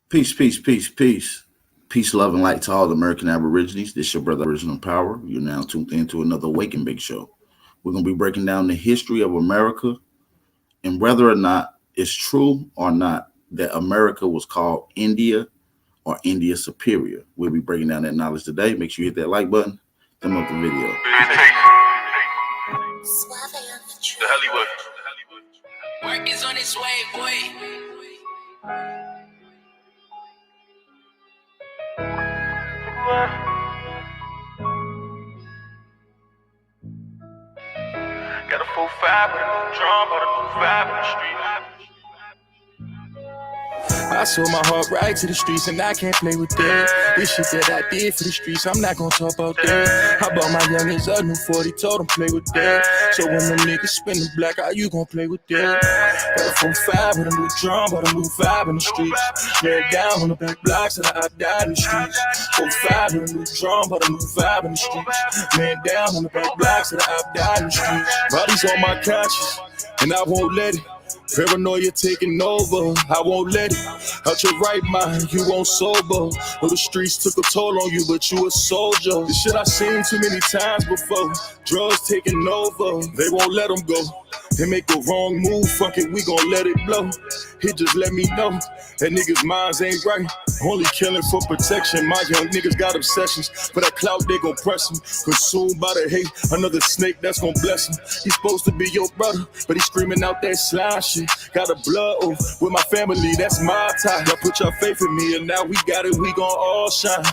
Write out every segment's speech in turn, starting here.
Peace, peace, peace, peace. Peace, love, and light to all the American Aborigines. This your brother, Original Power. You're now tuned into another Wake and Bake show. We're going to be breaking down the history of America and whether or not it's true or not that America was called India or India Superior. We'll be breaking down that knowledge today. Make sure you hit that like button, thumb up the video. The Hollywood. Work is on its way, boy. Got a 4-5 with a new drum, but a new vibe in the street. I sold my heart right to the streets and I can't play with that. This shit that I did for the streets, I'm not gonna talk about that. I bought my youngins a new 40, told them play with that. So when them niggas spin the black, how you gon' play with that? Got a 4-5 with a new drum, but a new vibe in the streets. Lay down on the back blocks and I died in the streets. 4-5 with a new drum, but a new vibe in the streets. Lay down on the back blocks and I died in the streets. Body's on my conscience and I won't let it. Paranoia taking over, I won't let it. Out your right mind, you won't sober. Know the streets took a toll on you, but you a soldier. This shit I seen too many times before. Drugs taking over, they won't let them go. They make the wrong move, fuck it, we gon' let it blow. He just let me know that niggas' minds ain't right. Only killing for protection. My young niggas got obsessions. For that clout, they gon' press him. Consumed by the hate, another snake that's gon' bless him. He's supposed to be your brother, but he's screaming out that slime shit. Got a blood oath with my family, that's my tie. Y'all put your faith in me, and now we got it, we gon' all shine.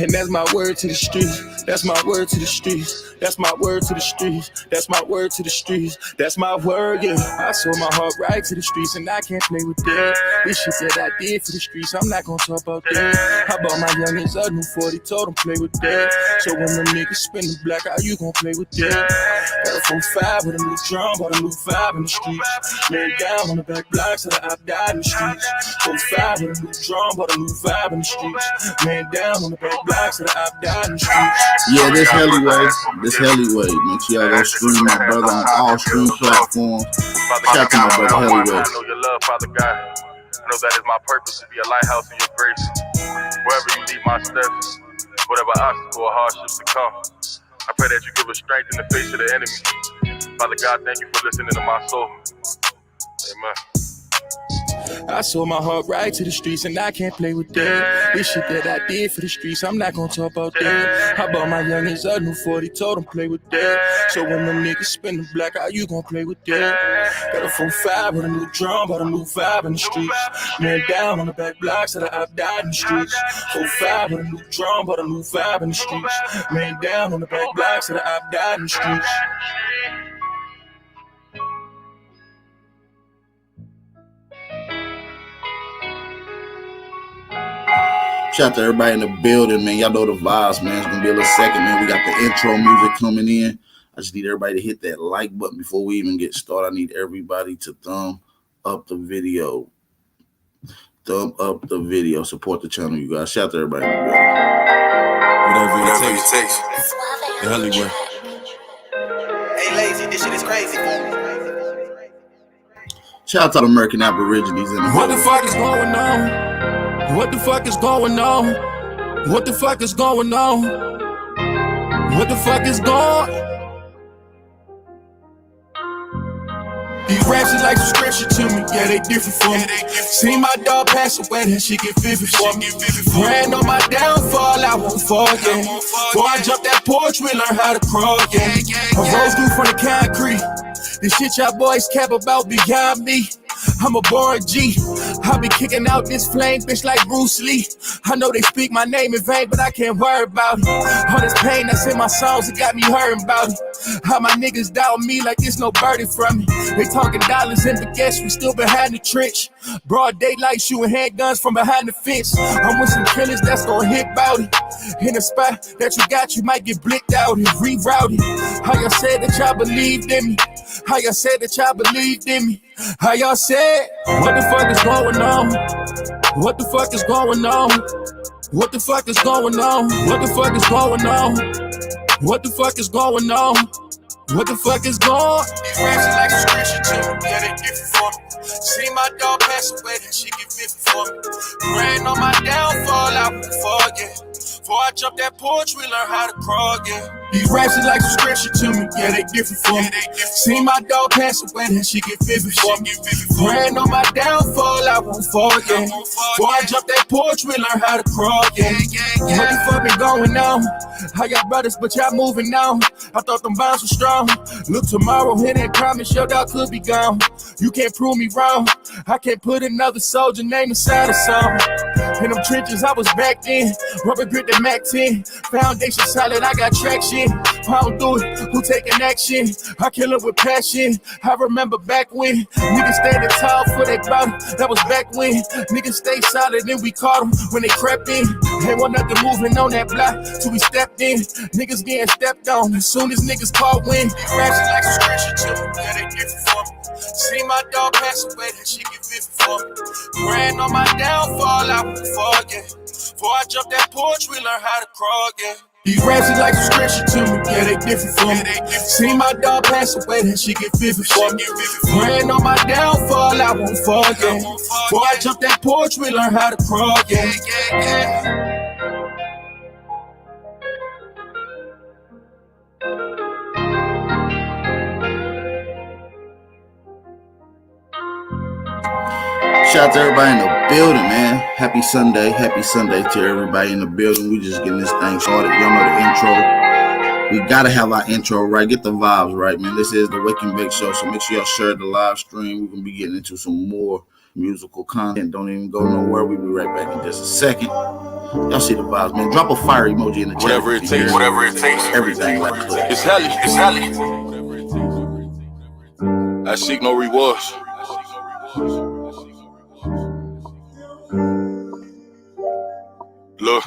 And that's my word to the streets. That's my word to the streets. That's my word to the streets. That's my word to the streets. That's my word, yeah. I sold my heart right to the streets and I can't play with that. This shit that I did for the streets, I'm not gonna talk about that. I bought my youngins a new 40, told them play with that. So when them niggas spin the black, how you gon' play with that? Got a 4-5 with a new drum, but a new vibe in the streets. Lay down on the back blocks that I died in the streets. 4-5 with a new drum, but a new vibe in the streets. Lay down on the back blocks that I've died in the streets. Yeah, this Hellyway. This Hellyway. Make sure y'all go stream my brother on all stream platforms. Shout out to my brother Hellyway. I know your love, Father God. I know that is my purpose to be a lighthouse in your grace. Wherever you lead my steps, whatever obstacle or hardships to come, I pray that you give us strength in the face of the enemy. Father God, thank you for listening to my soul. Amen. I sold my heart right to the streets and I can't play with that. This shit that I did for the streets, I'm not gonna talk about that. I bought my youngins a new 40, told them play with that. So when them niggas spin the black, how you gon' play with that? Got a 4-5 with a new drum, but a new vibe in the streets. Lay down on the back blocks that I've died in the streets. 4-5 with a new drum, but a new vibe in the streets. Lay down on the back blocks that I've died in the streets. Shout out to everybody in the building, man. Y'all know the vibes, man. It's gonna be a little second, man. We got the intro music coming in. I just need everybody to hit that like button before we even get started. I need everybody to thumb up the video. Thumb up the video. Support the channel, you guys. Shout out to everybody in the building. Whatever it takes. The Hollywood. Hey, lazy, this shit is crazy. Shout out to the American Aborigines in the What the building. fuck is going on? What the fuck is going on? What the fuck is going on? What the fuck is going on? These raps is like some scripture to me, yeah, they different for me. Seen my dog pass away, that shit get vivid for me. Praying on my downfall, I won't fall, yeah. Before I jump that porch, we learn how to crawl, yeah. I rose through from the concrete. This shit y'all boys cap about beyond me. I'm a born G. I be kicking out this flame, bitch, like Bruce Lee. I know they speak my name in vain, but I can't worry about it. All this pain that's in my songs, it got me hurting about it. How my niggas doubt me like there's no birdie from me. They talking dollars and baguettes, we still behind the trench. Broad daylight, shooting handguns from behind the fence. I'm with some killers that's gonna hit bout it. In a spot that you got, you might get blicked out and rerouted. How y'all said that y'all believed in me. How y'all said that y'all believed in me. How y'all said, what the fuck is going on? What the fuck is going on? What the fuck is going on? What the fuck is going on? What the fuck is going on? What the fuck is going on? These raps are like a scripture to me, yeah, they different for me. See my dog pass away, that shit get vivid for me. Praying on my downfall, I won't forget. Before I jump that porch, we learn how to crawl, yeah. These raps is like some scripture to me, yeah, they different for me. See my dog pass away, that shit get vivid for me. Praying on my downfall, I won't forget. Before I jump that porch, we learn how to crawl, yeah. What the fuck been going on? How y'all brothers, but y'all moving on? I thought them bonds were strong. Look, tomorrow, here they promise your dog could be gone. You can't prove me wrong. I can't put another soldier name inside a song. In them trenches, I was back then. Rubber grip the Mac 10. Foundation solid, I got traction. If I don't do it, who taking action? I kill it with passion. I remember back when niggas standing tall for they bottom. That was back when niggas stayed solid, then we caught them when they crept in. Ain't want nothing moving on that block till we stepped in. Niggas getting stepped on as soon as niggas caught wind. Raps like some scripture to me, yeah, they different for me. See my dog pass away, that shit get vivid for me. Praying on my downfall, I won't forget. Before I jump that porch, we learn how to crawl, yeah. These raps is like some scripture to me, yeah, they different for me. See my dog pass away, that shit get vivid for me. Praying on my downfall, I won't forget. Before I jump that porch, we learn how to crawl, yeah. Shout out to everybody in the building, man. Happy Sunday to everybody in the building. We just getting this thing started. Y'all know the intro. We gotta have our intro right. Get the vibes right, man. This is the Wake and Bake Show, so make sure y'all share the live stream. We're gonna be getting into some more musical content. Don't even go nowhere. We'll be right back in just a second. Y'all see the vibes, man. Drop a fire emoji in the chat. Whatever it takes. Whatever it takes. Everything like that. It's heli. It's heli. I seek no rewards. Look.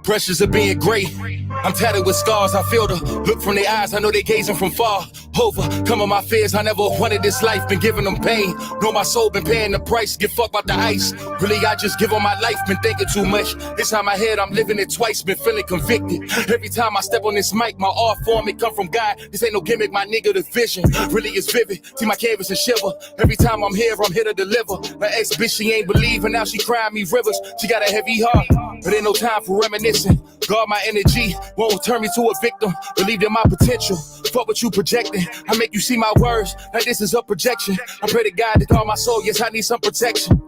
Pressures of being great. I'm tatted with scars. I feel the look from their eyes. I know they gazing from far. Overcoming my fears. I never wanted this life. Been giving them pain. Know my soul been paying the price. Get fucked about the ice. Really, I just give on my life. Been thinking too much. Inside my head, I'm living it twice. Been feeling convicted. Every time I step on this mic, my art form, it come from God. This ain't no gimmick, my nigga. The vision really is vivid. See my canvas and shiver. Every time I'm here to deliver. My ex bitch, she ain't believing. Now she crying me rivers. She got a heavy heart, but ain't no time for reminiscing. Guard my energy, won't turn me to a victim. Believe in my potential, fuck what you projecting. I make you see my words, like this is a projection. I pray to God that all my soul, yes, I need some protection.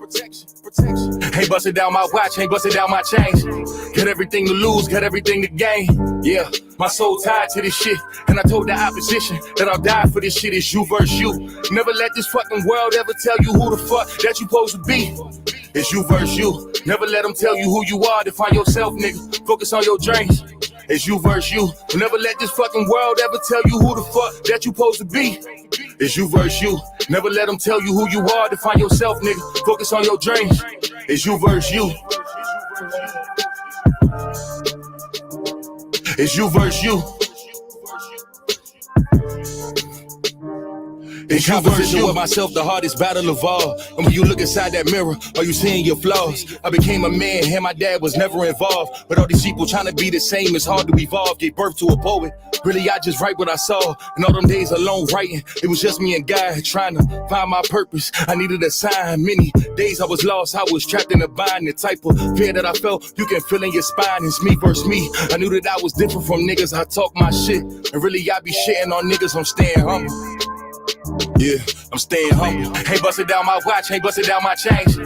Ain't busted down my watch, ain't busted down my chains. Got everything to lose, got everything to gain. Yeah, my soul tied to this shit. And I told the opposition that I'll die for this shit. It's you versus you. Never let this fucking world ever tell you who the fuck that you supposed to be. It's you versus you. Never let them tell you who you are. Define yourself, nigga. Focus on your dreams. It's you versus you. Never let this fucking world ever tell you who the fuck that you supposed to be. It's you versus you. Never let them tell you who you are. Define yourself, nigga. Focus on your dreams. It's you versus you. It's you versus you. In conversation with myself, the hardest battle of all. And when you look inside that mirror, are you seeing your flaws? I became a man, and my dad was never involved. But all these people trying to be the same, it's hard to evolve. Gave birth to a poet. Really, I just write what I saw. And all them days alone writing, it was just me and God trying to find my purpose. I needed a sign. Many days I was lost, I was trapped in a bind. The type of fear that I felt, you can feel in your spine. It's me versus me. I knew that I was different from niggas. I talk my shit. And really, I be shitting on niggas. I'm staying humble. Yeah, I'm staying humble. Ain't busted down my watch, ain't busted down my chains.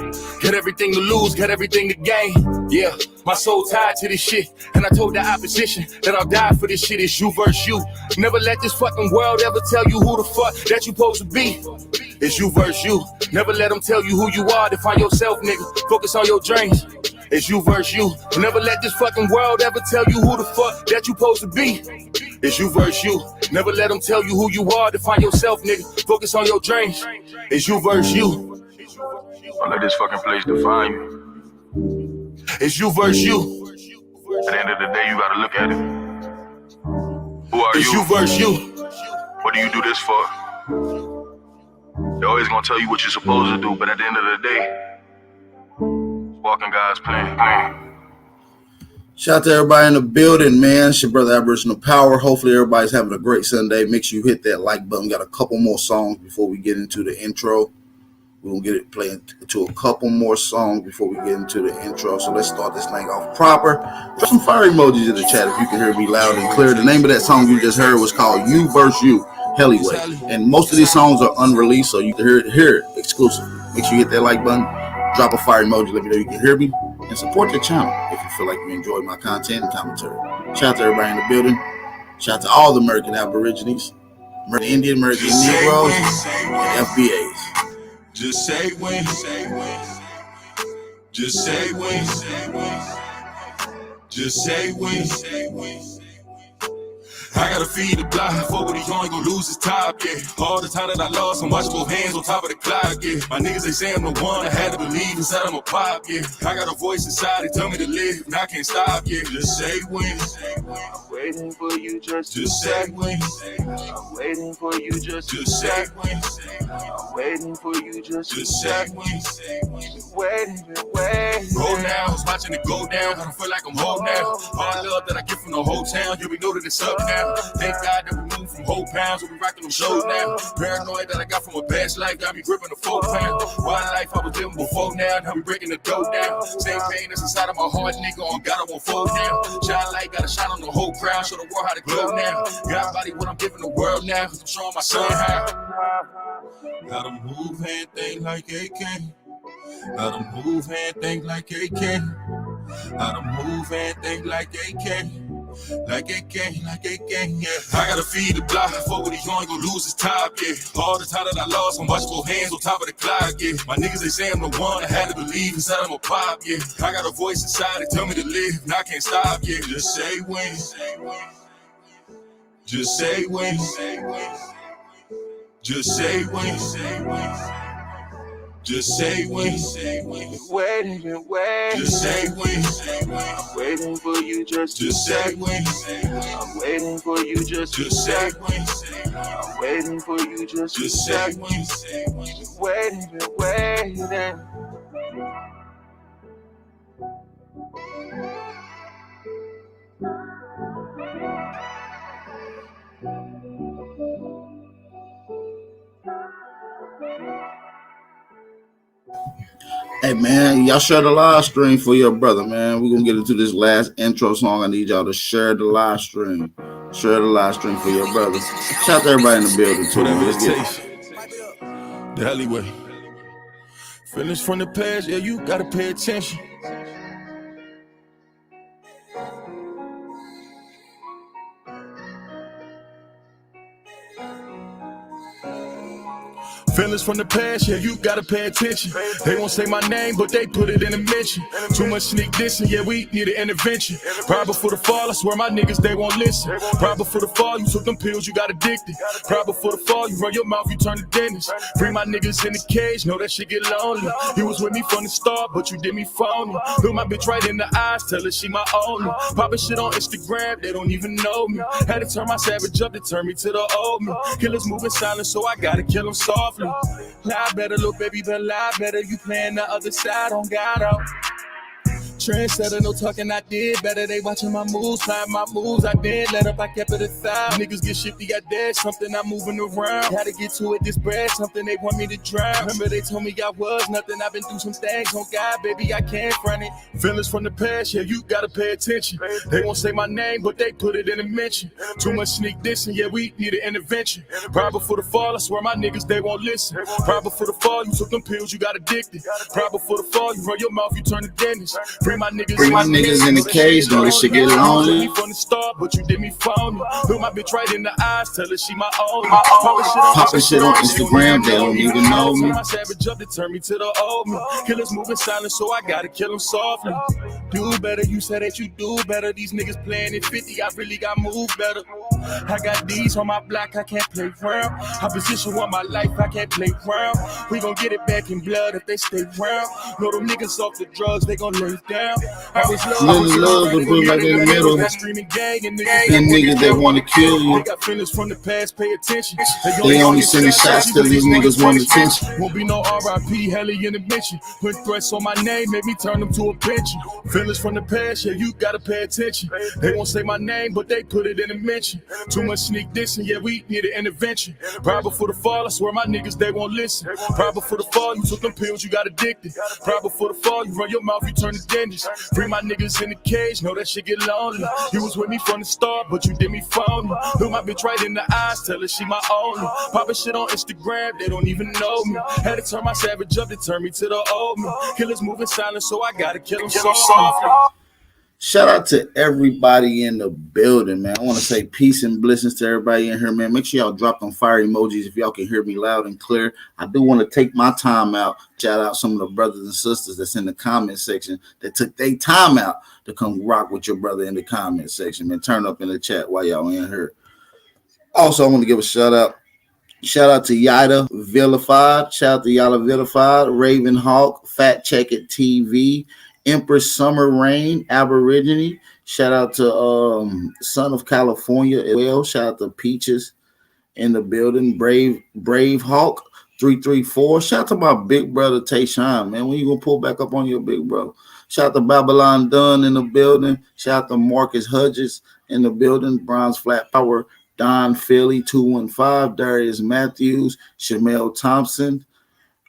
Got everything to lose, got everything to gain. Yeah, my soul tied to this shit. And I told the opposition that I'll die for this shit. It's you versus you. Never let this fucking world ever tell you who the fuck that you supposed to be. It's you versus you. Never let them tell you who you are. Define yourself, nigga. Focus on your dreams. It's you versus you. Never let this fucking world ever tell you who the fuck that you supposed to be. It's you versus you. Never let them tell you who you are. Define yourself, nigga. Focus on your dreams. It's you versus you. Don't let this fucking place define you. It's you versus you. At the end of the day, you gotta look at it. Who are It's you? you versus you. What do you do this for? They're always gonna tell you what you're supposed to do, but at the end of the day, walking God's plan. Shout out to everybody in the building, man. It's your brother Aboriginal Power. Hopefully everybody's having a great Sunday. Make sure you hit that like button. We got a couple more songs before we get into the intro. We're going to get it playing to a couple more songs before we get into the intro. So let's start this thing off proper. Drop some fire emojis in the chat if you can hear me loud and clear. The name of that song you just heard was called You Versus You, Hellyway. And most of these songs are unreleased, so you can hear it exclusively. Make sure you hit that like button. Drop a fire emoji. Let me know you can hear me. And support the channel if you feel like you enjoy my content and commentary. Shout out to everybody in the building. Shout out to all the American Aborigines, American Indian, American Negroes, and FBAs. Just say when, just say when, just say when. I gotta feed the block, fuck with he ain't gon' lose his top, yeah. All the time that I lost, I'm watching both hands on top of the clock, yeah. My niggas, they say I'm the one, I had to believe inside I'm a pop, yeah. I got a voice inside, they tell me to live, and I can't stop, yeah. Just say when, I'm waiting for you just say when. I'm waiting for you just say when. I'm waiting for you just say when. Waiting. Roll now, I was watching it go down, I don't feel like I'm whole now. All the love that I get from the whole town, yeah, we know that it's up now. Thank God that we moved from whole pounds, we rocking them shows now. Paranoid that I got from a past life, got me gripping the 4 pound. Wild life I was living before now, now we breaking the dough down. Same pain that's inside of my heart, nigga, on God I won't fold down. Shine light, gotta shine on the whole crowd, show the world how to glow now. God body what I'm giving the world now, cause I'm showing my son how. Gotta move and think like AK. Gotta move and think like AK. Gotta move and think like AK. Like AK, yeah. I gotta feed the block, fuck with he ain't gon' lose his top, yeah. All the time that I lost, I'm watching both hands on top of the clock, yeah. My niggas, they say I'm the one, I had to believe inside I'm a pop, yeah. I got a voice inside, they tell me to live, and I can't stop, yeah. Just say when, just say when, just say when. Just say when, waiting, just say when, I'm waiting for you just say when, I'm waiting for you just say when, I'm waiting for you just say when, waiting. Hey man, y'all share the live stream for your brother, man. We're gonna get into this last intro song. I need y'all to share the live stream. Share the live stream for your brother. Shout out to everybody in the building too. Whatever Let's it get takes. The alleyway. Feelings from the past, yeah, you gotta pay attention. Feelings from the past, yeah, you gotta pay attention. They won't say my name, but they put it in a mention. Too much sneak dissing, yeah, we need an intervention. Proud before the fall, I swear my niggas, they won't listen. Proud before the fall, you took them pills, you got addicted. Proud before the fall, you run your mouth, you turn to dentist. Free my niggas in the cage, know that shit get lonely. You was with me from the start, but you did me phony. Look my bitch right in the eyes, tell her she my only. Poppin' shit on Instagram, they don't even know me. Had to turn my savage up to turn me to the old me. Killers moving silent, so I gotta kill them softly. Lie better, look baby, but lie better. You playing the other side on God out. Trendsetter, no talking, I did better. They watching my moves, playing my moves. I did let up, I kept it aside. Niggas get shifty, I did something, I'm moving around. Had to get to it, this bread, something they want me to drown. Remember they told me I was nothing, I've been through some things. On God, baby, I can't front it. Feelings from the past, yeah, you gotta pay attention. They won't say my name, but they put it in a mention. Too much sneak dissing, yeah, we need an intervention. Proud before the fall, I swear my niggas, they won't listen. Proud before the fall, you took them pills, you got addicted. Proud before the fall, you run your mouth, you turn to dentist. Free my niggas in the cage, know this shit get lonely. From the start, but you did me phony. Look my bitch right in the eyes, tell her she my only. Poppin' shit on Instagram, they don't even know me. My savage up to turn me to the old me. Killers moving silent, so I gotta kill them softly. Do better, you said that you do better. These niggas playing at 50, I really got moved better. I got these on my block, I can't play round. I position on my life, I can't play round. We gon' get it back in blood if they stay round. Know them niggas off the drugs, they gon' lay down. I was love, but put like in the middle. Streaming gang and niggas that wanna kill you. They got feelings from the past, pay attention. They only sending shots cause these niggas want attention. Won't be no RIP, heli in the mention. Put threats on my name, make me turn them to a pension. Feelings from the past, yeah, you gotta pay attention. They won't say my name, but they put it in a mention. Too much sneak dissing, yeah, we need an intervention. Right before the fall, I swear my niggas, they won't listen. Right before the fall, you took them pills, you got addicted. Right before the fall, you run your mouth, you turn to dentist. Free my niggas in the cage, know that shit get lonely. You was with me from the start, but you did me phony. Look my bitch right in the eyes, tell her she my only. Poppin' shit on Instagram, they don't even know me. Had to turn my savage up to turn me to the old me. Killers moving silent, so I gotta kill them softly. Shout out to everybody in the building, man. I want to say peace and blessings to everybody in here, man. Make sure y'all drop them fire emojis if y'all can hear me loud and clear. I do want to take my time out, shout out some of the brothers and sisters that's in the comment section that took their time out to come rock with your brother in the comment section, man. Turn up in the chat while y'all in here. Also, I want to give a shout out. Shout out to Yada Vilified. Shout out to Yada Vilified, Raven Hawk, Fat Check It TV, Empress Summer Rain, Aborigine. Shout out to Son of California as well. Shout out to Peaches in the building. Brave Hawk 334. Shout out to my big brother Tayshawn, man. When you gonna pull back up on your big bro? Shout out to Babylon Dunn in the building. Shout out to Marcus Hudges in the building. Bronze Flat Power. Don Philly 215, Darius Matthews, Shamel Thompson,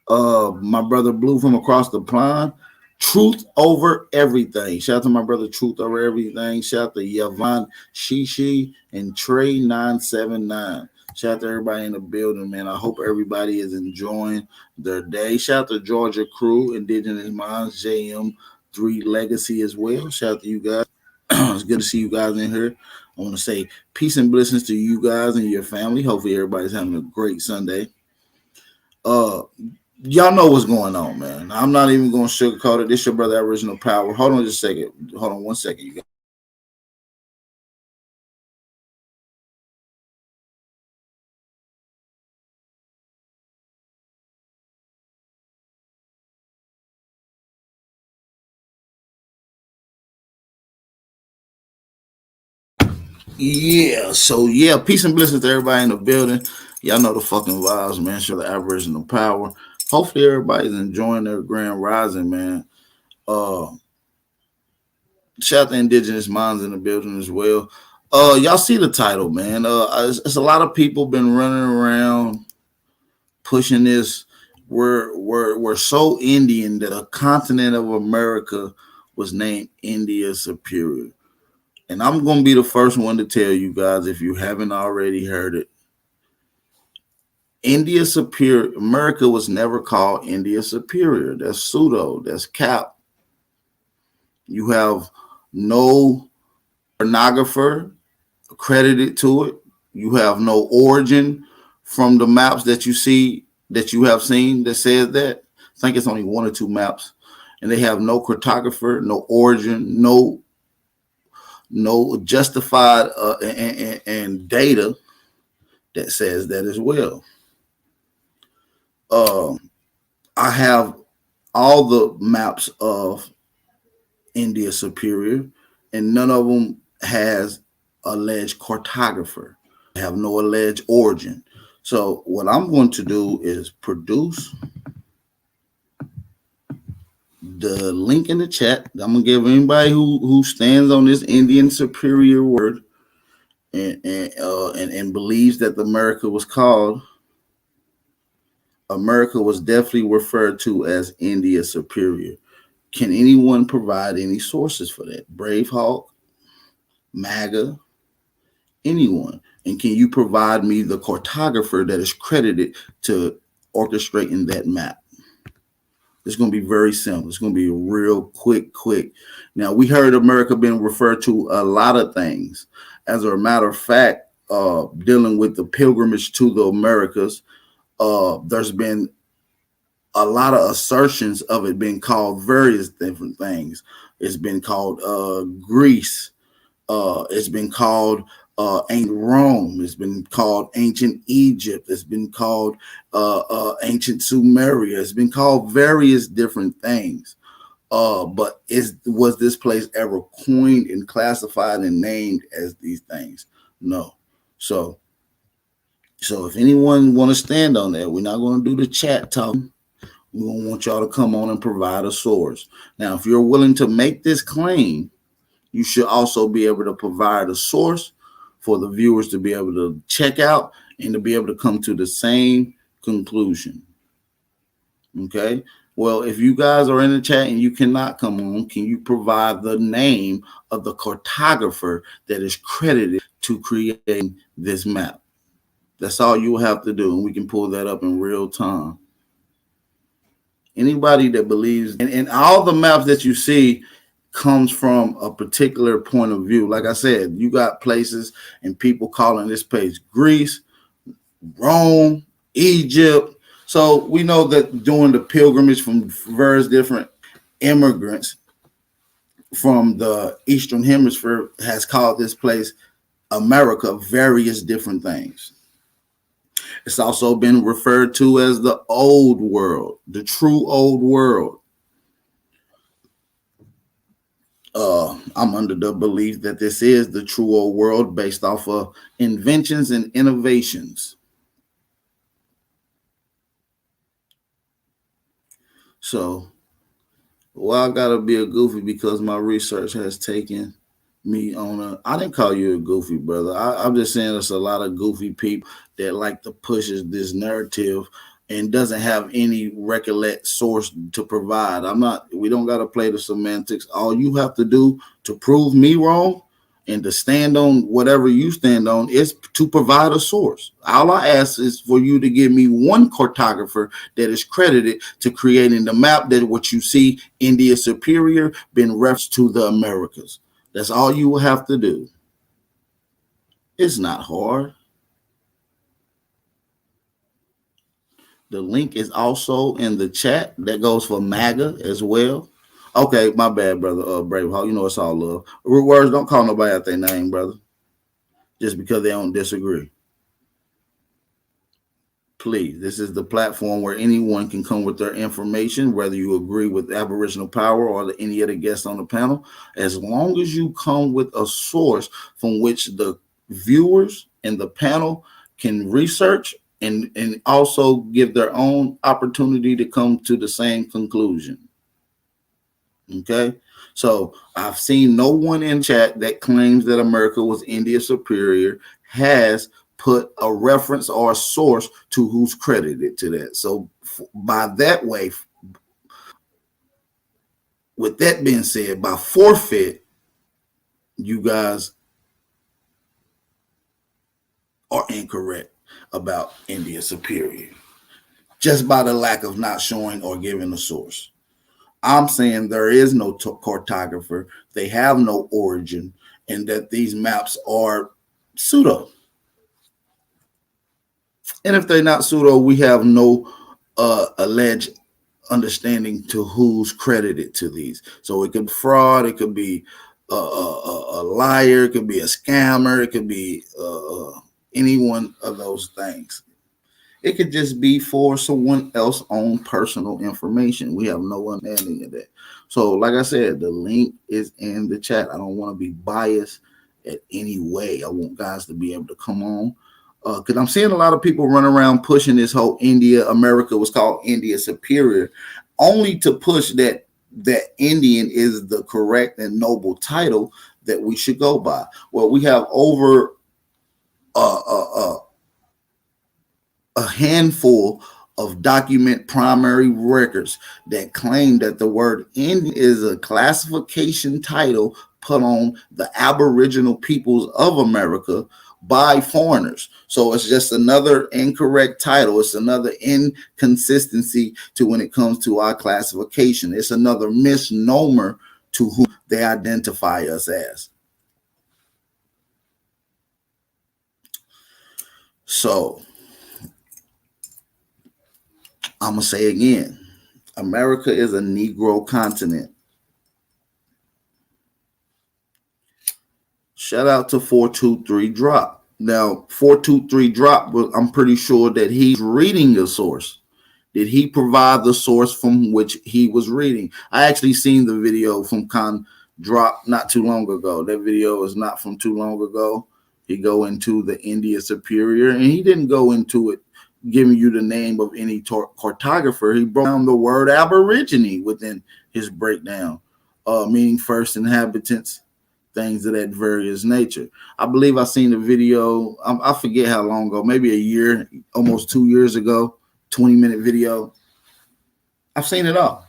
my brother Blue from across the pond. Truth over everything. Shout out to my brother Truth over everything. Shout out to Yvonne Shishi and Trey 979. Shout out to everybody in the building, man. I hope everybody is enjoying their day. Shout out to Georgia Crew, Indigenous Minds, JM3 Legacy as well. Shout out to you guys. It's good to see you guys in here. I want to say peace and blessings to you guys and your family. Hopefully everybody's having a great Sunday. Y'all know what's going on, man. I'm not even going to sugarcoat it. This your brother Original Power. Hold on just a second. Hold on 1 second, you guys. Yeah, peace and blessings to everybody in the building. Y'all know the fucking vibes, man. Show the Aboriginal Power. Hopefully everybody's enjoying their grand rising, man. Shout out to Indigenous Minds in the building as well. Y'all see the title, man. It's a lot of people been running around pushing this. We're so Indian that a continent of America was named India Superior. And I'm going to be the first one to tell you guys, if you haven't already heard it, India Superior, America was never called India Superior. That's pseudo, that's cap. You have no pornographer credited to it. You have no origin from the maps that you see, that you have seen that says that. I think it's only one or two maps. And they have no cartographer, no origin, no justified and data that says that as well. I have all the maps of India Superior, and none of them has alleged cartographer. They have no alleged origin. So what I'm going to do is produce the link in the chat. I'm gonna give anybody who stands on this Indian superior word and believes that America was definitely referred to as India Superior. Can anyone provide any sources for that? Braveheart, MAGA, anyone? And can you provide me the cartographer that is credited to orchestrating that map? It's going to be very simple. It's going to be real quick. Now, we heard America being referred to a lot of things. As a matter of fact, dealing with the pilgrimage to the Americas, there's been a lot of assertions of it being called various different things. It's been called Greece. It's been called ancient Rome. It's been called ancient Egypt. It's been called ancient Sumeria. It's been called various different things. But was this place ever coined and classified and named as these things? No. So if anyone want to stand on that, we're not going to do the chat talking. We're going to want y'all to come on and provide a source. Now, if you're willing to make this claim, you should also be able to provide a source for the viewers to be able to check out and to be able to come to the same conclusion. Okay. Well, if you guys are in the chat and you cannot come on, can you provide the name of the cartographer that is credited to creating this map? That's all you will have to do, and we can pull that up in real time. Anybody that believes, and all the maps that you see comes from a particular point of view. Like I said, you got places and people calling this place Greece, Rome, Egypt. So we know that during the pilgrimage from various different immigrants from the Eastern Hemisphere has called this place America various different things. It's also been referred to as the old world, the true old world. I'm under the belief that this is the true old world based off of inventions and innovations. So, well, I gotta be a goofy because my research has taken me on a. I didn't call you a goofy, brother. I'm just saying there's a lot of goofy people that like to push this narrative and doesn't have any recollect source to provide. I'm not. We don't gotta play the semantics. All you have to do to prove me wrong and to stand on whatever you stand on is to provide a source. All I ask is for you to give me one cartographer that is credited to creating the map that what you see, India Superior, been referenced to the Americas. That's all you will have to do. It's not hard. The link is also in the chat. That goes for MAGA as well. Okay, my bad, brother. Braveheart, you know it's all love. Words, don't call nobody out their name, brother, just because they don't disagree. Please, this is the platform where anyone can come with their information, whether you agree with Aboriginal Power or any other guests on the panel, as long as you come with a source from which the viewers and the panel can research and also give their own opportunity to come to the same conclusion. Okay, so I've seen no one in chat that claims that America was India superior has put a reference or a source to who's credited to that. So by that way, with that being said, by forfeit, you guys are incorrect about India superior just by the lack of not showing or giving a source. I'm saying there is no cartographer, they have no origin, and that these maps are pseudo. And if they're not pseudo, we have no alleged understanding to who's credited to these. So it could be fraud, it could be a liar, it could be a scammer, it could be any one of those things. It could just be for someone else's own personal information. We have no understanding of that. So, like I said, the link is in the chat. I don't want to be biased at any way. I want guys to be able to come on. Because I'm seeing a lot of people run around pushing this whole America was called India superior, only to push that Indian is the correct and noble title that we should go by. Well, we have over a handful of document primary records that claim that the word Indian is a classification title put on the Aboriginal peoples of America by foreigners. So it's just another incorrect title. It's another inconsistency to when it comes to our classification. It's another misnomer to who they identify us as. So I'm going to say again, America is a Negro continent. Shout out to 423 Drop. Now, 423 Drop, I'm pretty sure that he's reading a source. Did he provide the source from which he was reading? I actually seen the video from Con Drop not too long ago. That video is not from too long ago. He go into the India superior, and he didn't go into it giving you the name of any cartographer. He broke down the word aborigine within his breakdown, meaning first inhabitants, things of that various nature. I believe I seen the video. I forget how long ago, maybe a year, almost 2 years ago, 20-minute video. I've seen it all.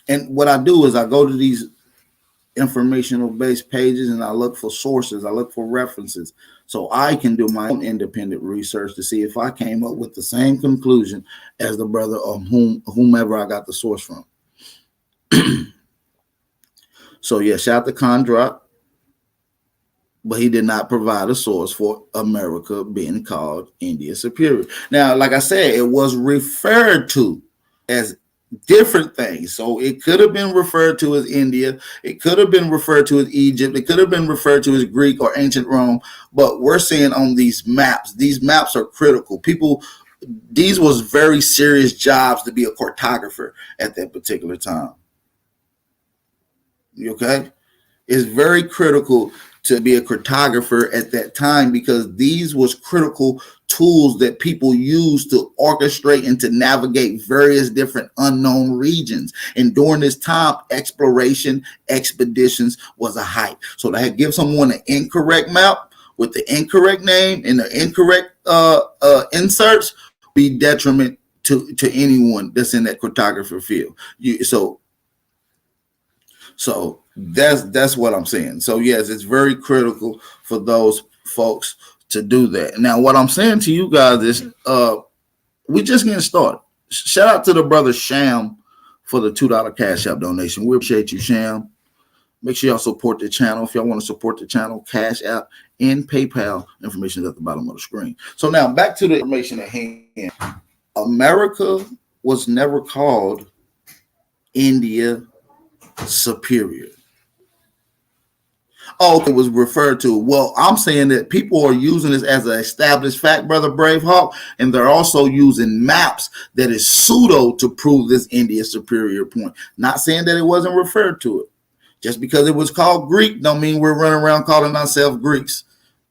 And what I do is I go to these informational based pages and I look for sources, I look for references, so I can do my own independent research to see if I came up with the same conclusion as the brother of whomever I got the source from. So yeah, shout out to Kondrop, but he did not provide a source for America being called India Superior. Now, like I said, it was referred to as different things. So it could have been referred to as India. It could have been referred to as Egypt. It could have been referred to as Greek or ancient Rome. But we're seeing on these maps are critical. People, these was very serious jobs to be a cartographer at that particular time. Okay? It's very critical to be a cartographer at that time because these was critical tools that people used to orchestrate and to navigate various different unknown regions. And during this time, exploration expeditions was a hype. So to give someone an incorrect map with the incorrect name and the incorrect inserts be detriment to anyone that's in that cartographer field. So that's what I'm saying. So yes, it's very critical for those folks to do that. Now, what I'm saying to you guys is, we just getting started. Shout out to the brother Sham for the $2 Cash App donation. We appreciate you, Sham. Make sure y'all support the channel. If y'all want to support the channel, Cash App and PayPal information is at the bottom of the screen. So now back to the information at hand. America was never called India Superior. Oh, it was referred to. Well, I'm saying that people are using this as an established fact, Brother Braveheart, and they're also using maps that is pseudo to prove this India Superior point. Not saying that it wasn't referred to it. Just because it was called Greek don't mean we're running around calling ourselves Greeks.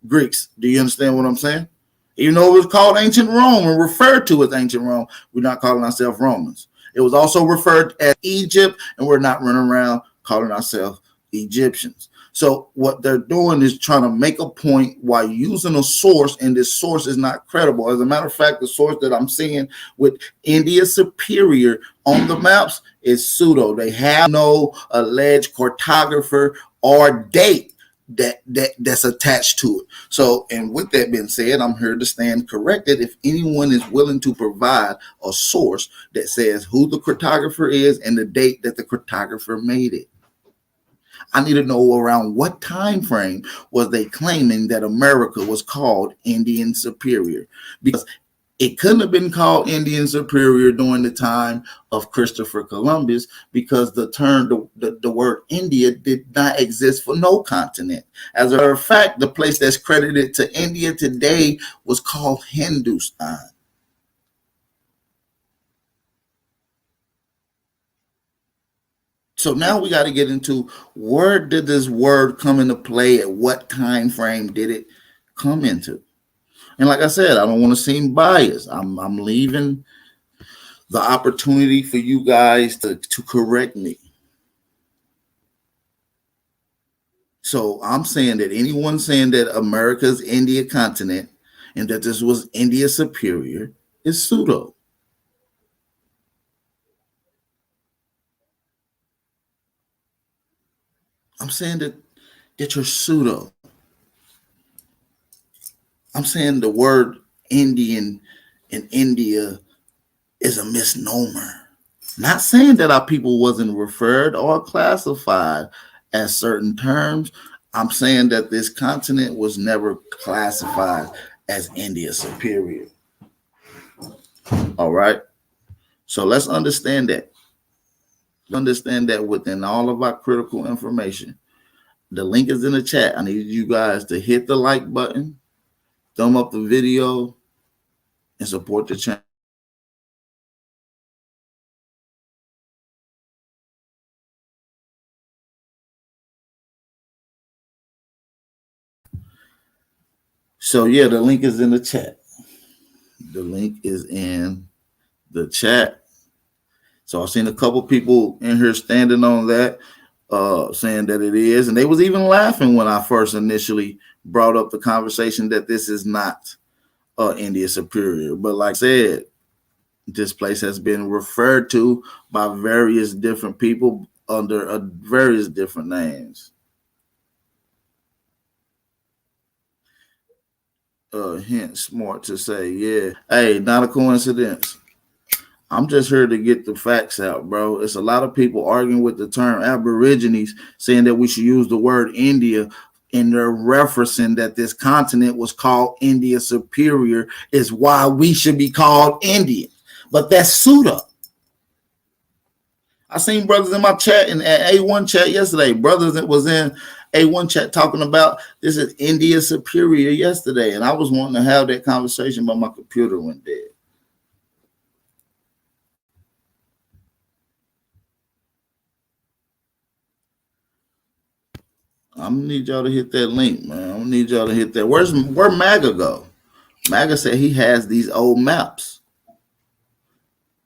Do you understand what I'm saying? Even though it was called ancient Rome and referred to as ancient Rome, we're not calling ourselves Romans. It was also referred as Egypt, and we're not running around calling ourselves Egyptians. So what they're doing is trying to make a point while using a source, and this source is not credible. As a matter of fact, the source that I'm seeing with India Superior on the maps is pseudo. They have no alleged cartographer or date that's attached to it. So, and with that being said, I'm here to stand corrected. If anyone is willing to provide a source that says who the cartographer is and the date that the cartographer made it, I need to know around what time frame was they claiming that America was called Indian Superior, because it couldn't have been called Indian Superior during the time of Christopher Columbus, because the term, the word India did not exist for no continent. As a matter of fact, the place that's credited to India today was called Hindustan. So now we got to get into, where did this word come into play? At what time frame did it come into? And like I said, I don't want to seem biased. I'm leaving the opportunity for you guys to correct me. So I'm saying that anyone saying that America's India continent and that this was India Superior is pseudo. I'm saying that you're pseudo. I'm saying the word Indian in India is a misnomer. Not saying that our people wasn't referred or classified as certain terms. I'm saying that this continent was never classified as India Superior. All right. So let's understand that. Understand that within all of our critical information. The link is in the chat. I need you guys to hit the like button, thumb up the video, and support the channel. So yeah, the link is in the chat. The link is in the chat. So I've seen a couple people in here standing on that, saying that it is, and they was even laughing when I first initially brought up the conversation that this is not India Superior. But like I said, this place has been referred to by various different people under various different names. Hence, smart to say, yeah. Hey, not a coincidence. I'm just here to get the facts out, bro. It's a lot of people arguing with the term Aborigines, saying that we should use the word India, and they're referencing that this continent was called India Superior, is why we should be called Indian. But that's pseudo. I seen brothers in my chat in A1 chat yesterday. Brothers that was in A1 chat talking about this is India Superior yesterday, and I was wanting to have that conversation, but my computer went dead. I'm gonna need y'all to hit that link, man. I'm gonna need y'all to hit that. Where MAGA go? MAGA said he has these old maps.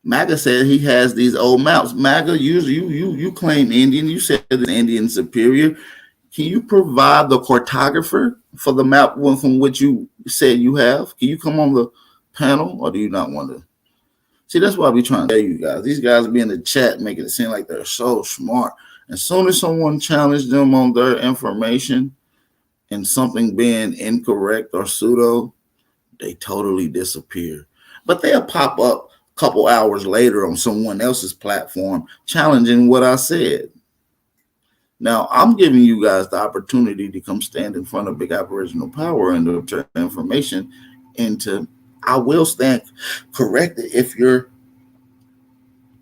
MAGA said he has these old maps. MAGA, you claim Indian. You said the Indian Superior. Can you provide the cartographer for the map one from which you said you have? Can you come on the panel, or do you not want to? See, that's why I be trying to tell you guys. These guys be in the chat making it seem like they're so smart. As soon as someone challenged them on their information and something being incorrect or pseudo, they totally disappear. But they'll pop up a couple hours later on someone else's platform challenging what I said. Now, I'm giving you guys the opportunity to come stand in front of Big Aboriginal Power and the information into. I will stand corrected if you're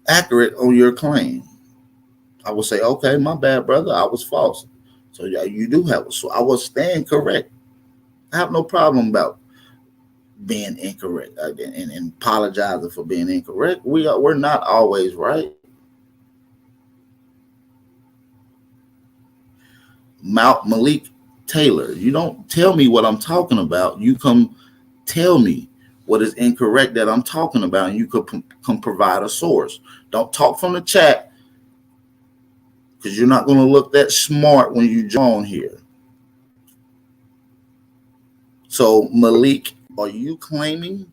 accurate on your claim. I will say, okay, my bad, brother, I was false. So yeah, you do have. So I will stand correct. I have no problem about being incorrect and apologizing for being incorrect. We're not always right. Malik Taylor, you don't tell me what I'm talking about. You come tell me what is incorrect that I'm talking about, and you could come provide a source. Don't talk from the chat, because you're not going to look that smart when you join here. So Malik, are you claiming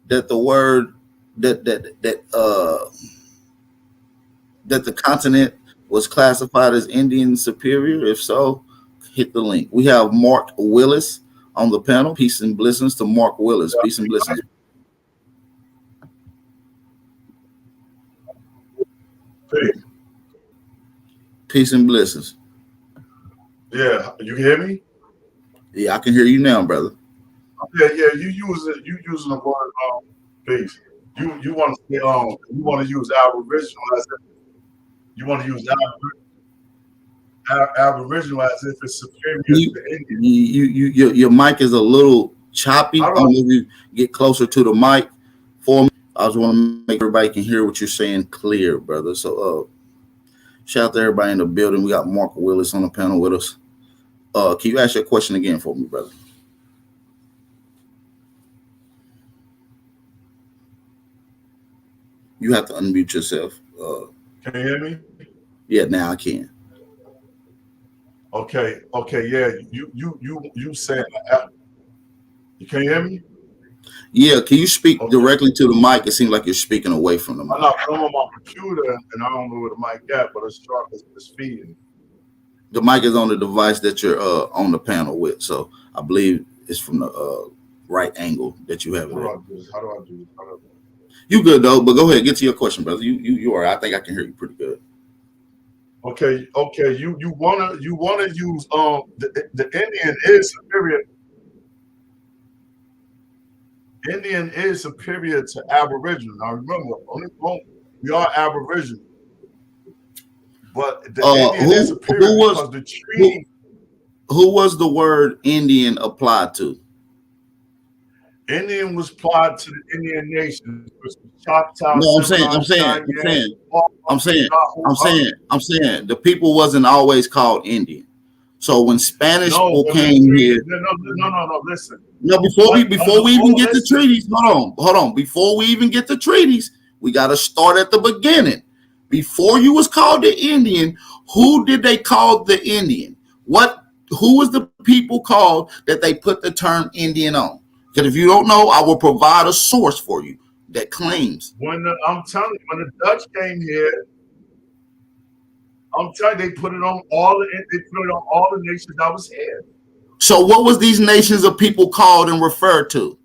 that the word that the continent was classified as Indian Superior? If so, hit the link. We have Mark Willis on the panel. Peace and blessings to Mark Willis. Peace and blessings. Peace. Peace and blessings. Yeah, you can hear me? Yeah, I can hear you now, brother. Yeah, you using the word peace. You want to you want to use Aboriginal as if you want to use Aboriginal as if it's superior to Indian. Your mic is a little choppy. I don't know if you get closer to the mic for me. I just want to make everybody can hear what you're saying clear, brother. So shout out to everybody in the building. We got Mark Willis on the panel with us. Can you ask your question again for me, brother? You have to unmute yourself. Can you hear me? Yeah, now I can. Okay, yeah. You said you can hear me? Yeah, can you speak directly to the mic? It seems like you're speaking away from the mic. I'm on my computer and I don't know where the mic at, but it's sharp as feeding. The mic is on the device that you're on the panel with, so I believe it's from the right angle that you have it. How do I do this? You good though, but go ahead, get to your question, brother. You are. I think I can hear you pretty good. Okay. You wanna use the Indian is superior. Indian is superior to Aboriginal. Now remember, we are Aboriginal, but the Indian is superior because the tree. Who was the word Indian applied to? Indian was applied to the Indian nation. Choctaw, No, I'm saying the people wasn't always called Indian. So when Spanish No, people when the came treaty, here, no. Listen. no, before we even get the treaties, hold on. Before we even get the treaties, we got to start at the beginning. Before you was called the Indian, who did they call the Indian? Who was the people called that they put the term Indian on? Because if you don't know, I will provide a source for you that claims. I'm telling you, when the Dutch came here, I'm telling you, they put it on all the nations that was here. So what was these nations of people called and referred to?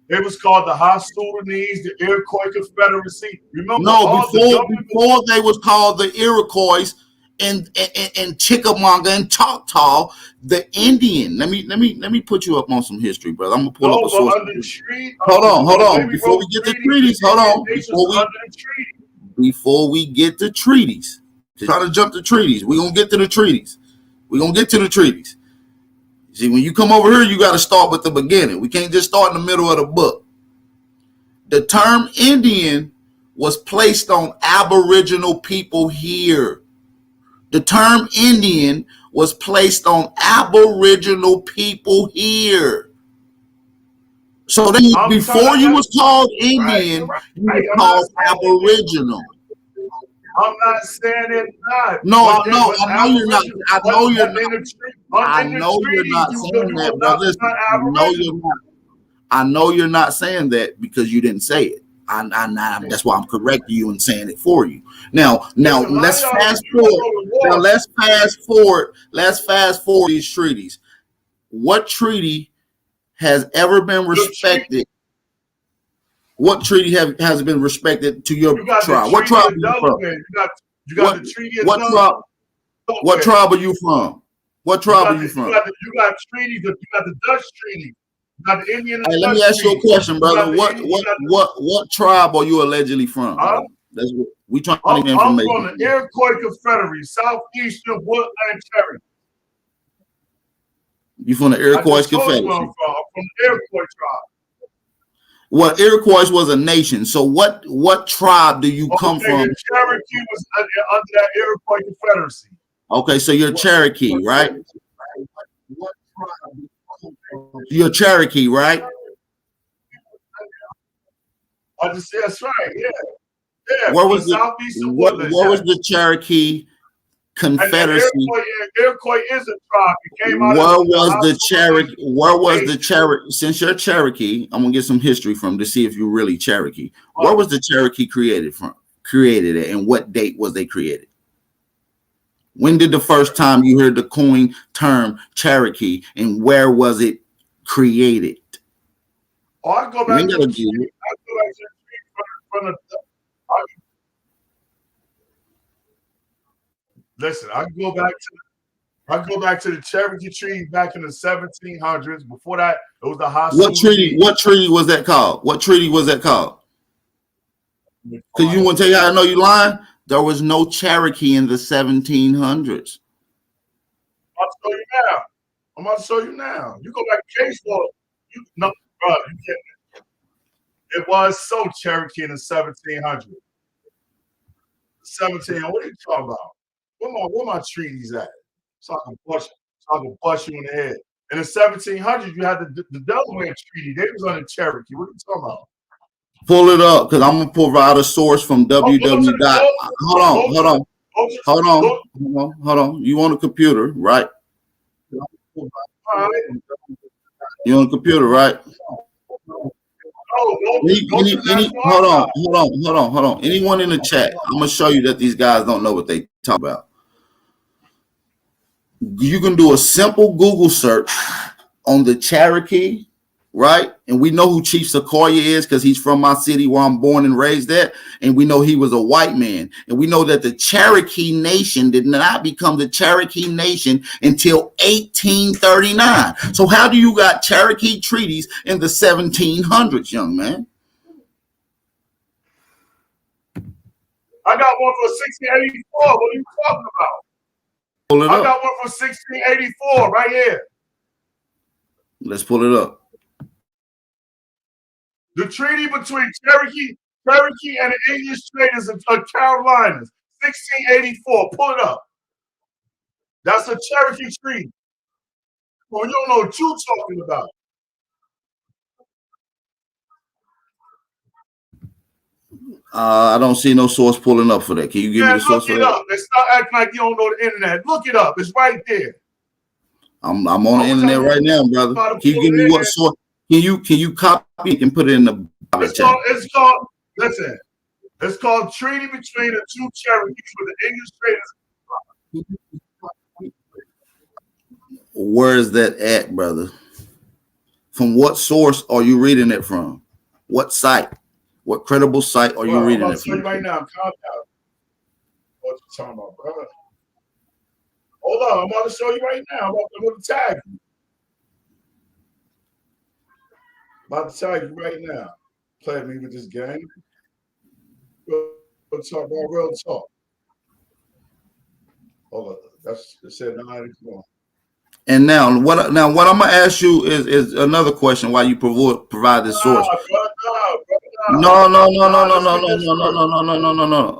It was called the Haudenosaunee, the Iroquois Confederacy. Remember, No, all the before they was called the Iroquois and Chickamauga and Choctaw, the Indian. Let me put you up on some history, brother. I'm gonna pull up a source. Under the treaty. Hold on. Before we get the treaties, hold on. Before we get the treaties, trying to jump the treaties. We're gonna get to the treaties. See, when you come over here, you got to start with the beginning. We can't just start in the middle of the book. The term Indian was placed on Aboriginal people here. The term Indian was placed on Aboriginal people here. So then, before you was called Indian, you was called Aboriginal. I'm not saying it's not. No, I know you're not. I know you're not saying that, brother. Listen, I know you're not saying that because you didn't say it. That's why I'm correcting you and saying it for you. Now, let's fast forward. Let's fast forward these treaties. What treaty has ever been respected? What treaty has been respected to your tribe? What tribe are you from? You got the treaty of Delaware. What tribe are you from? What tribe are you from? You got treaties. You got the Dutch treaty. You got the Indian. Hey, let me ask you a question, brother. What tribe are you allegedly from? That's what we trying to get information. I'm from the Iroquois Confederacy, southeastern Woodland Cherry. You from the Iroquois Confederacy? I'm from the Iroquois tribe. Well, Iroquois was a nation. So what tribe do you come from? Cherokee was under that Iroquois Confederacy. Okay, so you're Cherokee, right? What tribe? You're Cherokee, right? I just said that's right. Yeah. Where was the Cherokee Confederacy? Iroquois is a tribe. It came out Where was the Cherokee? Since you're Cherokee, I'm gonna get some history from to see if you're really Cherokee. Where was the Cherokee created at, and what date was they created? When did the first time you heard the coin term Cherokee, and where was it created? I go back to the tree. Listen, I go back to the Cherokee tree back in the 1700s. Before that, it was the Haudenosaunee. What treaty was that called? Because you want to tell you how I know you lying? There was no Cherokee in the 1700s. I'm about to show you now. You go back to case law. You can't. It was so Cherokee in the 1700s. 17. What are you talking about? Where my treaties at? So I can bust you in the head. In the 1700s, you had the Delaware Treaty. They was on the Cherokee. What are you talking about? Pull it up, because I'm gonna provide a source from www. Hold on. You on a computer, right? You on a computer, right? Hold on. Anyone in the chat? I'm gonna show you that these guys don't know what they talk about. You can do a simple Google search on the Cherokee, right? And we know who Chief Sequoia is because he's from my city where I'm born and raised at. And we know he was a white man. And we know that the Cherokee Nation did not become the Cherokee Nation until 1839. So how do you got Cherokee treaties in the 1700s, young man? I got one for 1684. What are you talking about? I got one for 1684 right here. Let's pull it up. The treaty between Cherokee and the English traders of Carolinas, 1684. Pull it up. That's a Cherokee treaty. Well, you don't know what you're talking about. I don't see no source pulling up for that. Can you give me the source Look for it that? up. And stop acting like you don't know the internet. Look it up. It's right there. I'm on the internet right now, brother. Can you give me what source? Can you copy and put it in the chat? It's called. Listen. It's called Treaty Between the Two Cherokees with the English Traders. Where is that at, brother? From what source are you reading it from? What site? What credible site are you reading it from? I'm right now. I'm calm down. What you talking about, brother? Hold on. I'm about to show you right now. I'm about to tag you. About to tag you right now. Play me with this game. Real talk, bro. Real talk. Hold on. That's it said 9. And now what I'm gonna ask you is another question while you provide this source. No.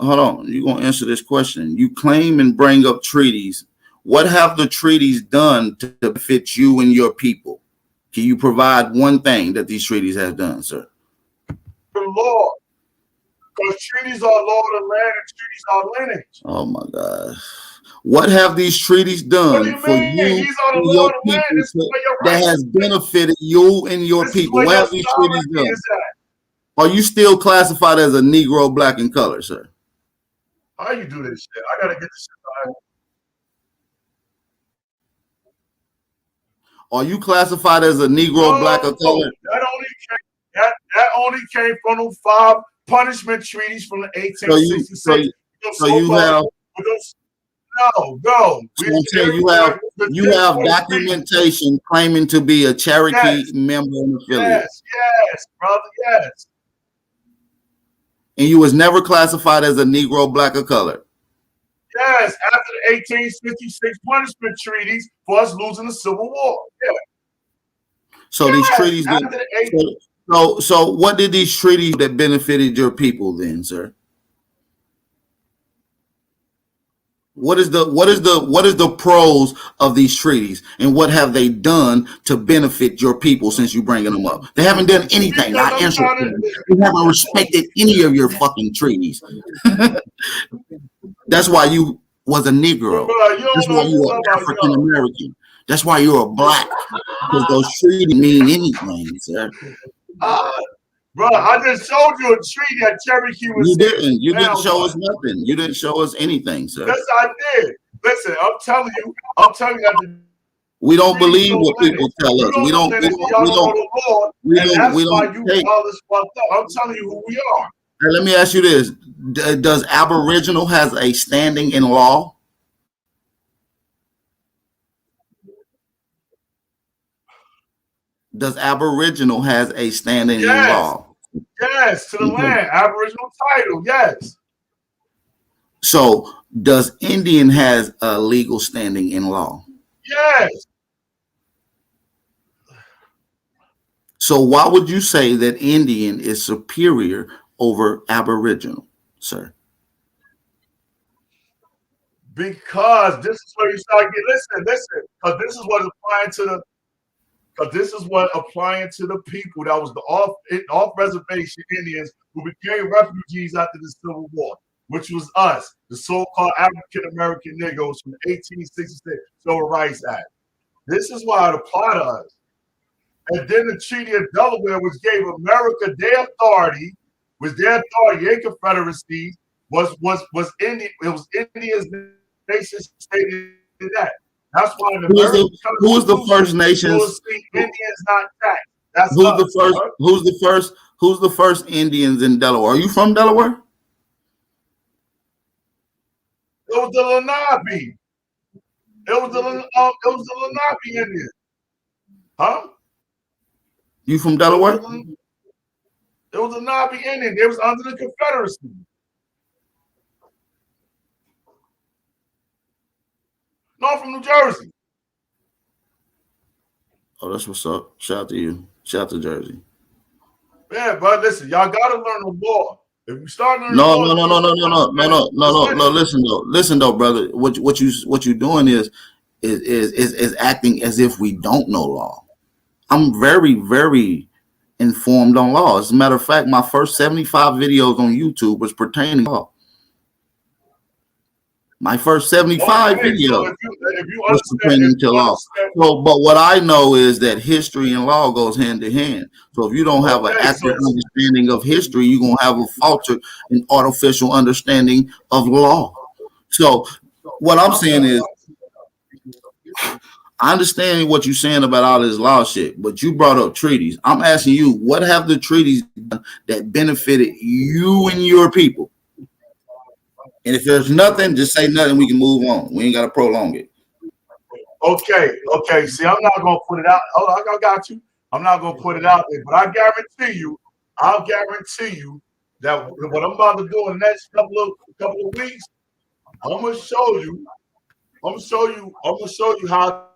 Hold on. You're gonna answer this question. You claim and bring up treaties. What have the treaties done to benefit you and your people? Can you provide one thing that these treaties have done, sir? The law. Because treaties are law of the land and treaties are lineage. Oh my God. What have these treaties done for you and your people that has benefited you and your people? What have these treaties done? Are you still classified as a Negro, black, and color, sir? How you do this shit? I gotta get this shit right. Are you classified as a Negro, black, or color? That only came from the 5 punishment treaties from the 1866. So you have. No. You have documentation claiming to be a Cherokee member and affiliate. Yes, brother, yes. And you was never classified as a Negro, black, or color. Yes, after the 1866 punishment treaties for us losing the Civil War. Yeah. So these treaties. So what did these treaties that benefited your people then, sir? What is the pros of these treaties, and what have they done to benefit your people since you bringing them up? They haven't done anything. I answer. They haven't respected any of your fucking treaties. That's why you was a Negro. That's why you were African American. That's why you're a black. Because those treaties mean anything, sir. Bro, I just showed you a treaty that Cherokee was. You didn't. You didn't show us nothing. You didn't show us anything, sir. Yes, I did. Listen, I'm telling you that. We don't believe what people tell us. We don't. I'm telling you who we are. Hey, let me ask you this: does Aboriginal has a standing in law? Does Aboriginal has a standing in law? Yes, to the land, Aboriginal title, yes. So does Indian has a legal standing in law? Yes. So why would you say that Indian is superior over Aboriginal, sir? Because this is where you start getting, listen, because this is what applying to the people that was the off reservation Indians who became refugees after the Civil War, which was us, the so-called African American Negroes from the 1866 Civil Rights Act. This is why it applied to us. And then the Treaty of Delaware, which gave America their authority, in Confederacy, was Indian. It was India's nation stated that. That's why who's the First Nations? Indians not taxed. That's who's the first. Who's the first Indians in Delaware? Are you from Delaware? It was the Lenape. It was the Lenape Indians. Huh? You from Delaware? It was the Lenape Indian. It was under the Confederacy. No, I'm from New Jersey. Oh, that's what's up. Shout out to you. Shout out to Jersey. Yeah, but listen, y'all gotta learn the law. If you start learning no. Listen though, brother. What you doing is is acting as if we don't know law. I'm very, very informed on law. As a matter of fact, my first 75 videos on YouTube was pertaining to law. My first 75 videos So if you was pertaining to law. So, but what I know is that history and law goes hand to hand. So if you don't have an accurate understanding of history, you're gonna have a faltered and artificial understanding of law. So what I'm saying is, I understand what you're saying about all this law shit, but you brought up treaties. I'm asking you, what have the treaties done that benefited you and your people? And if there's nothing, just say nothing. We can move on. We ain't got to prolong it. Okay. See, I'm not gonna put it out. Hold on, I got you. I'm not gonna put it out there, but I'll guarantee you that what I'm about to do in the next couple of weeks, I'm gonna show you how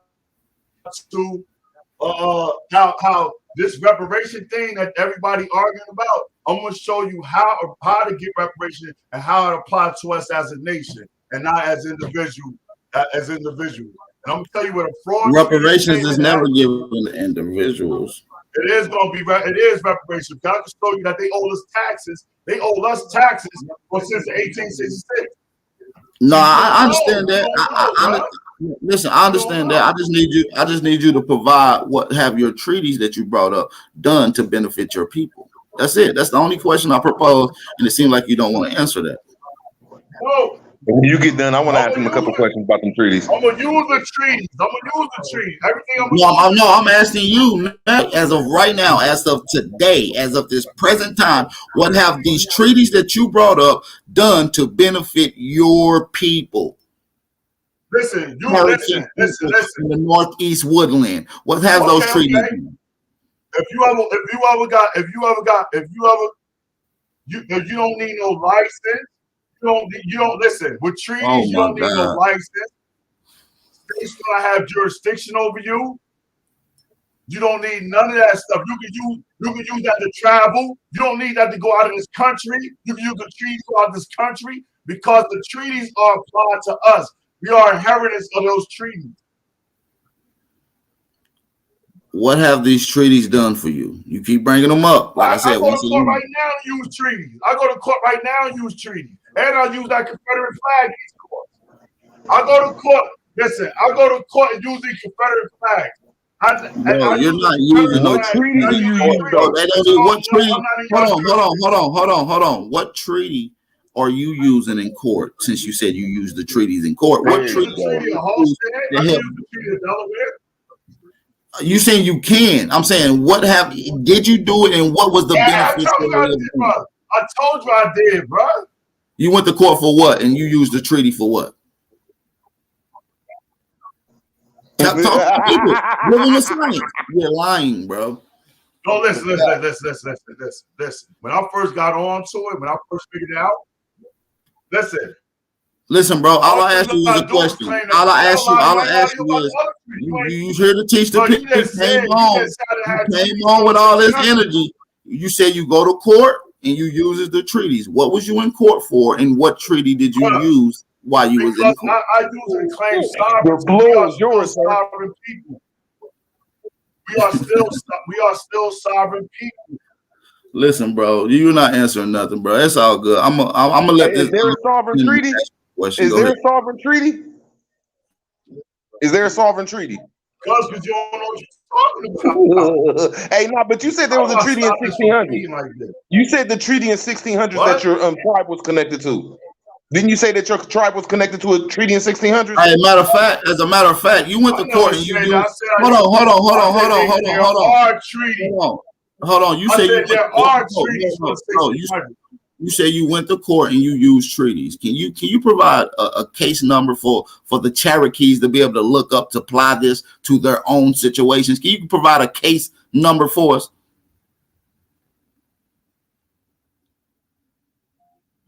to how this reparation thing that everybody arguing about. I'm gonna show you how to get reparation and how it applies to us as a nation and not as individuals. And I'm gonna tell you what a fraud reparations is never given to individuals. It is gonna be it is reparations. I can show you that they owe us taxes. They owe us taxes since 1866. No, I understand that. Listen, I understand that. I just need you to provide what have your treaties that you brought up done to benefit your people. That's it. That's the only question I propose, and it seems like you don't want to answer that. No. When you get done, I want to ask him a couple questions about them treaties. I'm gonna use the treaties. Everything I'm gonna use. I'm asking you as of right now, as of today, as of this present time, what have these treaties that you brought up done to benefit your people? Listen. In the Northeast Woodland. What have those treaties done? If you don't need no license. You don't listen. With treaties, you don't need no license. State's gonna have jurisdiction over you. You don't need none of that stuff. You can use that to travel. You don't need that to go out of this country. You can use the treaties to go out of this country because the treaties are applied to us. We are inheritors of those treaties. What have these treaties done for you? You keep bringing them up. Like I said, I go to court right now and use treaties. I go to court right now and use treaties. And I use that Confederate flag in these courts. I go to court. Listen, I go to court and use the Confederate flag. No, you're not using no treaty. What treaty? Hold on. What treaty are you using in court? Since you said you use the treaties in court, what treaty? You saying you can? I'm saying did you do it and what was the benefit? I told you I did, bro. You went to court for what? And you used the treaty for what? Talk to people. Give them a science. You're lying, bro. No, listen. When I first got onto it, when I first figured it out, listen, bro. All I asked you was a question. All I asked you was, you here to teach the people. You came on with all this energy. You said you go to court and you uses the treaties. What was you in court for, and what treaty did you use while you was in court? I use it to claim sovereignty. The floor is yours, sovereign people. We are still sovereign people. Listen, bro, you're not answering nothing, bro. It's all good. I'm gonna let this. Is there a sovereign treaty? Is there a sovereign treaty? Is there a sovereign treaty? Because you don't know what you're talking about. Hey, no, but you said there was a treaty in 1600. You said the treaty in 1600 that your tribe was connected to. Didn't you say that your tribe was connected to a treaty in 1600? As a matter of fact, you went to court and you used. Hold on. You say there are treaties from 1600. You say you went to court and you used treaties. Can you provide a case number for the Cherokees to be able to look up to apply this to their own situations? Can you provide a case number for us?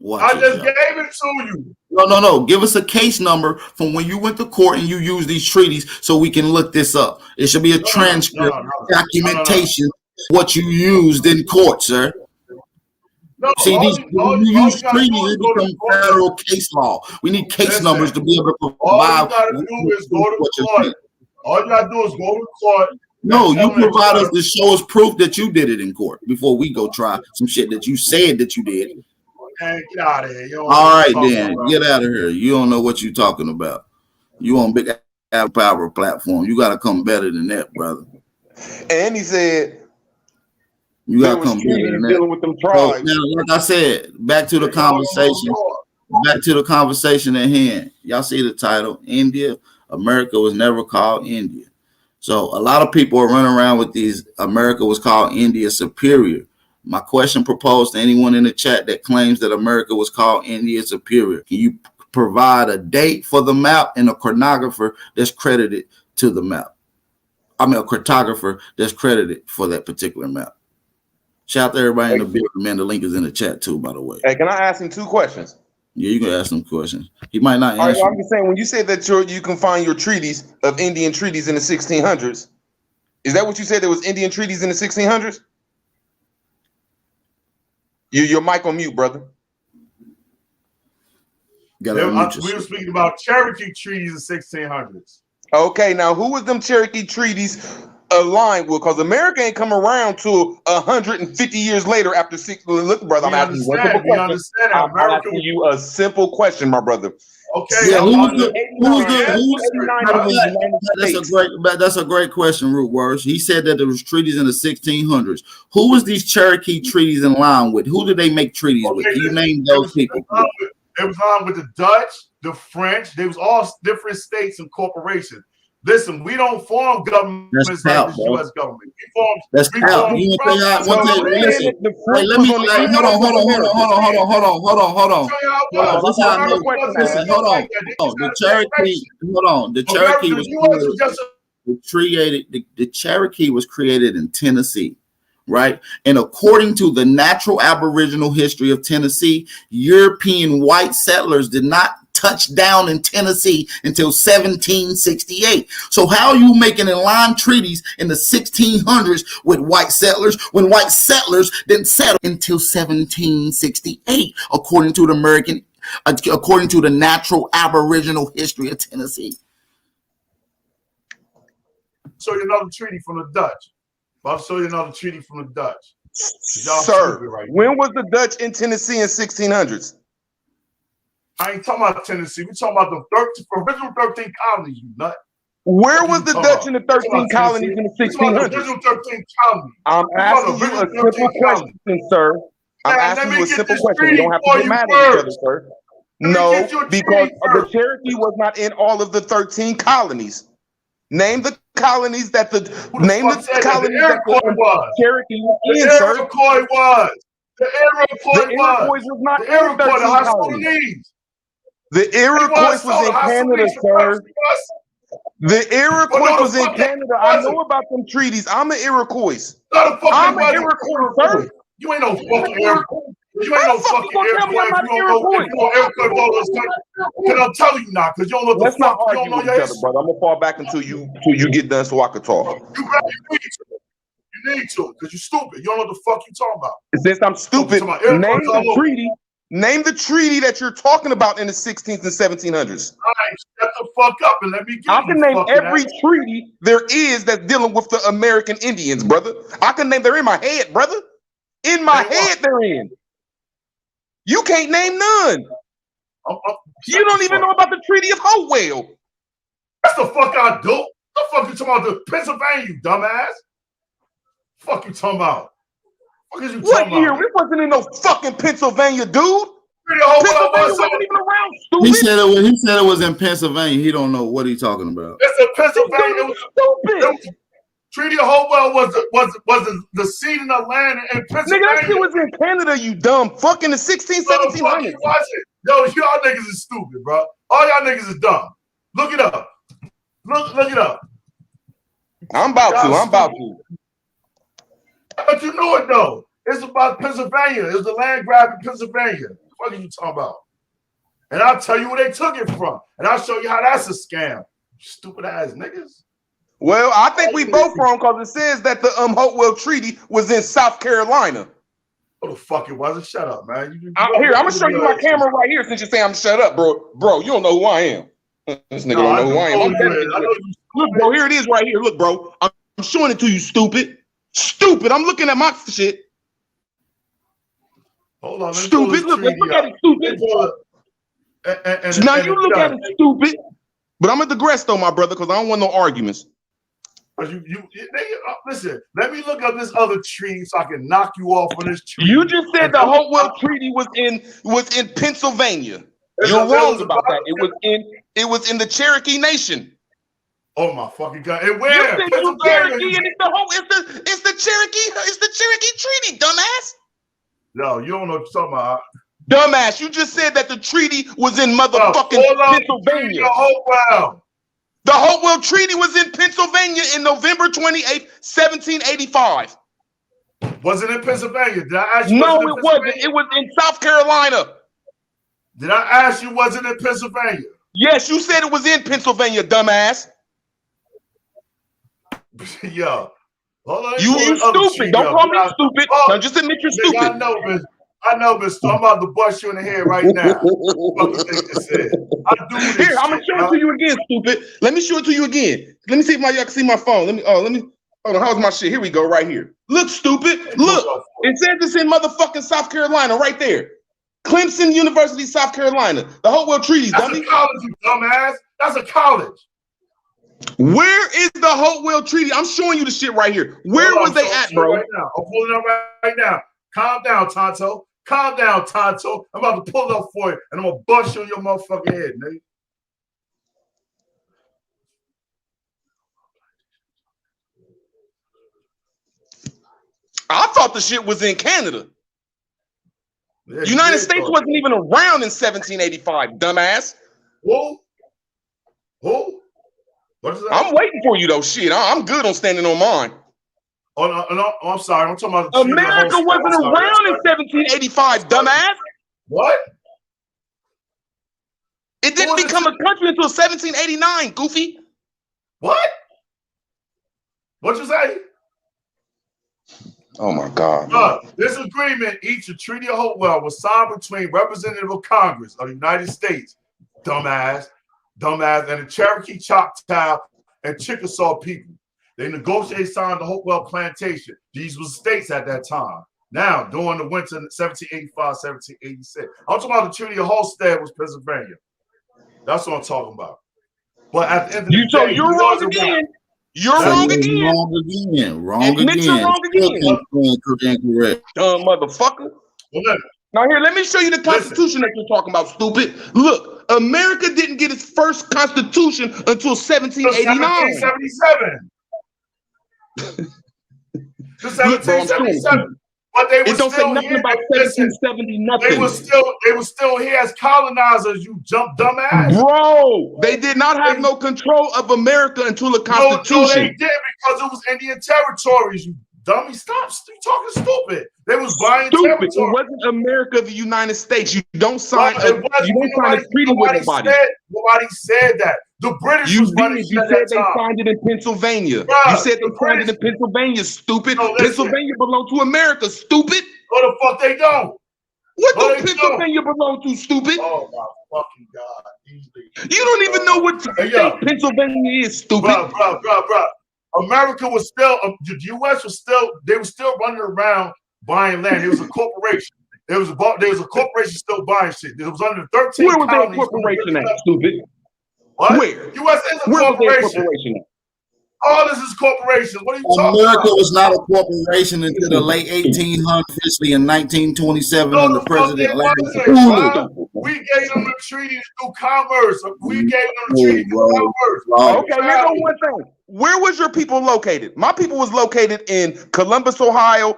I just gave it to you. No. Give us a case number from when you went to court and you used these treaties so we can look this up. It should be a transcript, documentation, what you used in court, sir. No, See, all these you use gotta treaties, do is it go to become court. federal case law. We need case numbers to be able to All you provide gotta do is go to what you're court. saying. All you gotta do is go to court. No, you provide us to show us proof that you did it in court before we go try some shit that you said that you did. Man, get out of here. All right, then. Get out of here. You don't know what you're talking about. You on Big Apple Power platform. You got to come better than that, brother. And he said you got to come better than that. Dealing with them tribes. So, now, like I said, back to the conversation. Back to the conversation at hand. Y'all see the title, India, America was never called India. So a lot of people are running around with these, America was called India superior. My question proposed to anyone in the chat that claims that America was called India superior. Can you provide a date for the map and a chronographer that's credited to the map? I mean, a cartographer that's credited for that particular map. Shout out to everybody in the building, man. The link is in the chat too, by the way. Hey, can I ask him 2 questions? Yeah, you can ask some questions. He might not answer. All right, well, I'm just saying, when you say that you can find your treaties of Indian treaties in the 1600s, is that what you said? There was Indian treaties in the 1600s? Your mic on mute, brother. We were speaking about Cherokee treaties in 1600s. Okay, now who was them Cherokee treaties aligned with? Because America ain't come around to 150 years later after 6. Look, brother, I'm asking you one simple question. Understand I'm asking you a simple question, my brother. Okay. Yeah, that's a great question, Root Words. He said that there was treaties in the 1600s. Who was these Cherokee treaties in line with? Who did they make treaties with? Can you name those people? It was on with the Dutch, the French. They was all different states and corporations. Listen, we don't form governments like the U.S. government. That's how. You hold on. The Cherokee was created in Tennessee, right? And according to the natural aboriginal history of Tennessee, European white settlers did not touch down in Tennessee until 1768. So how are you making in-line treaties in the 1600s with white settlers when white settlers didn't settle until 1768, according to the natural aboriginal history of Tennessee? So you another treaty from the Dutch. I'll show you another treaty from the Dutch. Sir, when was the Dutch in Tennessee in 1600s? I ain't talking about Tennessee. We're talking about the original 13 colonies, you nut. Where was the Dutch in the 13 colonies in the 1600s? The original 13 colonies. I'm asking you a simple question, sir. I'm asking you a simple question. You don't have to get mad at each other, sir. No, because the Cherokee was not in all of the 13 colonies. Name the colonies that the Cherokee was in, sir. The Iroquois was. The Iroquois was not the Iroquois, the Hostilities. The Iroquois was in Canada, sir. The Iroquois was in Canada. I know about them treaties. I'm an Iroquois. I'm an Iroquois, sir. You ain't no fucking Iroquois. You ain't no fucking Iroquois. Because I'm telling you now, because you don't know the fuck. You don't know your history. Brother. I'm gonna fall back until you get done so I can talk. You need to, because you're stupid. You don't know what the fuck you talking about. Since I'm stupid, name the treaty that you're talking about in the 16th and 1700s. All right, shut the fuck up and let me get I can name every treaty there is that's dealing with the American Indians, brother. I can name, they're in my head, brother. In my head, they're in. You can't name none. You don't even know about the Treaty of Hopewell. That's the fuck I do. The fuck you talking about? The Pennsylvania, you dumbass. Fuck you talking about? What year? We wasn't in no fucking Pennsylvania, dude. Pennsylvania wasn't even around, stupid. He said it was in Pennsylvania. He don't know what he's talking about. It's in Pennsylvania. Stupid. Treaty of Hopewell was the seat in the land in Pennsylvania. Nigga, that shit was in Canada, you dumb fuck, in the 16, 1700s. Yo, y'all niggas is stupid, bro. All y'all niggas is dumb. Look it up. Look it up. I'm about to. But you know it though. It's about Pennsylvania. It's the land grab in Pennsylvania. What are you talking about? And I'll tell you where they took it from. And I'll show you how that's a scam. Stupid ass niggas. Well, I think we both wrong because it says that the Hopewell Treaty was in South Carolina. the fuck it wasn't. Shut up, man. Here, I'm gonna show you my camera right here since you say I'm shut up, bro. Bro, you don't know who I am. This nigga don't know who I am. Look, bro, here it is right here. Look, bro. I'm showing it to you, stupid. Stupid. I'm looking at my shit. Hold on. Stupid. Look at it, stupid. Now you look at it, stupid. But I'm gonna digress though, my brother, because I don't want no arguments. Listen, let me look up this other treaty so I can knock you off on this treaty. You just said the Hopewell Treaty was in Pennsylvania. You're wrong about that. It was in the Cherokee Nation. Oh my fucking God! And where? You said you Cherokee, and it's the Cherokee Treaty, dumbass. No, you don't know what you're talking about. Dumbass, you just said that the treaty was in motherfucking Pennsylvania. The Hopewell Treaty was in Pennsylvania in November 28th, 1785. Was it in Pennsylvania? Did I ask you? No, it wasn't. It was in South Carolina. Did I ask you? Was it in Pennsylvania? Yes, you said it was in Pennsylvania, dumbass. Yo, hold on. You stupid. Don't call me stupid. No, just admit you're stupid. I know, Mr. I'm about to bust you in the head right now. Here, I'm gonna show it to you again, stupid. Let me show it to you again. Let me see if y'all can see my phone. Let me hold on. How's my shit? Here we go, right here. Look, stupid. Look, it says it's in motherfucking South Carolina, right there. Clemson University, South Carolina. The Hopewell Treaty, dummy. That's a college, you dumbass. That's a college. Where is the Hopewell Treaty? I'm showing you the shit right here. Where was they at, bro? Right now. I'm pulling it up right now. Calm down, Tonto. Calm down, Tonto. I'm about to pull it up for you, and I'm gonna bust you on your motherfucking head, nigga. I thought the shit was in Canada. Yeah, United States wasn't even around in 1785, dumbass. Who? What is that? I'm waiting for you though. Shit, I'm good on standing on mine. Oh no, I'm sorry. I'm talking about America wasn't around in 1785, dumbass. What? It didn't become a country until 1789, goofy. What? What'd you say? Oh my God. This agreement, each a Treaty of Hopewell, was signed between representatives of Congress of the United States, dumbass, and the Cherokee, Choctaw, and Chickasaw people. They negotiated, signed the Hopewell Plantation. These were states at that time. Now, during the winter 1785, 1786. I'm talking about the Treaty of Holstead was Pennsylvania. That's what I'm talking about. But at the end of the day, so you're wrong again. You're wrong again. Wrong again. Incorrect. Dumb motherfucker. Now here, let me show you the Constitution that you're talking about, stupid. Look, America didn't get its first Constitution until 1789. 1777. 1777. But they don't say nothing about 1770, nothing. They were still here as colonizers, you dumbass. Bro, they did not have no control of America until the Constitution. No, they did because it was Indian territories, you dummy. Stop talking stupid. They was buying territory. It wasn't America, the United States. You don't sign a treaty with nobody. Nobody said that. The British you was did. You said they signed it in Pennsylvania. Bruh, you said they signed it in Pennsylvania, stupid. No, Pennsylvania belonged to America, stupid. No, the fuck they don't. What does Pennsylvania belong to, stupid? Oh my fucking God. You don't even know what state Pennsylvania is, stupid. Bruh. America was still, the U.S. was still, they were still running around buying land. It was a corporation. There was a corporation still buying shit. It was under 13 Where was that corporation at, stupid? What? Where? U.S. is a corporation. All this is corporations. What are you talking about? America was not a corporation until the late 1800s, officially in 1927 under President Larry. We gave them the treaties through commerce. We gave them the treaties through commerce. Okay, here's the one thing. Where was your people located? My people was located in Columbus, Ohio,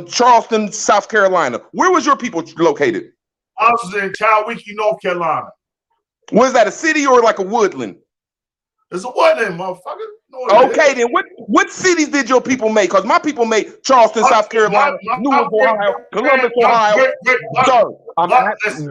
Charleston, South Carolina. Where was your people located? I was in Chowiki, North Carolina. Was that a city or like a woodland? It's a woodland, motherfucker. Okay, then what cities did your people make? Because my people made Charleston, South Carolina, Newark, Ohio, Columbus, Ohio.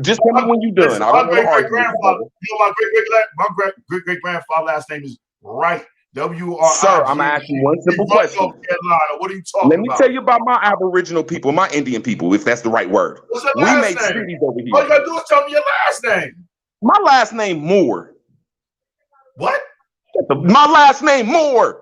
Just tell me when you're done. My great-great-grandfather last name is Wright. W-R-I-G. Sir, I'm asking one simple question. North Carolina. What are you talking Let me about? tell you about my Aboriginal people, my Indian people, if that's the right word. What's your We last make name? cities over All you here. gotta do is tell me your last name. My last name Moore. What? My last name Moore.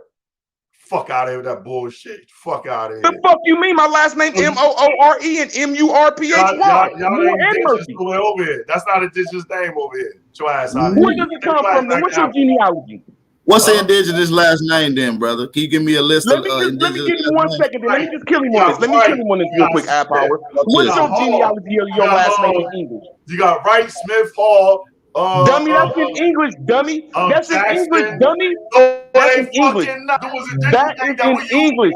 Fuck out of here with that bullshit. Fuck out of The here. fuck you mean? My last name M-O-O-R-E and M-U-R-P-H-Y. Y'all Moore ain't and indigenous Murphy. over here. That's not a indigenous name over here. Get your ass out of Where here. does it come from then? What's your genealogy? What's the indigenous last name then, brother? Can you give me a list Let of me indigenous give you last 1 names? second. Then. Let me just kill him on this. Let me kill him on this real quick, App Hour. What is your genealogy of your last name in English? You got Wright, Smith, Hall. Dummy, that's in English, dummy. That's in English, dummy. That's in English. That is in English.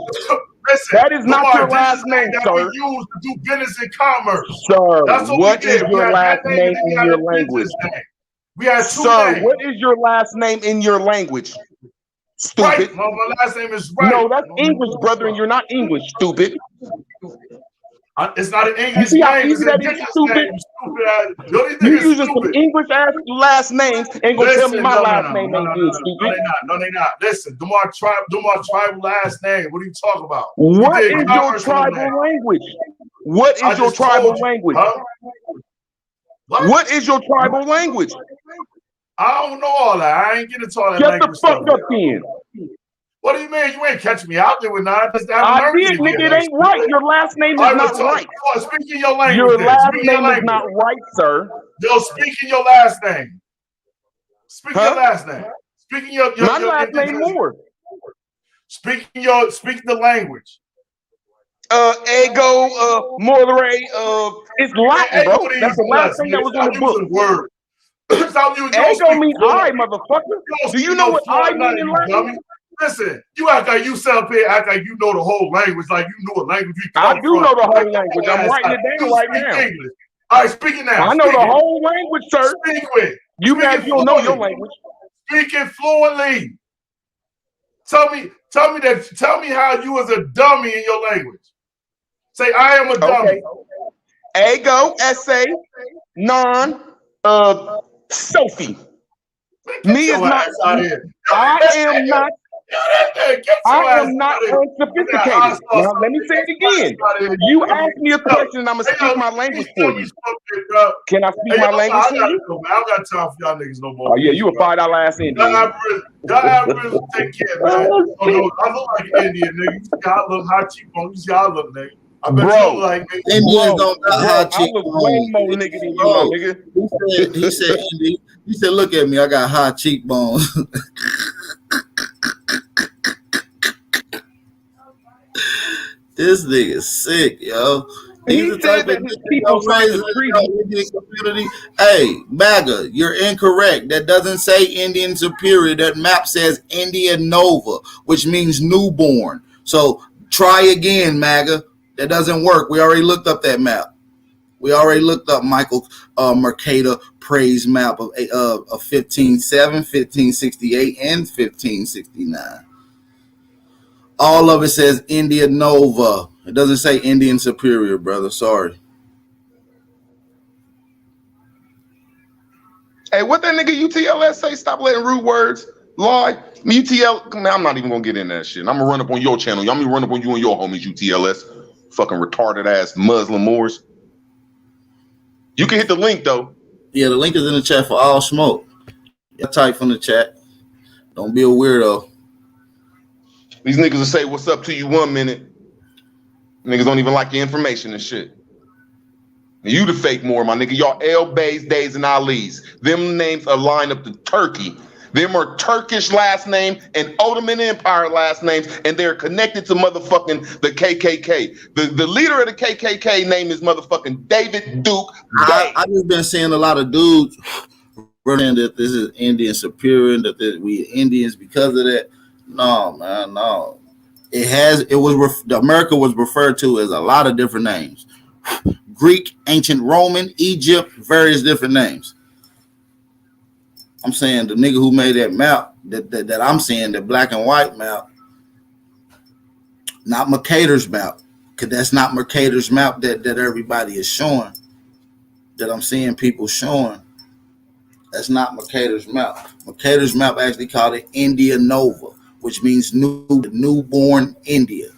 Listen, that is not your last name, that sir. we use to do business and commerce. Sir, That's what is your last name in your language? We had two Sir, names. what is your last name in your language? Stupid. Right. My last name is Wright. No, that's English, brother, and you're not English, stupid. It's not an English You see how name. easy that is, stupid? You're using some English ass last names and gonna tell me my last name ain't good, stupid. No, they not. Listen, do my tribal last name. What are you talking about? What is your tribal language? What is your tribal language? What is your tribal language? I don't know all that. I ain't getting into all that Shut language the fuck stuff. up then. What do you mean? You ain't catching me out there with none. I did, nigga. It ain't right. Your last name is not right. Speak in your language. Your last name is not right, sir. Yo, speak in your last name. Speak your last name. Speak in your my last name Moore. Speak the language. Ego, Mordere, it's Latin, bro. That's the last thing that was in the book. Word. Ego means I, motherfucker. Do you know what I mean in Latin? Listen, you act like you sit up here, act like you know the whole language, like you know what language you come I do from. know the whole language. I'm writing it down right now. English. All right, speak it now. I know the whole language, sir. Speak it. You mad if you don't know your language. Speak it fluently. Tell me how you was a dummy in your language. Say I am a dummy. Ego, essay, non, Sophie. Me is not. I am not. I am not unsophisticated. Now, let me say it again. You ask me a question and I'm going to speak my language for you. Can I speak my language for you? I don't got time for y'all niggas no more. Oh, yeah, you a $5 ass Indian. Y'all Aboriginals take care, man. I look like an Indian, nigga. You see how I look, high cheekbones. You see how I look, nigga. I bet you look like me. Indians don't got high cheekbones. I look way more nigga than you, my nigga. He said, look at me, I got high cheekbones. This nigga sick, yo. He's the type of people community. Hey, MAGA, you're incorrect. That doesn't say Indian Superior. That map says India Nova, which means newborn. So try again, MAGA. That doesn't work. We already looked up that map. We already looked up Michael Mercator Praise map of 1507, 1568, and 1569. All of it says India Nova. It doesn't say Indian Superior, brother. Sorry. Hey, what that nigga UTLS say? Stop letting rude words lie. UTL, man, I'm not even gonna get in that shit. I'm gonna run up on your channel. I'm gonna run up on you and your homies, UTLS. Fucking retarded ass Muslim Moors. You can hit the link though. Yeah, the link is in the chat for all smoke. Yeah, type from the chat. Don't be a weirdo. These niggas will say what's up to you 1 minute. Niggas don't even like your information and shit. You the fake more, my nigga. Y'all El Bays, Days, and Ali's. Them names are lined up to Turkey. Them are Turkish last name and Ottoman Empire last names, and they're connected to motherfucking the KKK. The leader of the KKK name is motherfucking David Duke. I just been seeing a lot of dudes running that this is Indian Superior, that we Indians because of that. No, man, no. America was referred to as a lot of different names. Greek, ancient Roman, Egypt, various different names. I'm saying the nigga who made that map, that I'm seeing, the black and white map, not Mercator's map, because that's not Mercator's map that everybody is showing, that I'm seeing people showing. That's not Mercator's map. Mercator's map actually called it India Nova, which means newborn India.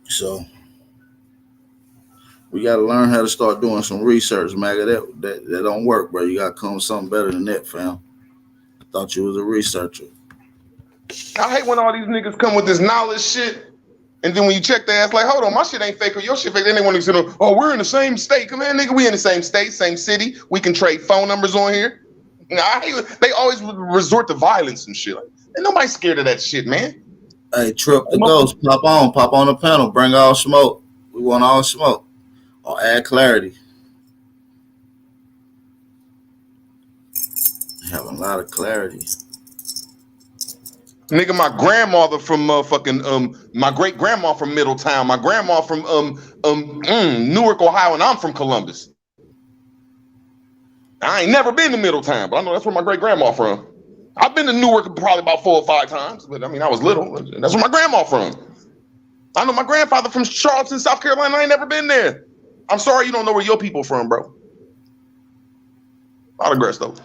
So we got to learn how to start doing some research, man. That don't work, bro. You got to come with something better than that, fam. I thought you was a researcher. I hate when all these niggas come with this knowledge shit, and then when you check their ass, like, hold on, my shit ain't fake or your shit fake. Then they want to say, oh, we're in the same state. Come on, nigga, we in the same state, same city. We can trade phone numbers on here. Nah, I hate they always resort to violence and shit. Like, ain't nobody scared of that shit, man. Hey, Trip the Ghost, pop on the panel, bring all smoke. We want all smoke. Or add clarity. Having a lot of clarity. Nigga, my grandmother from my great grandma from Middletown, my grandma from Newark, Ohio, and I'm from Columbus. I ain't never been to Middletown, but I know that's where my great grandma from. I've been to Newark probably about 4 or 5 times, but I mean, I was little. That's where my grandma from. I know my grandfather from Charleston, South Carolina. I ain't never been there. I'm sorry you don't know where your people from, bro. Autographs, though.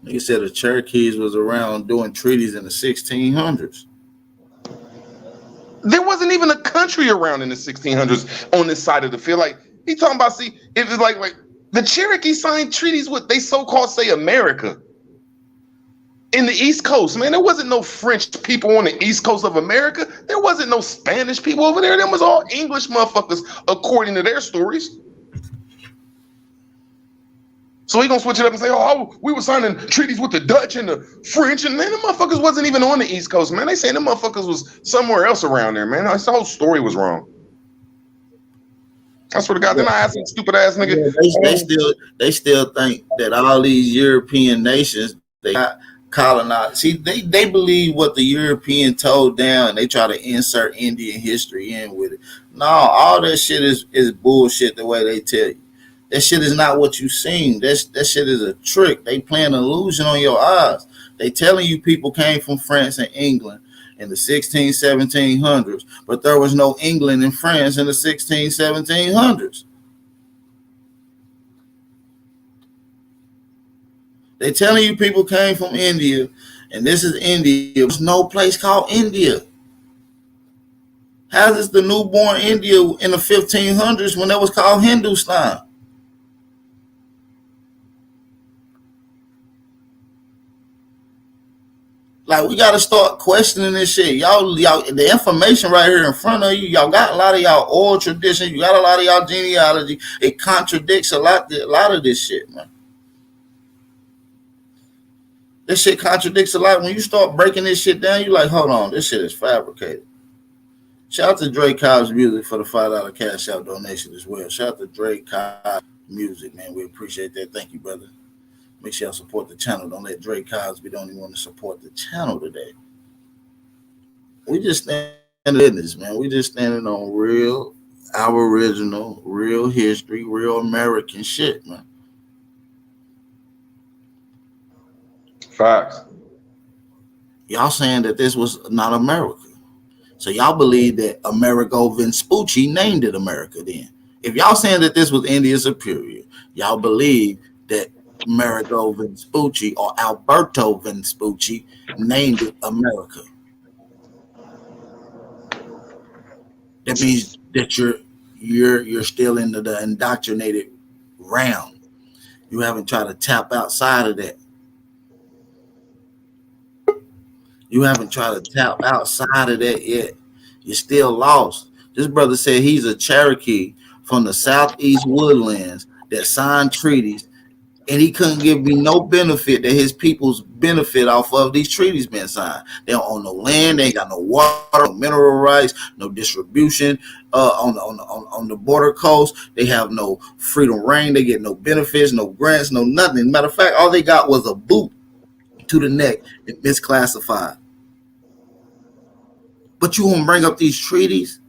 He said the Cherokees was around doing treaties in the 1600s. There wasn't even a country around in the 1600s on this side of the field. Like, he talking about, see, it was like the Cherokee signed treaties with they so-called say America. In the East Coast, man, there wasn't no French people on the East Coast of America. There wasn't no Spanish people over there. Them was all English motherfuckers, according to their stories. So he gonna switch it up and say, oh, we were signing treaties with the Dutch and the French, and man, the motherfuckers wasn't even on the East Coast, man. They saying the motherfuckers was somewhere else around there, man. The whole story was wrong. I swear to God, then I asked some stupid ass nigga. Yeah, they still think that all these European nations they got colonized. See, they believe what the European told down, and they try to insert Indian history in with it. No, all that shit is bullshit. The way they tell you. That shit is not what you seen. That shit is a trick. They playing an illusion on your eyes. They telling you people came from France and England in the 1700s, but there was no England and France in the 1700s. They telling you people came from India, and this is India. There's no place called India. How is the newborn India in the 1500s when it was called Hindustan? Like, we got to start questioning this shit. Y'all, the information right here in front of you, y'all got a lot of y'all oral traditions. You got a lot of y'all genealogy. It contradicts a lot of this shit, man. This shit contradicts a lot. When you start breaking this shit down, you like, hold on, this shit is fabricated. Shout out to Drake Cobb's Music for the $5 cash out donation as well. Shout out to Drake Cobb's Music, man. We appreciate that. Thank you, brother. Make sure y'all support the channel. Don't let Drake Cosby don't even want to support the channel today. We just stand in business, man. We just standing on real, aboriginal, real history, real American shit, man. Facts. Y'all saying that this was not America. So y'all believe that Amerigo Vespucci named it America then. If y'all saying that this was India Superior, y'all believe that Amerigo Vespucci or Alberto Vespucci named it America. That means that you're still into the indoctrinated realm. You haven't tried to tap outside of that. You haven't tried to tap outside of that yet. You're still lost. This brother said he's a Cherokee from the Southeast Woodlands that signed treaties, and he couldn't give me no benefit that his people's benefit off of these treaties being signed. They don't own no land, they ain't got no water, no mineral rights, no distribution on the border coast. They have no freedom reign, they get no benefits, no grants, no nothing. Matter of fact, all they got was a boot to the neck and misclassified. But you won't bring up these treaties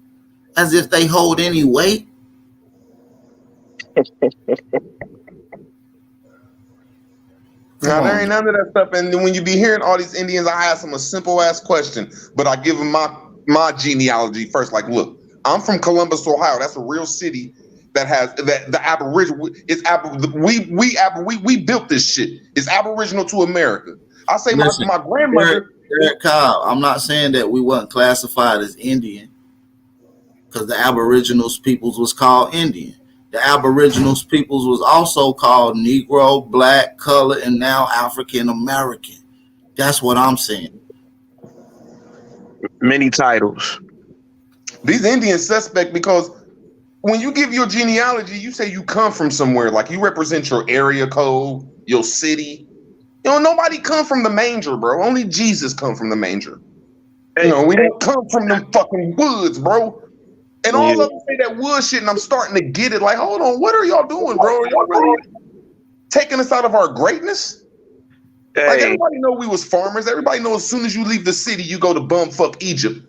as if they hold any weight. Now, there ain't none of that stuff. And when you be hearing all these Indians, I ask them a simple ass question, but I give them my genealogy first. Like, look, I'm from Columbus, Ohio. That's a real city that has that the Aboriginal is we built this shit. It's Aboriginal to America. I say Listen, my Eric, grandmother. Eric Kyle, I'm not saying that we wasn't classified as Indian because the Aboriginals peoples was called Indian. The Aboriginals peoples was also called Negro, Black, Color, and now African American. That's what I'm saying. Many titles. These Indians suspect because when you give your genealogy, you say you come from somewhere, like you represent your area code, your city. You know, nobody come from the manger, bro. Only Jesus come from the manger. You Hey, know, we don't come from them fucking woods, bro. And yeah. all of them say that wood shit, and I'm starting to get it. Like, hold on, what are y'all doing, bro? Are y'all really taking us out of our greatness? Like, Hey, everybody know we was farmers. Everybody know as soon as you leave the city, you go to bumfuck Egypt.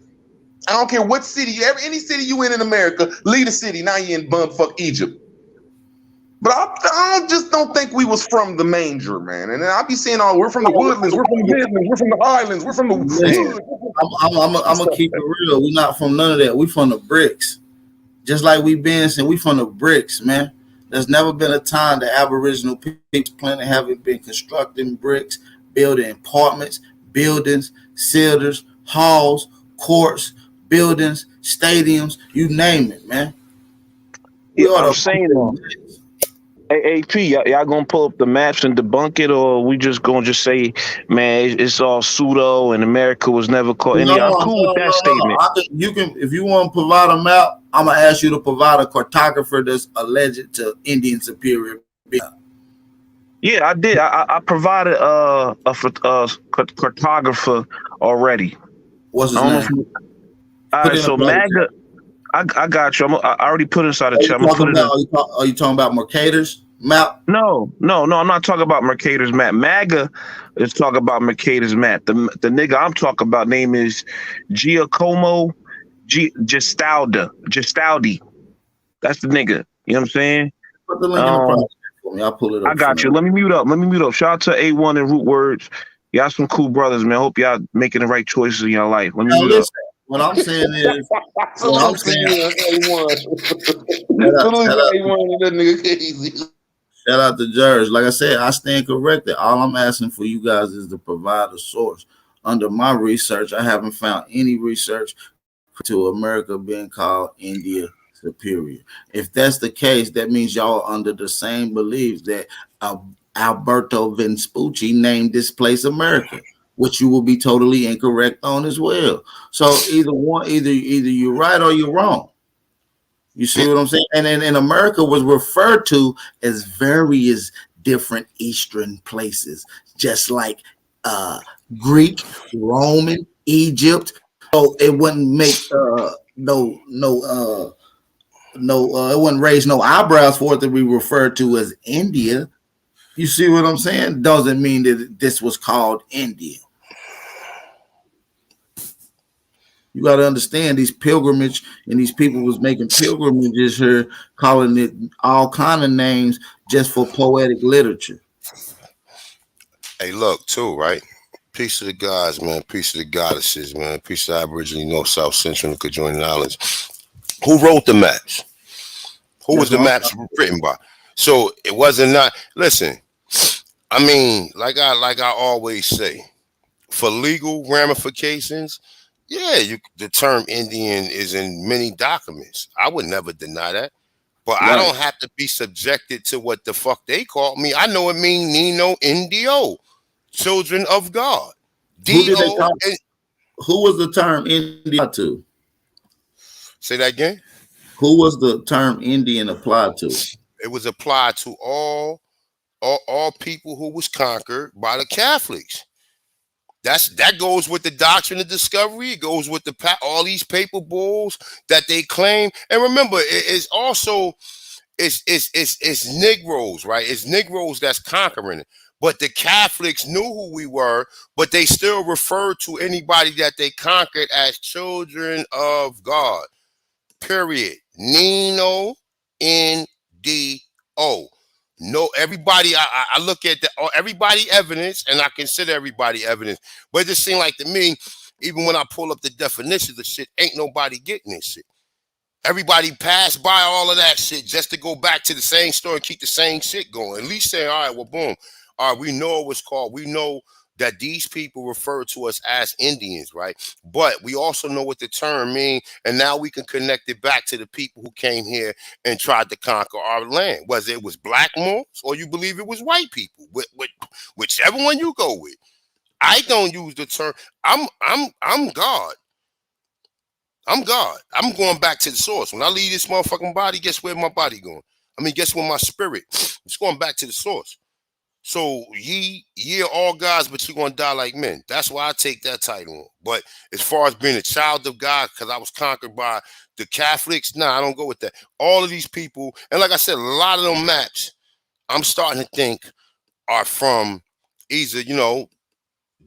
I don't care what city, any city you in America, leave the city, now you in bumfuck Egypt. But I just don't think we was from the manger, man. And then I be saying, oh, we're from the woodlands, we're from the Midlands, we're from the highlands, we're from the Listen, woods. I'm gonna keep it real. We're not from none of that. We from the bricks. Just like we been saying, we from the bricks, man. There's never been a time that Aboriginal people planet haven't been constructing bricks, building apartments, buildings, cilders, halls, courts, buildings, stadiums, you name it, man. We yeah, are I'm the saying people. that. Hey, AP, y'all gonna pull up the maps and debunk it, or we just gonna just say, man, it's all pseudo and America was never called No, India? I'm no, cool with that no. statement. You can, if you want to provide a map, I'm gonna ask you to provide a cartographer that's alleged to Indian superior. Yeah, I did. I provided cartographer already. What's I his don't know name? if you. All Put right, in a so battle. MAGA, I got you. I already put it inside the Are chat. you I'm gonna talking put it about? in. Are you talking about Mercator's map? No. I'm not talking about Mercator's map. MAGA is talking about Mercator's map. The nigga I'm talking about name is Giacomo Gestaldi. That's the nigga. You know what I'm saying? Put the link in the Um, project for me. I'll pull it I up for got you. you. Let me mute up. Shout out to A1 and Root Words. Y'all some cool brothers, man. Hope y'all making the right choices in your life. Let me Now mute up. listen, what I'm saying is, what I'm Salute to saying. you, A1. Salute Shout to out, A1 and that nigga crazy. shout out to Judge. Like I said, I stand corrected. All I'm asking for you guys is to provide a source. Under my research, I haven't found any research to America being called India superior. If that's the case, that means y'all are under the same beliefs that Alberto Vespucci named this place America, which you will be totally incorrect on as well. So either you're right or you're wrong. You see what I'm saying? And America was referred to as various different Eastern places, just like uh, Greek, Roman, Egypt. So it wouldn't make it wouldn't raise no eyebrows for it to be referred to as India. You see what I'm saying? Doesn't mean that this was called India. You got to understand these pilgrimage and these people was making pilgrimages here, calling it all kind of names just for poetic literature. Hey, look, too, right? Peace to the gods, man. Peace to the goddesses, man. Peace to Aboriginal, North, South, Central, and Conjoining Islands. Who wrote the maps? Who was That's the what I'm maps written by? So it wasn't not. Listen, I mean, like I always say, for legal ramifications, yeah, the term Indian is in many documents. I would never deny that. But I right. don't have to be subjected to what the fuck they call me. I know it mean Nino Indio, children of God. Who did they D-O. call? Who was the term India to? Say that again? Who was the term Indian applied to? It was applied to all people who was conquered by the Catholics. That goes with the doctrine of discovery. It goes with all these papal bulls that they claim. And remember, it's also it's Negroes, right? It's Negroes that's conquering it. But the Catholics knew who we were, but they still referred to anybody that they conquered as children of God. Period. Nino N-D-O. No, everybody. I look at everybody evidence, and I consider everybody evidence. But it just seems like to me, even when I pull up the definitions of shit, ain't nobody getting this shit. Everybody passed by all of that shit just to go back to the same story and keep the same shit going. At least say, all right, well, boom. All right, we know it was called. We know that these people refer to us as Indians, right? But we also know what the term means, and now we can connect it back to the people who came here and tried to conquer our land. Whether it was black Moors or you believe it was white people, whichever one you go with. I don't use the term. I'm God. I'm God. I'm going back to the source. When I leave this motherfucking body, guess where my body going? I mean, guess where my spirit? It's going back to the source. So ye are all gods, but you're gonna die like men. That's why I take that title on. But as far as being a child of God, because I was conquered by the Catholics, nah, I don't go with that. All of these people, and like I said, a lot of them maps, I'm starting to think are from either,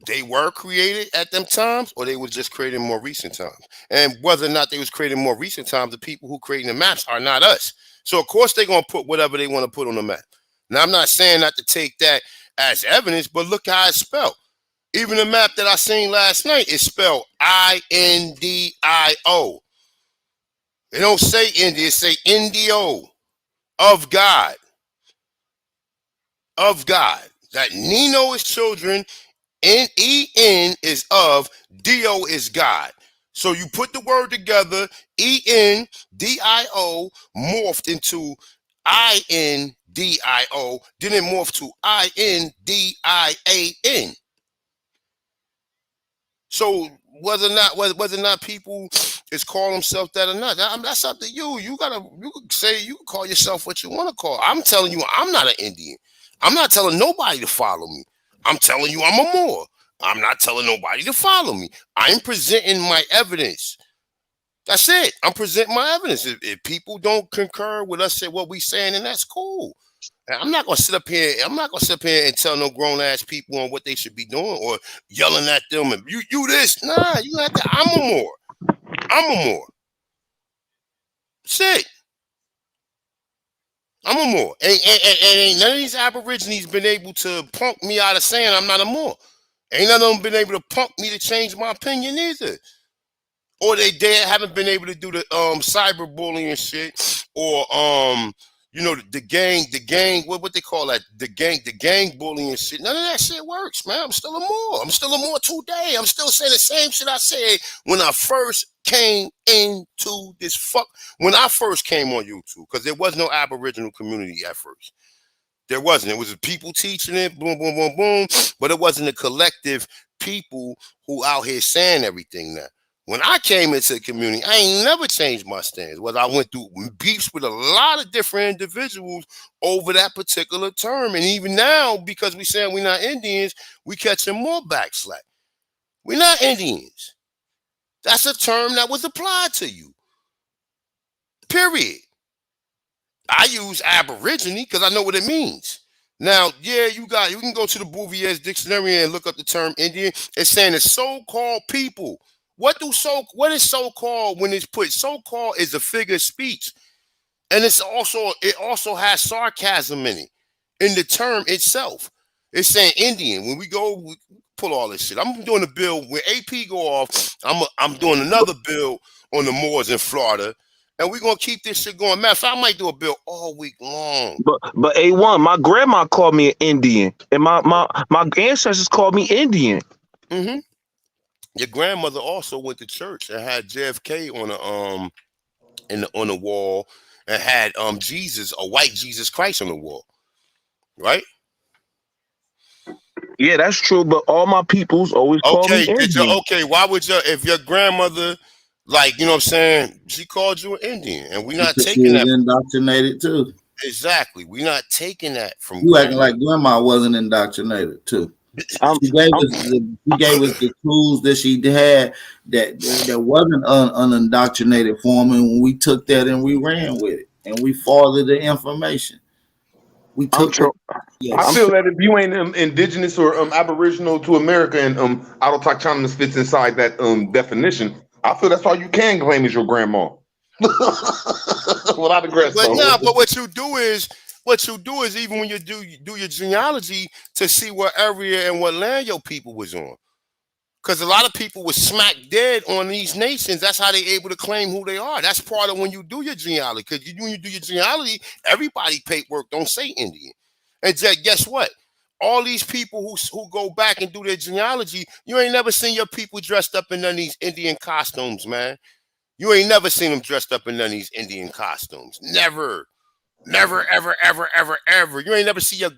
they were created at them times, or they were just created in more recent times. And whether or not they was created in more recent times, the people who creating the maps are not us. So of course they're gonna put whatever they want to put on the map. Now I'm not saying not to take that as evidence, but look how it's spelled. Even the map that I seen last night is spelled Indio. It don't say India, it say Indio, of God. Of God. That Nino is children. N-E-N is of, D-O is God. So you put the word together, E-N-D-I-O morphed into I-N-D-I-O, then it morphed to I-N-D-I-A-N. So whether or not people is call themselves that or not, that's up to you. You can say, you can call yourself what you want to call. I'm telling you, I'm not an Indian. I'm not telling nobody to follow me. I'm telling you I'm a Moor. I'm not telling nobody to follow me. I'm presenting my evidence. That's it. I'm presenting my evidence. If people don't concur with us at what we saying, then that's cool. And I'm not gonna sit up here. I'm not gonna sit up here and tell no grown ass people on what they should be doing or yelling at them and you this. Nah, you have to. I'm a Moor. I'm a Moor. That's it. I'm a Moor. And ain't none of these Aborigines been able to punk me out of saying I'm not a Moor. Ain't none of them been able to punk me to change my opinion either. Or they haven't been able to do the cyberbullying shit or the gang, what they call that? The gang bullying shit. None of that shit works, man. I'm still a Moor. I'm still a Moor today. I'm still saying the same shit I said when I first came into this when I first came on YouTube, because there was no Aboriginal community at first. There wasn't. It was people teaching it, boom, boom, boom, boom. But it wasn't a collective people who out here saying everything now. When I came into the community, I ain't never changed my stance. Whether I went through beefs with a lot of different individuals over that particular term. And even now, because we saying we're not Indians, we catching more backslash. We're not Indians. That's a term that was applied to you. Period. I use Aborigine because I know what it means. Now, yeah, you can go to the Bouvier's dictionary and look up the term Indian. It's saying the so-called people. What is so-called when it's put? So-called is a figure of speech. And it also has sarcasm in it, in the term itself. It's saying Indian. When we pull all this shit. I'm doing a bill when AP go off. I'm doing another bill on the Moors in Florida. And we're gonna keep this shit going. Matter of fact, I might do a bill all week long. But A1, my grandma called me an Indian, and my ancestors called me Indian. Mm-hmm. Your grandmother also went to church and had JFK on the wall, and had Jesus, a white Jesus Christ on the wall, right? Yeah, that's true. But all my peoples always call me Indian. Why would if your grandmother, like, you know what I'm saying, she called you an Indian, and we're not taking that. Indoctrinated too. Exactly, we're not taking that from you. Acting like grandma wasn't indoctrinated too. She gave us the tools that she had that wasn't unindoctrinated for them, and when we took that and we ran with it and we followed the information. We took it. I feel that if you ain't indigenous or aboriginal to America, and autochthonous fits inside that definition, I feel that's all you can claim as your grandma. Well, I digress. But what you do is even when you do your genealogy to see what area and what land your people was on. Because a lot of people were smack dead on these nations. That's how they able to claim who they are. That's part of when you do your genealogy. Because when you do your genealogy, everybody paperwork don't say Indian. And guess what? All these people who go back and do their genealogy, you ain't never seen your people dressed up in none of these Indian costumes, man. You ain't never seen them dressed up in none of these Indian costumes. Never. Never, ever, ever, ever, ever. You ain't never see your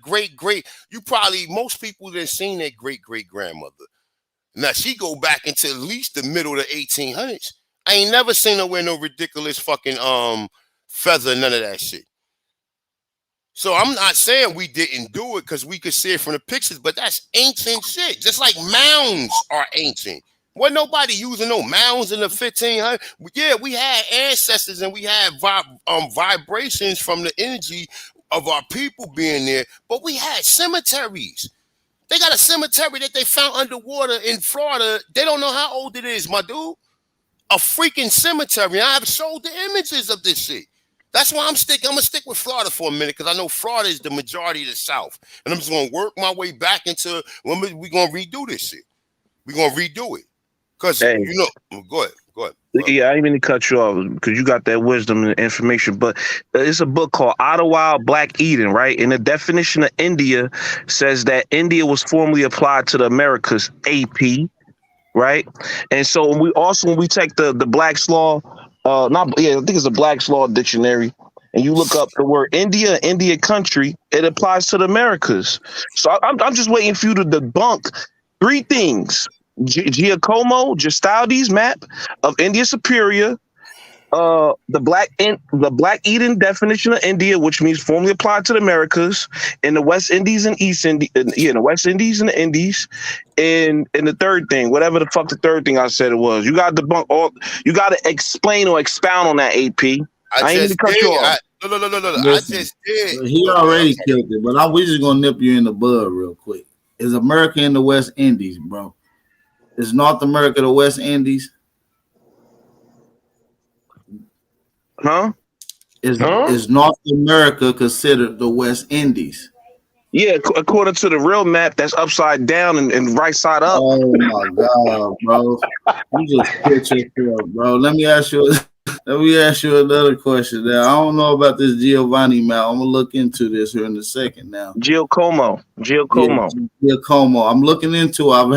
most people that seen their great-great-grandmother. Now, she go back into at least the middle of the 1800s. I ain't never seen her wear no ridiculous fucking feather, none of that shit. So I'm not saying we didn't do it because we could see it from the pictures, but that's ancient shit. Just like mounds are ancient. Wasn't nobody using no mounds in the 1500s. Yeah, we had ancestors and we had vibrations from the energy of our people being there, but we had cemeteries. They got a cemetery that they found underwater in Florida. They don't know how old it is, my dude. A freaking cemetery. I have showed the images of this shit. That's why I'm gonna stick with Florida for a minute, because I know Florida is the majority of the South. And I'm just gonna work my way back into when we're gonna redo this shit. We're gonna redo it. Because go ahead. Yeah, I didn't mean to cut you off because you got that wisdom and information. But it's a book called Ottawa Black Eden, right? And the definition of India says that India was formerly applied to the Americas, AP, right? And so when we take the Black's Law, I think it's a Black's Law dictionary, and you look up the word India country, it applies to the Americas. So I'm just waiting for you to debunk three things. Giacomo Gestaldi's map of India Superior, the Black Eden definition of India, which means formerly applied to the Americas, in the West Indies and the West Indies and the Indies, and the third thing, whatever the fuck the third thing I said it was. You got to debunk all. You got to explain or expound on that. AP. I ain't need to cut you off. No. Listen, I just did. He already killed it, but we just gonna nip you in the bud real quick. Is America in the West Indies, bro? Is North America the West Indies? Huh? Is North America considered the West Indies? Yeah, according to the real map, that's upside down and right side up. Oh my God, bro! You just pitch yourself, bro. Let me ask you another question. Now, I don't know about this Giovanni map. I'm gonna look into this here in a second. Now, Giacomo. Yeah, Giacomo. I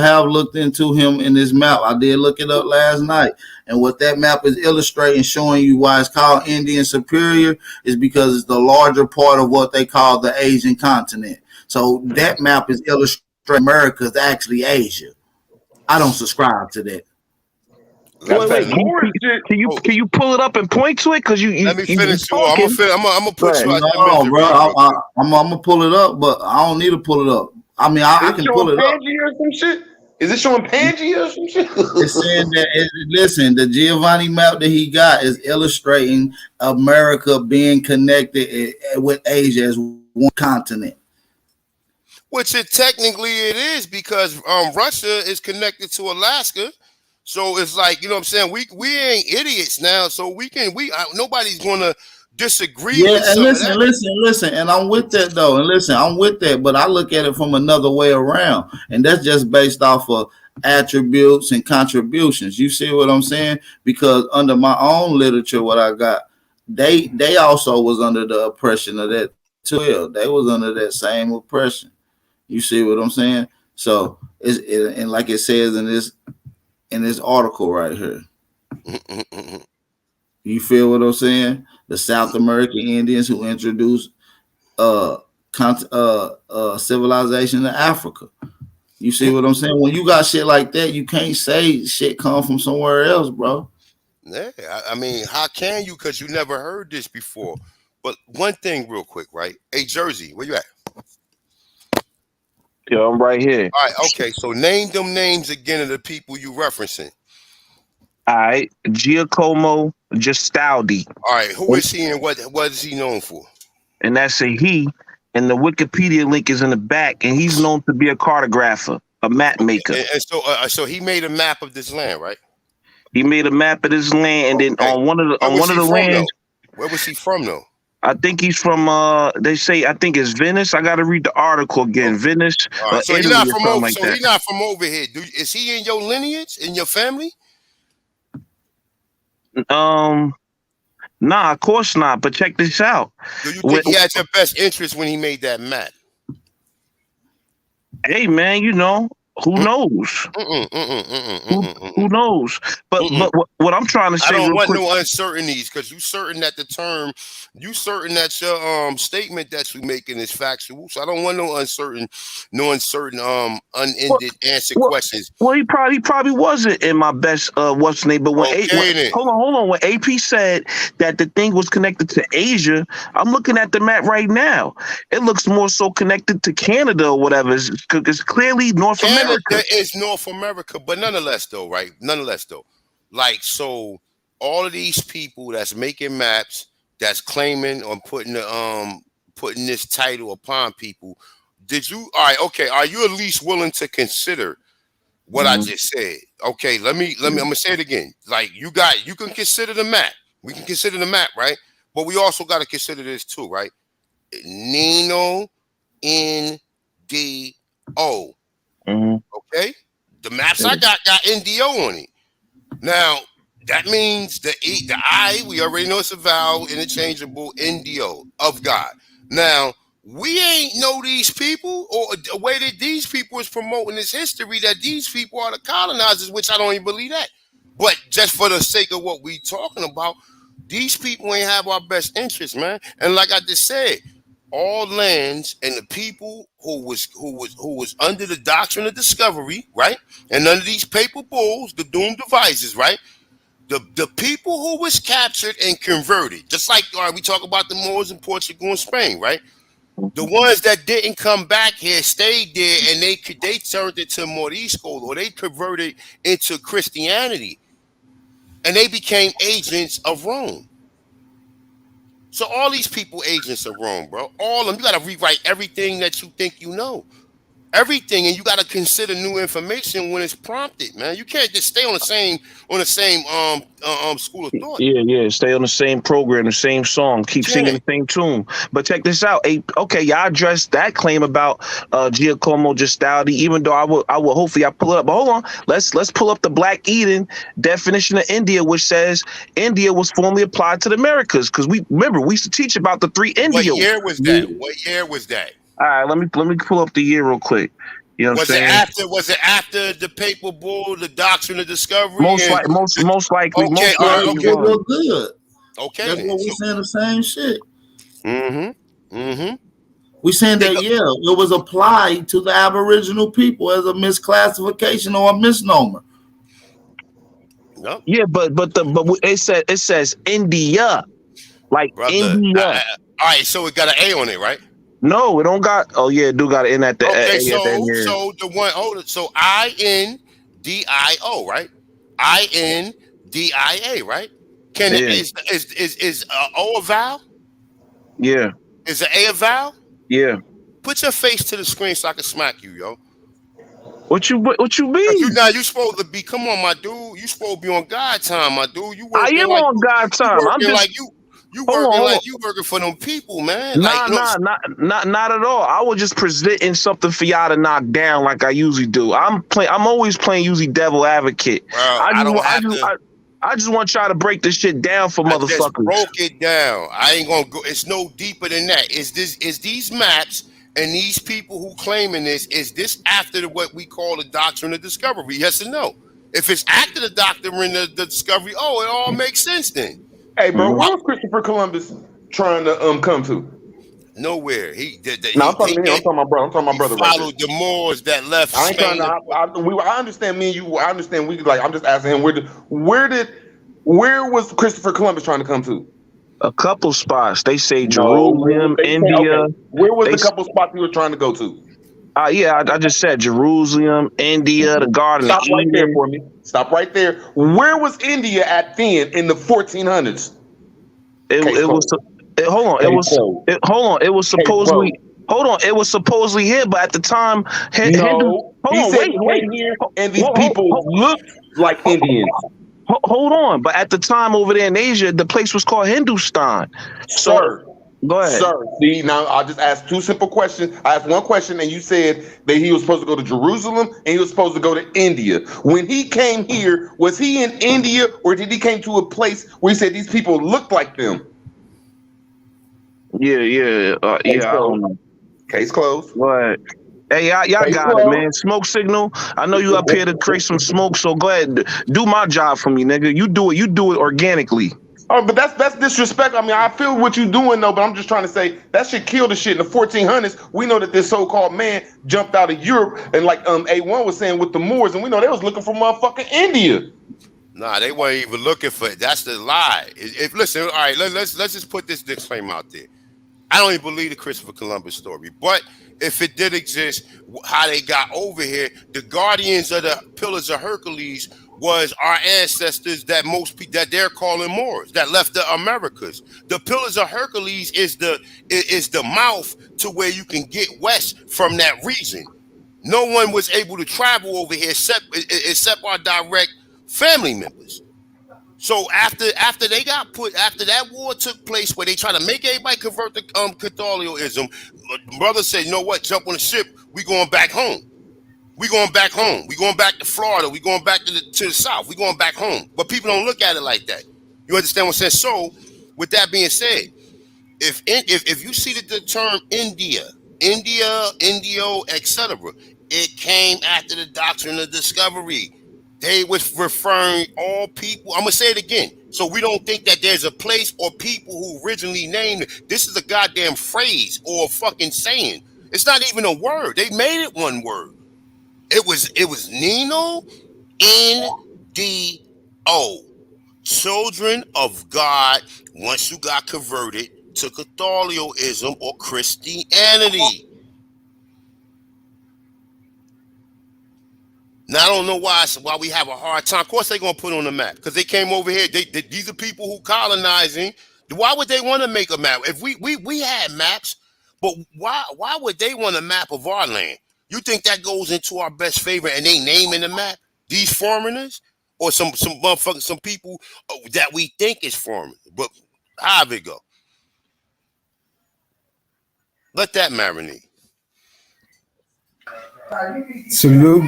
have looked into him in this map. I did look it up last night, and what that map is illustrating, showing you why it's called Indian Superior, is because it's the larger part of what they call the Asian continent. So that map is illustrating America is actually Asia. I don't subscribe to that. Wait, can you pull it up and point to it? Because you let me finish. I'm gonna put you out the bro. I'm gonna pull it up, but I don't need to pull it up. I mean, I can pull it up. Or some shit? Is it showing Pangea or some shit? It's saying that. Listen, the Giovanni map that he got is illustrating America being connected with Asia as one continent. Which technically it is, because Russia is connected to Alaska. So it's like, you know what I'm saying? We ain't idiots now, so nobody's gonna disagree. Yeah, with and listen, and I'm with that though, I'm with that, but I look at it from another way around, and that's just based off of attributes and contributions. You see what I'm saying? Because under my own literature, what I got, they also was under the oppression of that too. They was under that same oppression. You see what I'm saying? So and like it says in this article right here. You feel what I'm saying? The South American Indians who introduced civilization to Africa. You see what I'm saying? When you got shit like that, you can't say shit come from somewhere else, bro. Yeah, I mean, how can you? Because you never heard this before. But one thing real quick, right? Hey, Jersey, where you at? Yeah, I'm right here. All right, okay. So name them names again of the people you referencing. All right, Giacomo Gestaldi. All right, who is he and what is he known for? And that's a he, and the Wikipedia link is in the back, and he's known to be a cartographer, a map maker. And so he made a map of this land, right? He made a map of this land, and then on one of the lands. Where was he from, though? I think he's from. They say I think it's Venice. I got to read the article again. Venice, All right, so he's Italy, not or from something over. like So that. he's not from over here. Is he in your lineage, in your family? Nah, of course not. But check this out. Do you think he had your best interest when he made that map? Hey man, you know who knows? Who knows? But what I'm trying to say, I don't real want quick, no uncertainties because you certain that the term, you certain that your statement that you making is factual. So I don't want no unended answer questions. Well, he probably wasn't in my best what's name. But hold on. When AP said that the thing was connected to Asia, I'm looking at the map right now. It looks more so connected to Canada or whatever. It's clearly North America. Canada is North America, but nonetheless though, right? Nonetheless though, like so, all of these people that's making maps, that's claiming on putting this title upon people. Did you? All right, okay. Are you at least willing to consider what I just said? Okay, let me. I'm gonna say it again. Like you can consider the map. We can consider the map, right? But we also got to consider this too, right? Nino NDO. Okay, the maps I got NDO on it. Now that means the I. We already know it's a vowel, interchangeable. NDO of God. Now. We ain't know these people, or the way that these people is promoting this history that these people are the colonizers, which I don't even believe that. But just for the sake of what we talking about, these people ain't have our best interest, man. And like I just said, all lands and the people who was under the doctrine of discovery, right, and under these papal bulls, the doomed devices, right. The people who was captured and converted, just like we talk about the Moors in Portugal and Spain, right. The ones that didn't come back here stayed there, and they turned it to Morisco, or they converted into Christianity, and they became agents of Rome. So all these people agents of Rome, bro. All of them. You got to rewrite everything that you think you know, everything, and you got to consider new information when it's prompted, man. You can't just stay on the same school of thought. Yeah. Stay on the same program, the same song, keep singing the same tune. But check this out. Okay, y'all addressed that claim about Giacomo Gestaldi, even though I will hopefully I pull it up. But hold on, let's pull up the Black Eden definition of India, which says India was formerly applied to the Americas. Because we used to teach about the three Indias. What year was that? All right, let me pull up the year real quick. You know what I'm saying? Was it after the papal bull, the doctrine of discovery? Most likely. Okay, okay, well, good. Okay, that's what we're saying. The same shit. Mm-hmm. We saying that it was applied to the Aboriginal people as a misclassification or a misnomer. Yep. Yeah, but it says India, like brother, India. All right, so it got an A on it, right? No, it don't got. Oh yeah, it do got an N at the. Okay, so the one. So INDIO, right? INDIA, right? Is O a vowel? Yeah. Is an A a vowel? Yeah. Put your face to the screen so I can smack you, yo. What you mean? You supposed to be. Come on, my dude. You supposed to be on God time, my dude. I am like on God time. I'm just like you. You working for them people, man. Not at all. I was just presenting something for y'all to knock down like I usually do. I'm always playing usually devil advocate. Bro, I just want y'all to break this shit down for motherfuckers. Just broke it down. I ain't gonna go. It's no deeper than that. Is these maps and these people who claiming this? Is this after what we call the doctrine of discovery? Yes or no? If it's after the doctrine of the discovery, it all makes sense then. Hey, bro, where was Christopher Columbus trying to come to? Nowhere. I'm talking about brother. Followed the Moors that left. I ain't trying to. I understand me and you. I understand we like. I'm just asking him where was Christopher Columbus trying to come to? A couple spots. They say Jerusalem, India. Okay. Where was the couple spots he was trying to go to? Yeah, I just said Jerusalem, India, the Garden of Eden. Stop right there for me. Stop right there. Where was India at then in the 1400s? It was supposedly here, but at the time, and these people looked like Indians. Hold on, but at the time over there in Asia, the place was called Hindustan. Sir, Go ahead. Sir, see, now I just asked two simple questions. I asked one question, and you said that he was supposed to go to Jerusalem and he was supposed to go to India. When he came here, was he in India, or did he came to a place where he said these people looked like them? Yeah. I don't know. Case closed. Go ahead. Hey, y'all got it, man. Smoke signal. I know you up here to create some smoke, so go ahead, do my job for me, nigga. You do it organically. Oh, but that's disrespect. I mean, I feel what you're doing though, but I'm just trying to say that shit killed the shit in the 1400s. We know that this so-called man jumped out of Europe, and like A1 was saying with the Moors, and we know they was looking for motherfucking India. Nah, they weren't even looking for it. That's the lie. If listen, all right, let's just put this disclaimer out there. I don't even believe the Christopher Columbus story, but if it did exist, how they got over here, the guardians of the Pillars of Hercules was our ancestors that that they're calling Moors that left the Americas. The Pillars of Hercules is the mouth to where you can get west from that region. No one was able to travel over here except our direct family members. So after that war took place where they try to make everybody convert to Catholicism, brother said, you know what, jump on the ship, we going back home. We going back home. We going back to Florida. We going back to the south. We going back home. But people don't look at it like that. You understand what I'm saying? So with that being said, if you see the term India, Indio, etc., it came after the doctrine of discovery. They was referring all people. I'm gonna say it again, so we don't think that there's a place or people who originally named it. This is a goddamn phrase or a fucking saying. It's not even a word. They made it one word. It was Nino, N-D-O. Children of God. Once you got converted to Catholicism or Christianity. Now, I don't know why we have a hard time. Of course, they're going to put on the map because they came over here. These are people who colonizing. Why would they want to make a map? If we had maps, but why would they want a map of our land? You think that goes into our best favor and they naming the map? These foreigners or some motherfuckers, some people that we think is foreigners. But however it go. Let that marinate. Salute.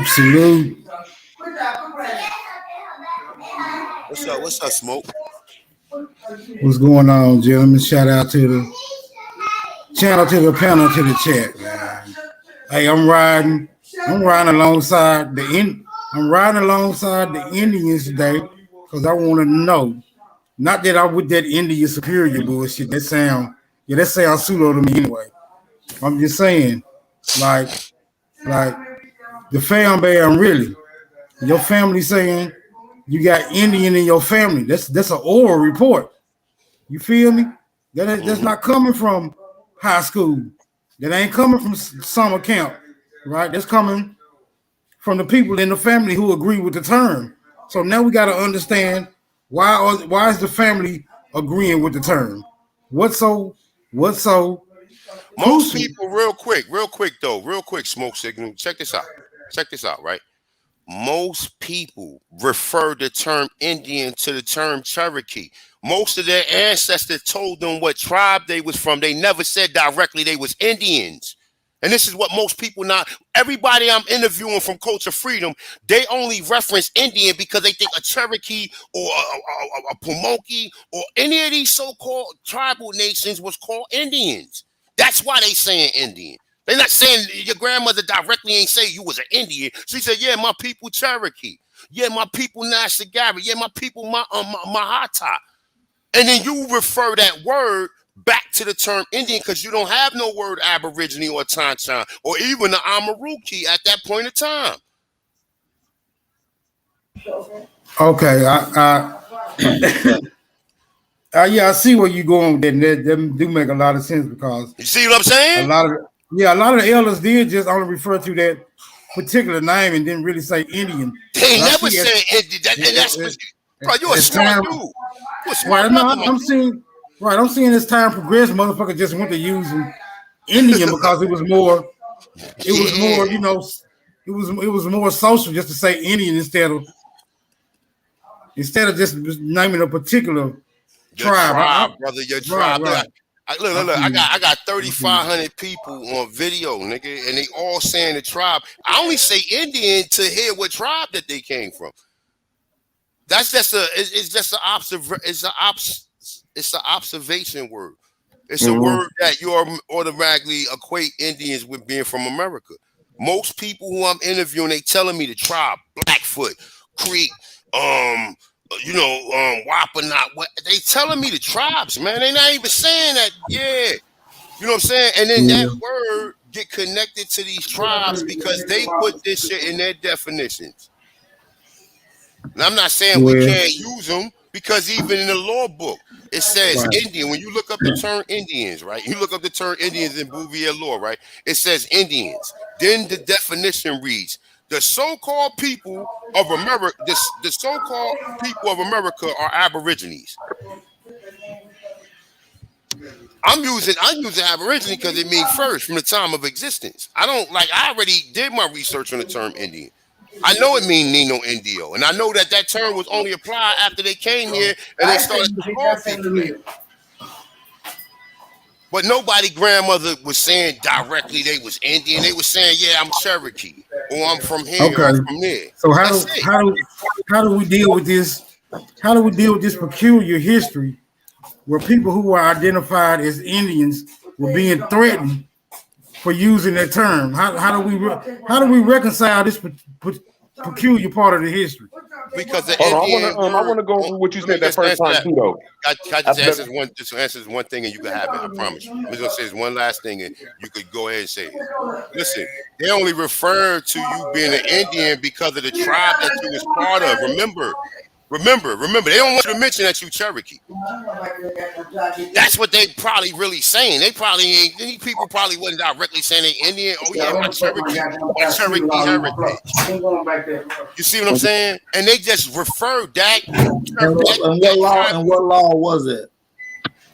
What's up, Smoke? What's going on, gentlemen? Shout out to the panel, to the chat, man. Hey, I'm riding alongside the Indians today because I want to know. Not that I'm with that Indian superior bullshit. That sounds pseudo to me anyway. I'm just saying, like the fam bam, really. Your family saying you got Indian in your family. That's an oral report. You feel me? That's not coming from high school. That ain't coming from summer camp, right? That's coming from the people in the family who agree with the term. So now we got to understand why is the family agreeing with the term? What's so? Most people, real quick, Smoke Signal. Check this out, right? Most people refer the term Indian to the term Cherokee. Most of their ancestors told them what tribe they was from. They never said directly they was Indians. And this is what most people everybody I'm interviewing from Culture Freedom, they only reference Indian because they think a Cherokee or a Pamunkey or any of these so-called tribal nations was called Indians. That's why they saying Indian. They're not saying your grandmother directly ain't say you was an Indian. She said, yeah, my people Cherokee. Yeah, my people Nashagari. Yeah, my people Mahata. And then you refer that word back to the term Indian because you don't have no word Aborigine or Tanchan or even the Amaruki at that point in time. Okay, yeah, I see where you're going with that. That do make a lot of sense because you see what I'm saying? A lot of the elders did just only refer to that particular name and didn't really say Indian. They never said Indian. Bro, you're a smart dude. I'm seeing as time progressed, motherfucker just went to using Indian because it was more, it was more social just to say Indian instead of just naming a particular tribe, brother. Your tribe. Right. Look. I got 3,500 people on video, nigga, and they all saying the tribe. I only say Indian to hear what tribe that they came from. That's just it's an observation word. It's a word that you automatically equate Indians with being from America. Most people who I'm interviewing, they telling me the tribe, Blackfoot, Creek, Wapanot. What they telling me the tribes, man. They not even saying that. Yeah, you know what I'm saying. And then that word get connected to these tribes because they put this shit in their definitions. And I'm not saying we can't use them because even in the law book it says Indian. When you look up the term Indians, right? You look up the term Indians in Bouvier law, right? It says Indians. Then the definition reads: the so-called people of America. The so-called people of America are Aborigines. I'm using Aborigine because it means first from the time of existence. I already did my research on the term Indian. I know it means Nino Indio, and I know that term was only applied after they came here and they started to call people. But nobody grandmother was saying directly they was Indian. They was saying, "Yeah, I'm Cherokee, or I'm from here, or I'm from there." So how do we deal with this? How do we deal with this peculiar history where people who are identified as Indians were being threatened for using that term? How do we reconcile this peculiar part of the history? Because the I want to go over what you said that first time too, though. I just answer one thing and you can have it. I promise you. I'm just gonna say this one last thing and you could go ahead and say it. Listen, they only refer to you being an Indian because of the tribe that you was part of. Remember, they don't want you to mention that you Cherokee. That's what they probably really saying. These people probably wasn't directly saying they Indian. Oh yeah, my Cherokee heritage. You see what I'm saying? And they just referred that. And what law was it?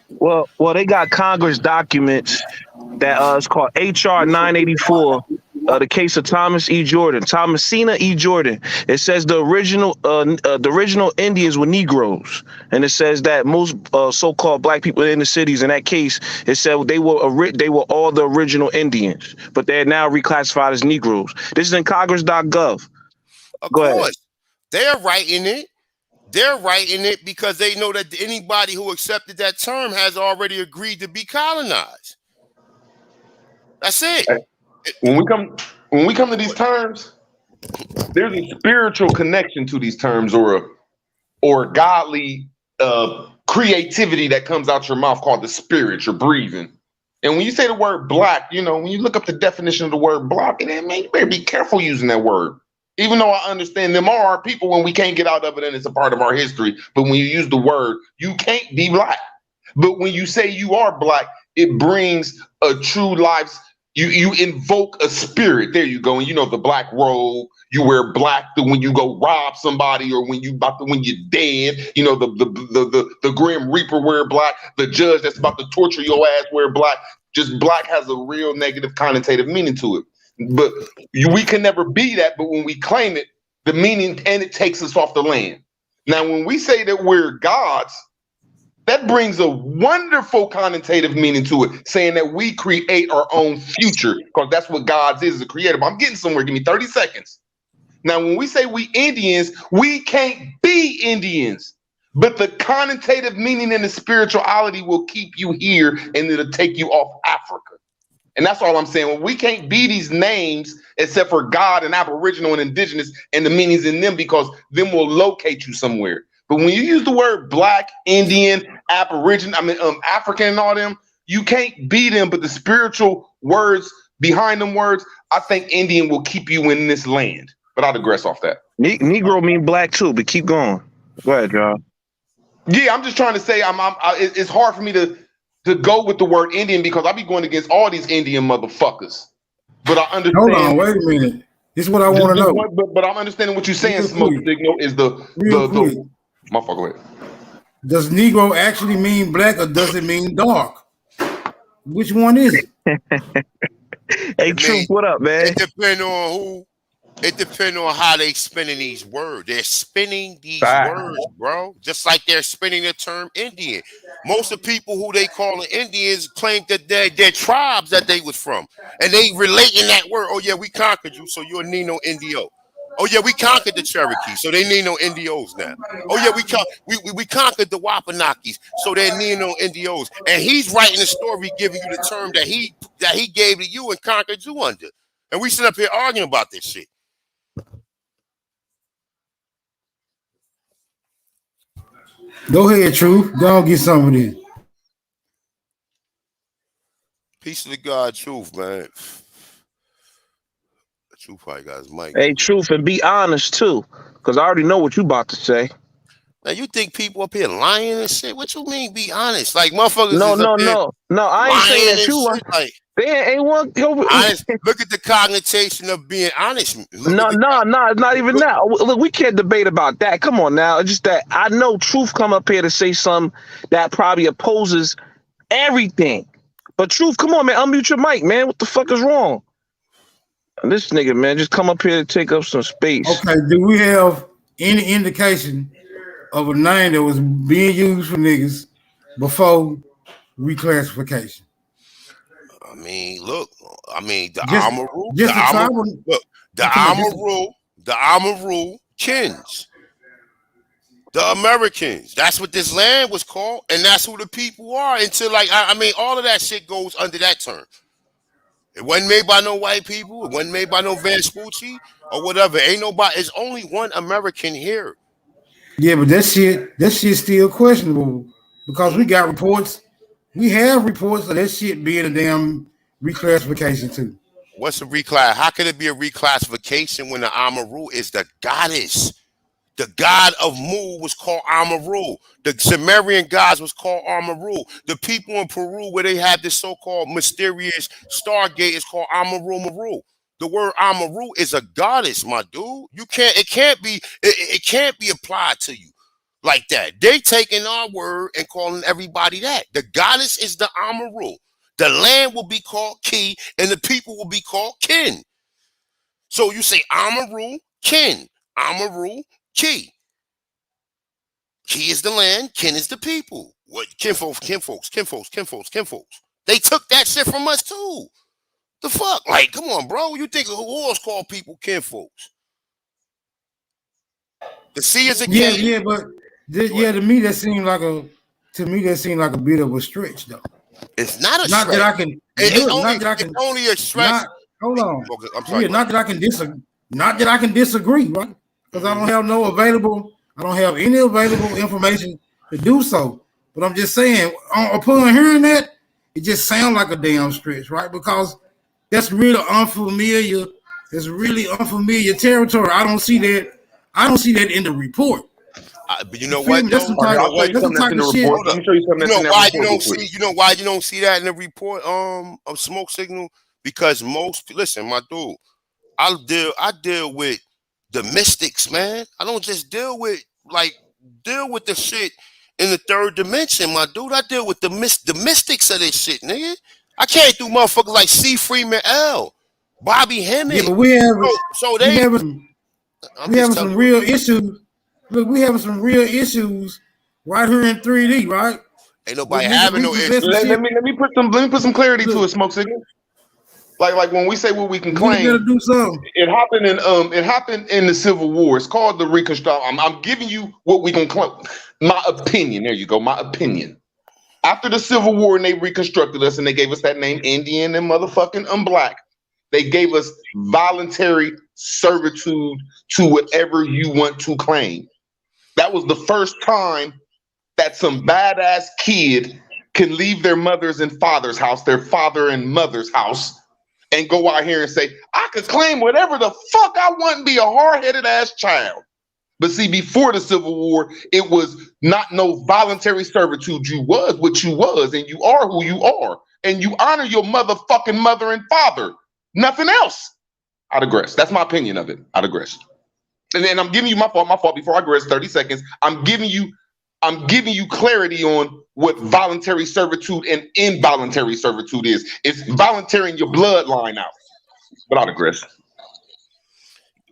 Well, they got Congress documents that it's called HR 984. The case of Thomasina E. Jordan. It says the original Indians were Negroes, and it says that most so-called black people in the cities. In that case, it said they were all the original Indians, but they're now reclassified as Negroes. This is in Congress.gov. Of course, they're writing it. They're writing it because they know that anybody who accepted that term has already agreed to be colonized. That's it. When we come to these terms, there's a spiritual connection to these terms or godly creativity that comes out your mouth called the spirit you're breathing. And when you say the word black, when you look up the definition of the word black, man, you better be careful using that word. Even though I understand them are our people when we can't get out of it and it's a part of our history. But when you use the word, you can't be black. But when you say you are black, it brings a true life's. You invoke a spirit. There you go. And the black robe, you wear black when you go rob somebody or when you're dead. The Grim Reaper wear black. The judge that's about to torture your ass wear black. Just black has a real negative connotative meaning to it. But we can never be that. But when we claim it, the meaning and it takes us off the land. Now, when we say that we're gods, that brings a wonderful connotative meaning to it, saying that we create our own future, because that's what God is, a creator. But I'm getting somewhere. Give me 30 seconds. Now, when we say we Indians, we can't be Indians. But the connotative meaning and the spirituality will keep you here and it'll take you off Africa. And that's all I'm saying. Well, we can't be these names except for God and Aboriginal and Indigenous and the meanings in them, because then we'll locate you somewhere. But when you use the word black, Indian, African and all them, you can't be them. But the spiritual words behind them words, I think Indian will keep you in this land. But I'll digress off that. Negro mean black too, but keep going. Go ahead, y'all. Yeah, I'm just trying to say it's hard for me to go with the word Indian because I be going against all these Indian motherfuckers. But I understand. Hold on, wait a minute. This is what I want to know. But I'm understanding what you're saying, Smoke Signal, is the motherfucker. Does Negro actually mean black or does it mean dark? Which one is it? Hey, Truth, what up, man? It depends on who. It depends on how they spinning these words. They're spinning these Fact. words, bro. Just like they're spinning the term Indian. Most of the people who they calling Indians claim that they're tribes that they was from. And they relating that word. Oh, yeah, we conquered you, so you're a Nino Indio. Oh, yeah, we conquered the Cherokee, so they Nino Indios now. Oh, yeah, we conquered the Wapanakis, so they're Nino Indios. And he's writing a story giving you the term that he gave to you and conquered you under. And we sit up here arguing about this shit. Go ahead, Truth. Go on, get some of this. Peace to the God, Truth, man. Truth probably got his mic. Hey, Truth, and be honest too, because I already know what you about to say. Now you think people up here lying and shit? What you mean? Be honest, like motherfuckers No, is up here no. I ain't saying lying that and you are. shit. Like They ain't one. honest. Look at the connotation of being honest. No, it's not even that. Look, we can't debate about that. Come on now. It's just that I know Truth come up here to say something that probably opposes everything. But Truth, come on, man. Unmute your mic, man. What the fuck is wrong? And this nigga, man, just come up here to take up some space. Okay, do we have any indication of a name that was being used for niggas before reclassification? I mean, look. I mean, the Just- Amaru, just the a Amaru, tribal- look, the Amaru Kins, the Americans. That's what this land was called, and that's who the people are. Until like, I mean, all of that shit goes under that term. It wasn't made by no white people. It wasn't made by no Vespucci or whatever. Ain't nobody. It's only one American here. Yeah, but that shit's still questionable because we got reports. We have reports of that shit being a damn reclassification too. What's a reclass? How could it be a reclassification when the Amaru is the goddess? The god of Mu was called Amaru. The Sumerian gods was called Amaru. The people in Peru where they have this so-called mysterious stargate is called Amaru Maru. The word Amaru is a goddess, my dude. It can't be applied to you like that. They taking our word and calling everybody that. The goddess is the Amaru. The land will be called Ki and the people will be called Kin. So you say Amaru, Kin, Amaru, Ki. Ki is the land, kin is the people. What kinfolks. They took that shit from us too. The fuck? Like, come on, bro. You think who else call people kinfolks? The sea is a kin. Yeah, but to me that seemed like a bit of a stretch though. It's not a Not stretch. that I can. It's only a stretch. Hold on. Okay, I'm sorry. Not that I can disagree. Not that I can disagree, right? Because I don't have any available information to do so. But I'm just saying, upon hearing that, it just sounds like a damn stretch, right? Because that's really unfamiliar. It's really unfamiliar territory. I don't see that in the report. But you know what? I'll tell you something that's in the report. Let me show you something that's in that report. You know why you don't see that in the report of smoke signal? Because listen, my dude, I deal with the mystics, man. I don't just deal with the shit in the third dimension, my dude. I deal with the mystics of this shit, nigga. I can't do motherfuckers like C. Freeman L, Bobby Hemmett. Yeah, but we having some real issues. Look, we having some real issues right here in 3D, right? Ain't nobody having no issues. Let me put some clarity to it, smoke signal. Like when we say what we can claim, we gotta do something. It happened in the Civil War. It's called the Reconstruction. I'm giving you what we can claim. My opinion. There you go. My opinion. After the Civil War and they reconstructed us and they gave us that name Indian and motherfucking Black, they gave us voluntary servitude to whatever you want to claim. That was the first time that some badass kid can leave their mother's and father's house, their father and mother's house, and go out here and say, I could claim whatever the fuck I want and be a hard-headed ass child. But see, before the Civil War, it was not no voluntary servitude. You was what you was, and you are who you are. And you honor your motherfucking mother and father. Nothing else. I digress. That's my opinion of it. I digress. And then I'm giving you my fault before I digress 30 seconds. I'm giving you clarity on what voluntary servitude and involuntary servitude is. It's volunteering your bloodline out. But I digress.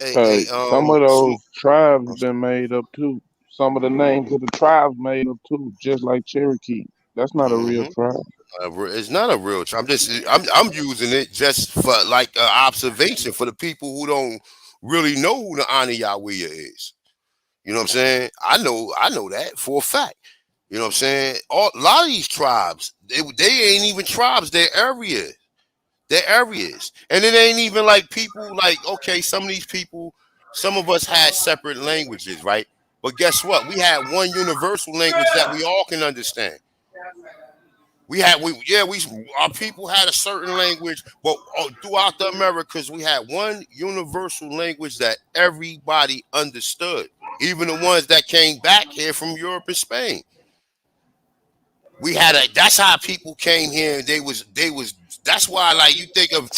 Some of those tribes been made up too. Some of the names of the tribes made up too, just like Cherokee. That's not a real tribe. It's not a real tribe. I'm using it just for like observation for the people who don't really know who the Anayawiya is. You know what I'm saying? I know that for a fact. You know what I'm saying? A lot of these tribes, they ain't even tribes, they're areas. They're areas. And it ain't even like people like, okay, some of these people, some of us had separate languages, right? But guess what? We had one universal language that we all can understand. Our people had a certain language, but throughout the Americas, we had one universal language that everybody understood, even the ones that came back here from Europe and Spain. That's how people came here, and that's why, like, you think of,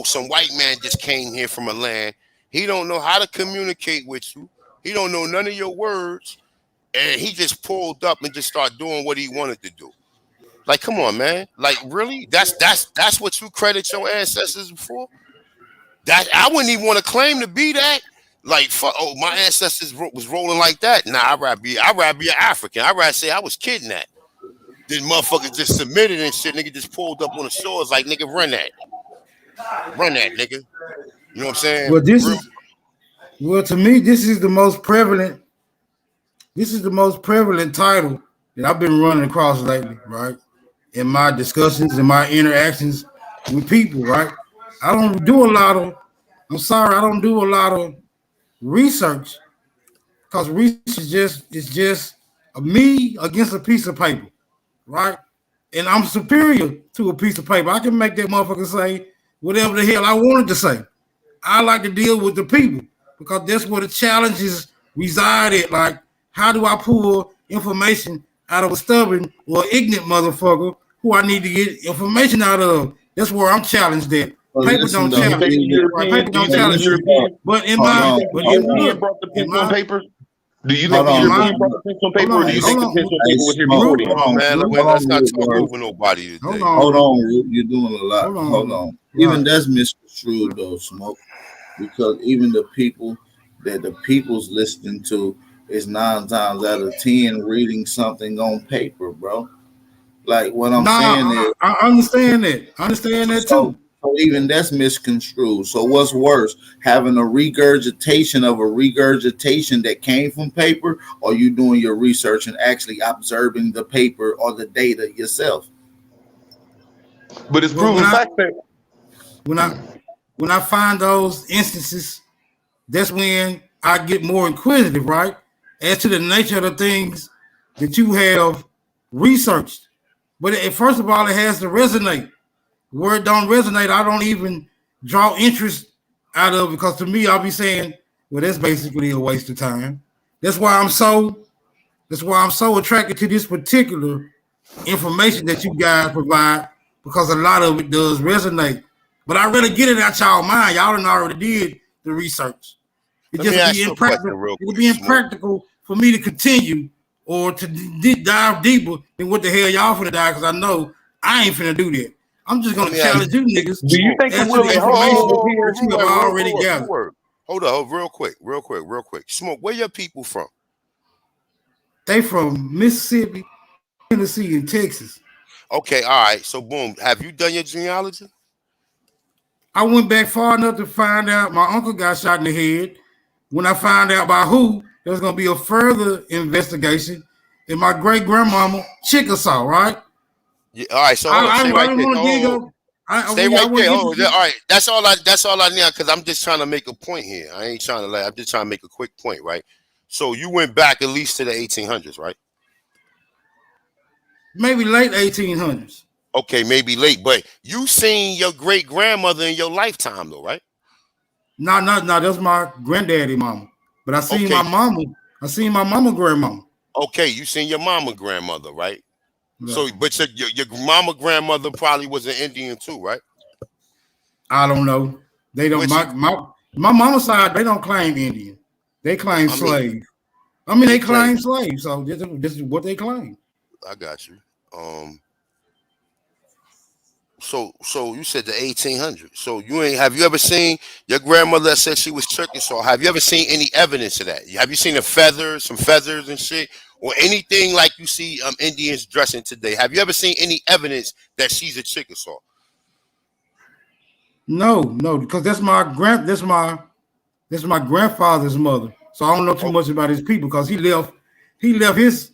some white man just came here from a land. He don't know how to communicate with you. He don't know none of your words, and he just pulled up and just started doing what he wanted to do. Like, come on, man. Like, really? That's what you credit your ancestors for? That I wouldn't even want to claim to be that. Like, fuck, my ancestors was rolling like that. Nah, I'd rather be an African. I'd rather say I was kidnapped. Then motherfuckers just submitted and shit. Nigga just pulled up on the shores like, nigga, run that, nigga. You know what I'm saying? To me, this is the most prevalent. This is the most prevalent title that I've been running across lately, right? In my discussions, in my interactions with people, right? I don't do a lot of. I'm sorry, I don't do a lot of research because research is just a me against a piece of paper, right? And I'm superior to a piece of paper. I can make that motherfucker say whatever the hell I wanted to say. I like to deal with the people because that's where the challenges reside at. Like, how do I pull information out of a stubborn or ignorant motherfucker who I need to get information out of? That's where I'm challenged at. Paper don't challenge me. Paper don't challenge me. But in my, European brought the pencil and paper. Do you think the European brought the pencil and paper, or do you think the pencil and paper was here before then? Hold on, man. Let's not talk over nobody today. Hold on, you're doing a lot. Hold on. Even that's misconstrued though, Smoke, because even the people that the people's listening to is 9 times out of 10 reading something on paper, bro. Like what I'm saying is, I understand that. I understand that too. So even that's misconstrued. So what's worse, having a regurgitation of a regurgitation that came from paper, or you doing your research and actually observing the paper or the data yourself? But it's proven fact that when I find those instances, that's when I get more inquisitive, right? As to the nature of the things that you have researched. But first of all, it has to resonate. Where it don't resonate, I don't even draw interest out of it, because to me, I'll be saying, well, that's basically a waste of time. That's why I'm so attracted to this particular information that you guys provide, because a lot of it does resonate. But I really get it out y'all mind. Y'all done already did the research. It just be impractical. It would be impractical for me to continue or to dive deeper than what the hell y'all finna die, because I know I ain't finna do that. I'm just gonna challenge you niggas. Do you think the information that you have already gathered? Hold up, real quick. Smoke, where your people from? They from Mississippi, Tennessee, and Texas. Okay, all right. So boom, have you done your genealogy? I went back far enough to find out my uncle got shot in the head. When I found out by who, there was gonna be a further investigation. And my great grandmama Chickasaw, right? Yeah, all right, so stay right there. All right, that's all I need, because I'm just trying to make a point here. I ain't trying to lie. I'm just trying to make a quick point, right? So you went back at least to the 1800s, right? Maybe late 1800s. Okay, maybe late, but you seen your great grandmother in your lifetime, though, right? No, that's my granddaddy mama. But I seen my mama. I seen my mama grandmama. Okay, you seen your mama grandmother, right? So, but your mama grandmother probably was an Indian too, right? I don't know. They don't. My mama's side, they don't claim Indian. They claim slave. They claim slave. So this is what they claim. I got you. So you said the 1800s. So have you ever seen your grandmother that said she was Chickasaw? Have you ever seen any evidence of that? Have you seen some feathers and shit, or anything like you see Indians dressing today? Have you ever seen any evidence that she's a Chickasaw? No, because that's my grandfather's mother. So I don't know too Oh, much about his people because he left his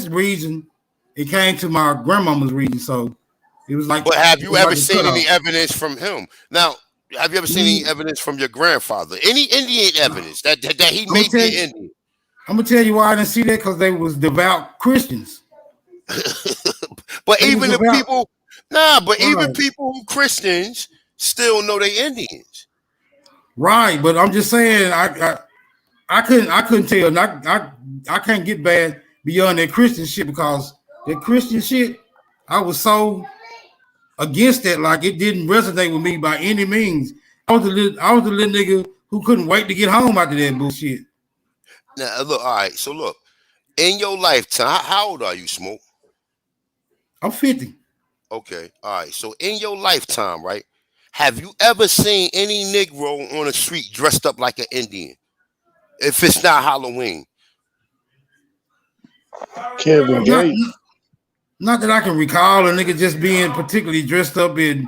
region. It came to my grandmama's region, so it was like but have it you was ever like a seen cutoff. any evidence from him? Now, have you ever seen any Mm, evidence from your grandfather? Any Indian evidence that he I'm gonna may tell be an you. Indian? I'm gonna tell you why I didn't see that because they was devout Christians. But They was even the devout, people, nah, but even right? people who Christians still know they Indians. Right, but I'm just saying I couldn't tell. And I can't get bad beyond that Christian shit because that Christian shit I was so against that, like it didn't resonate with me by any means. I was the little nigga who couldn't wait to get home after that bullshit. Now, look, all right. So, look, in your lifetime, how old are you, Smoke? I'm 50. Okay, all right. So, in your lifetime, right, have you ever seen any Negro on the street dressed up like an Indian? If it's not Halloween, Kevin Not Gates. not that I can recall a nigga just being particularly dressed up in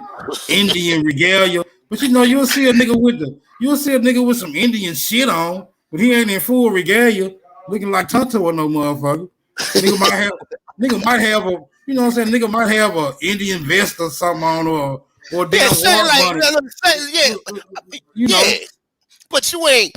Indian regalia, but you'll see a nigga with some Indian shit on, but he ain't in full regalia, looking like Tonto or no motherfucker. Nigga might have nigga might have a nigga might have a Indian vest or something on or a yeah, damn say war like, bonnet. yeah, You yeah. know, But you ain't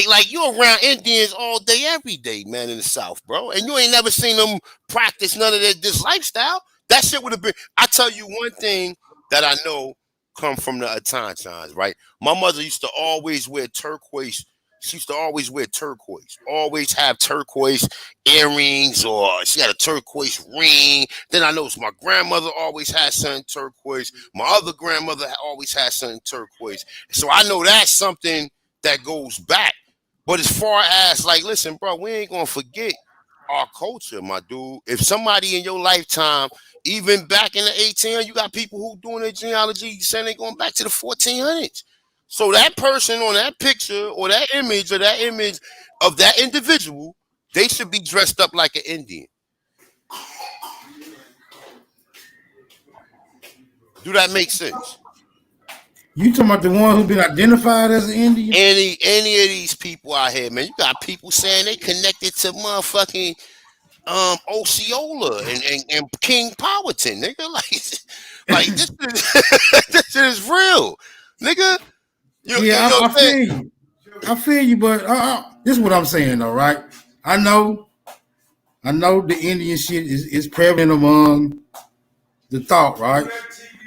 like you around Indians all day, every day, man, in the South, bro. And you ain't never seen them practice none of this lifestyle. That shit would have been. I tell you one thing that I know come from the Atantans, right? My mother used to always wear turquoise. She used to always wear turquoise. Always have turquoise earrings, or she had a turquoise ring. Then I noticed my grandmother always had something turquoise. My other grandmother always had something turquoise. So I know that's something that goes back. But as far as like, listen, bro, we ain't gonna forget our culture, my dude. If somebody in your lifetime, even back in the 1800s, you got people who doing their genealogy saying they going back to the 1400s. So that person on that picture or that image of that individual, they should be dressed up like an Indian. Do that make sense? you talking about the one who been identified as an Indian? Any of these people out here, man, you got people saying they connected to motherfucking Osceola and King Powhatan, nigga. Like this is this is real, nigga. You Yeah, know what I I'm saying? feel you. I feel you, but this is what I'm saying though, right? I know, I know the Indian shit is prevalent among the thought, right?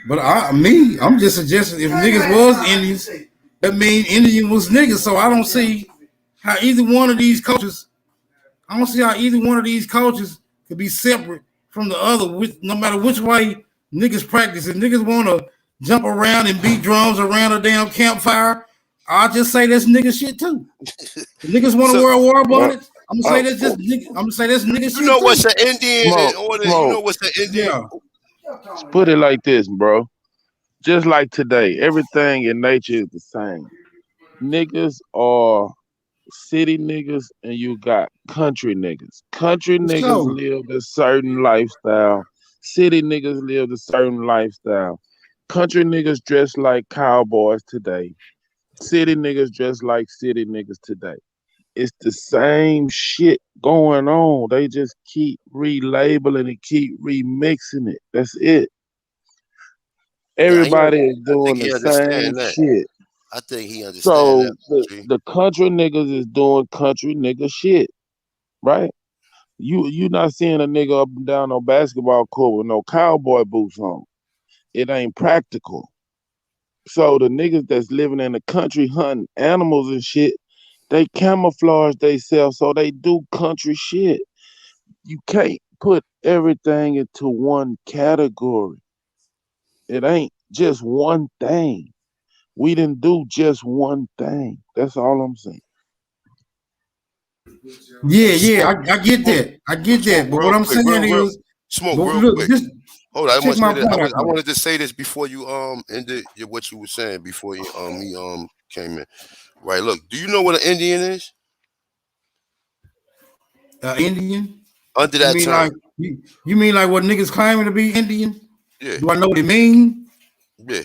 But I'm just suggesting if niggas was Indians, that mean Indian was niggas. So I don't see how either one of these cultures, I don't see how either one of these cultures could be separate from the other, no matter which way niggas practice. If niggas want to jump around and beat drums around a damn campfire, I'll just say that's nigga shit too. If niggas want to So wear a war Well, bonnet, I'm gonna say that's just nigga. I'm gonna say that's nigga you shit know what's too. an Indian in smoke, order? You know smoke. what's an Indian? Yeah, Put it like this, bro. Just like today, everything in nature is the same. Niggas are city niggas and you got country niggas. Country let's niggas go. live a certain lifestyle. City niggas live a certain lifestyle. Country niggas dress like cowboys today. City niggas dress like city niggas today. It's the same shit going on. They just keep relabeling and keep remixing it. That's it. Nah, Everybody is I think doing the he same understand that. shit. I think he understand that. So the, G. the country niggas is doing country nigga shit, right? You not seeing a nigga up and down no basketball court with no cowboy boots on. It ain't practical. So the niggas that's living in the country hunting animals and shit, they camouflage themselves so they do country shit. You can't put everything into one category. It ain't just one thing. We didn't do just one thing. That's all I'm saying. Yeah, Hey, yeah, smoke, I get smoke, that. I get smoke, that. But real what I'm quick, saying real is, smoke, but real look, quick. Hold on, I Check want to my say this. point out I though. wanted to say this before you ended what you were saying before you he came in. Right. Look, do you know what an Indian is? Indian? Under You that mean term. like you mean like what niggas claiming to be Indian? Yeah. Do I know what it mean? Yeah.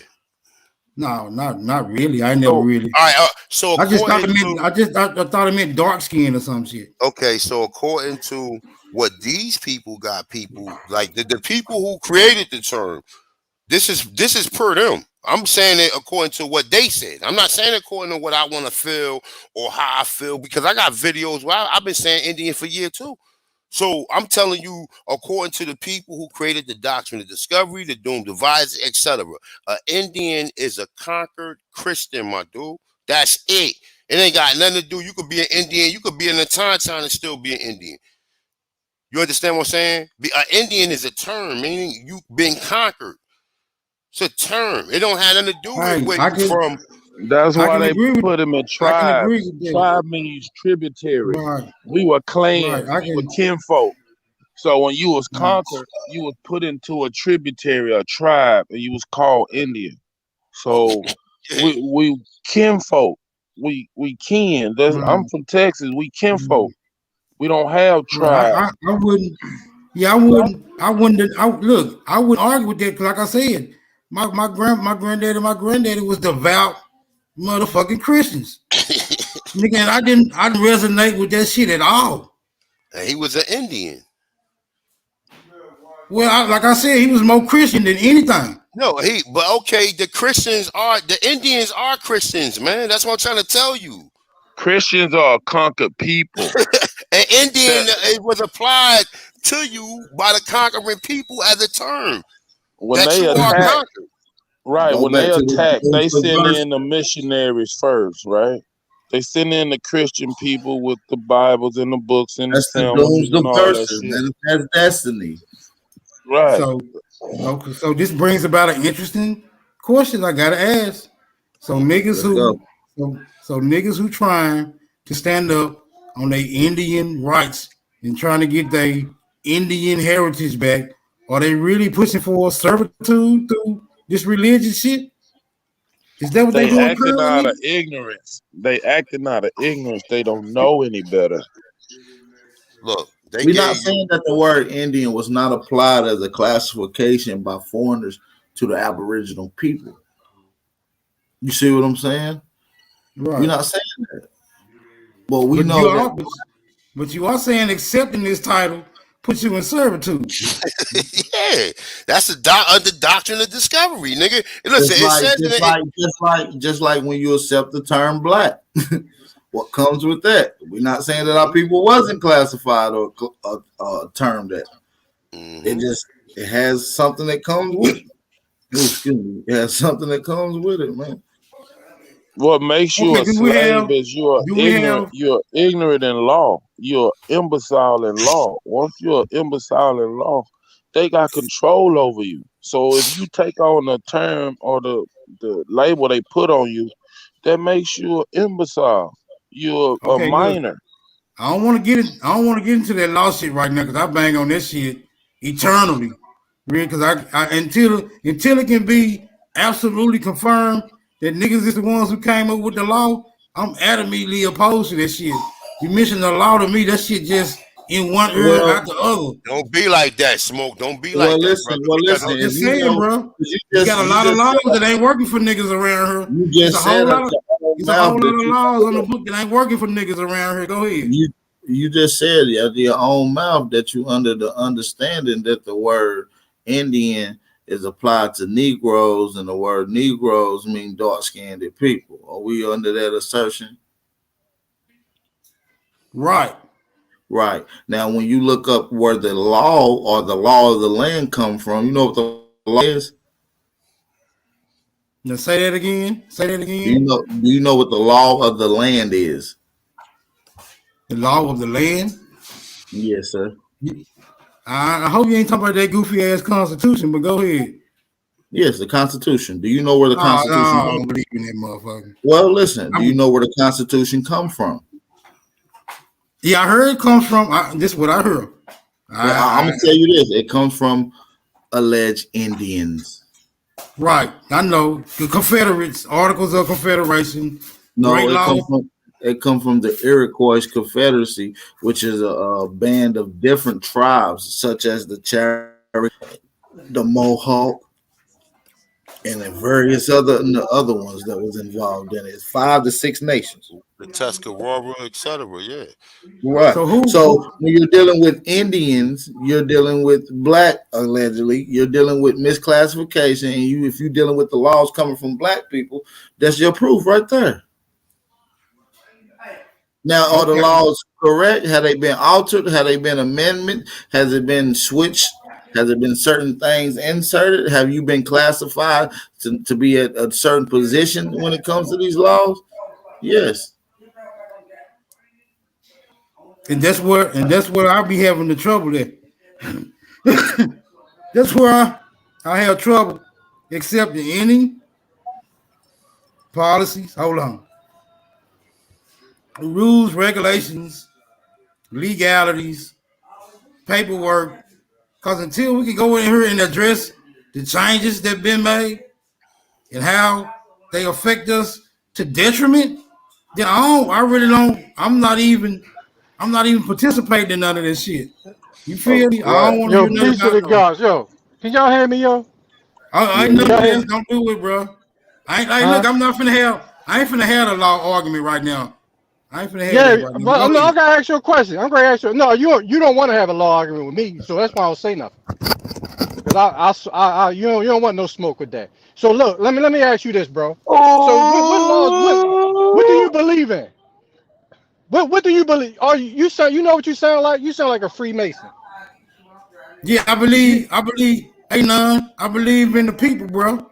No, not really. I never So, all really. right. So I just thought according it meant. to I thought it meant dark skin or some shit. okay, so according to what these people got, people like the people who created the term. This is per them. I'm saying it according to what they said. I'm not saying according to what I want to feel or how I feel because I got videos where I've been saying Indian for years too. So I'm telling you, according to the people who created the doctrine of discovery, the doomed devices, etc., an Indian is a conquered Christian, my dude. That's it. It ain't got nothing to do. You could be an Indian. You could be in a time and still be an Indian. You understand what I'm saying? An Indian is a term meaning you've been conquered. It's a term. It don't have nothing to do with Hey, where you from. That's I why can they agree with. put him in I can agree tribes. with that. Tribe means tributary. Right, We were right. clans. I We were can. kinfolk. So when you was Right. conquered, you was put into a tributary, a tribe, and you was called Indian. Oh, So yeah. we kinfolk. We kin. I'm Right. from Texas. We kinfolk. Right. We don't have Right. tribes. I wouldn't. Yeah, I wouldn't. I wouldn't. Look, I wouldn't argue with that because, like I said, my granddaddy was devout motherfucking Christians. Nigga, and I didn't resonate with that shit at all. And he was an Indian. Well, like I said, he was more Christian than anything. No, but okay, the Indians are Christians, man. That's what I'm trying to tell you. Christians are a conquered people. An Indian That it was applied to you by the conquering people as a term when that they you are attack, conquered. right? Go When back they to attack, they the send verse. in the missionaries first, right? They send in the Christian people with the Bibles and the books and the That's the dooms sandwiches and the all that verses. shit. That's destiny. Right. So, okay, so this brings about an interesting question I gotta ask. So niggas Let's go. who, so niggas who trying to stand up on their Indian rights and trying to get their Indian heritage back, are they really pushing for servitude through this religious shit? Is that what they They doing acting out currently? of ignorance. They acting out of ignorance. They don't know any better. Look, they We're not gave you saying that the word Indian was not applied as a classification by foreigners to the Aboriginal people. You see what I'm saying? We're Right. not saying that. But we But you know that are, but you are saying accepting this title puts you in servitude. yeah, that's the doctrine of discovery, nigga. And listen, just it like says just like just like just like when you accept the term black. What comes with that? We're not saying that our people wasn't classified or termed that. mm-hmm. It has something that comes with it. Ooh, excuse me. It has something that comes with it, man. What makes you Okay, a slave is do we have You're ignorant in law. You're imbecile in law. Once you're imbecile in law, they got control over you. So if you take on the term or the label they put on you, that makes you an imbecile. You're a okay, look, minor. I don't want to get it. I don't want to get into that law shit right now because I bang on that shit eternally. Really, because I until it can be absolutely confirmed that niggas is the ones who came up with the law, I'm adamantly opposed to that shit. You mentioned the law to me, that shit just in one ear Well, out the other. Don't be like that, Smoke. Don't be well, like that, listen, brother. well, Because listen. I'm If just you saying, know, bro. you You got a you lot of just laws said, that ain't working for niggas around here. you It's a just whole said out lot of your own it's a mouth whole lot that of laws on the book that ain't working for niggas around here. Go ahead. you just said out your own mouth that you under the understanding that the word Indian is applied to Negroes and the word Negroes mean dark skinned people. Are we under that assertion? Right. Right. Now when you look up where the law or the law of the land come from, you know what the law is? Now say that again. Say that again. Do you know what the law of the land is? The law of the land. Yes, sir. I hope you ain't talking about that goofy ass constitution, but go ahead. Yes, the Constitution. Do you know where the Oh, no, Constitution I comes don't from? believe in that motherfucker. Well, listen. Do you I'm, know where the Constitution come from? yeah, I heard it comes from. This is what I heard. I'm I gonna tell you this. It comes from alleged Indians. Right. I know. The Confederates, Articles of Confederation, great No, law. it come from the Iroquois Confederacy, which is a band of different tribes, such as the Cherokee, the Mohawk, and then various other ones that was involved in it. 5 to 6 nations. The Tuscarora, etc. Yeah. Right. So who So when you're dealing with Indians, you're dealing with black allegedly. You're dealing with misclassification, and if you're dealing with the laws coming from black people, that's your proof right there. Now, are the okay. laws correct? Have they been altered? Have they been amendment? Has it been switched? Has it been certain things inserted? Have you been classified to be at a certain position when it comes to these laws? Yes. And that's where I'll be having the trouble at. That's where I have trouble accepting any policies. Hold on. Rules, regulations, legalities, paperwork. Because until we can go in here and address the changes that have been made and how they affect us to detriment, then I really don't. I'm not even participating in none of this shit. You feel me? I Right. don't want to Yo, hear nothing peace to about the no. gods. Yo, can y'all hear me, yo? I Yeah, ain't Can yeah. y'all nothing hear else. me? Don't do it, bro. I ain't look. Huh? I'm not finna have. I ain't finna have a law argument right now. I ain't finna have Yeah, that right now. but Go no, ahead. I'm gonna ask you a question. I'm gonna ask you. No, you don't want to have a law argument with me, so that's why I don't say nothing. Cause you don't want no smoke with that. So look, let me ask you this, bro. So what laws what do you Oh, believe in? What do you believe? Are you sound you know what you sound like? You sound like a Freemason. Yeah, I You believe. I believe. Hey, none. I believe in the people, bro.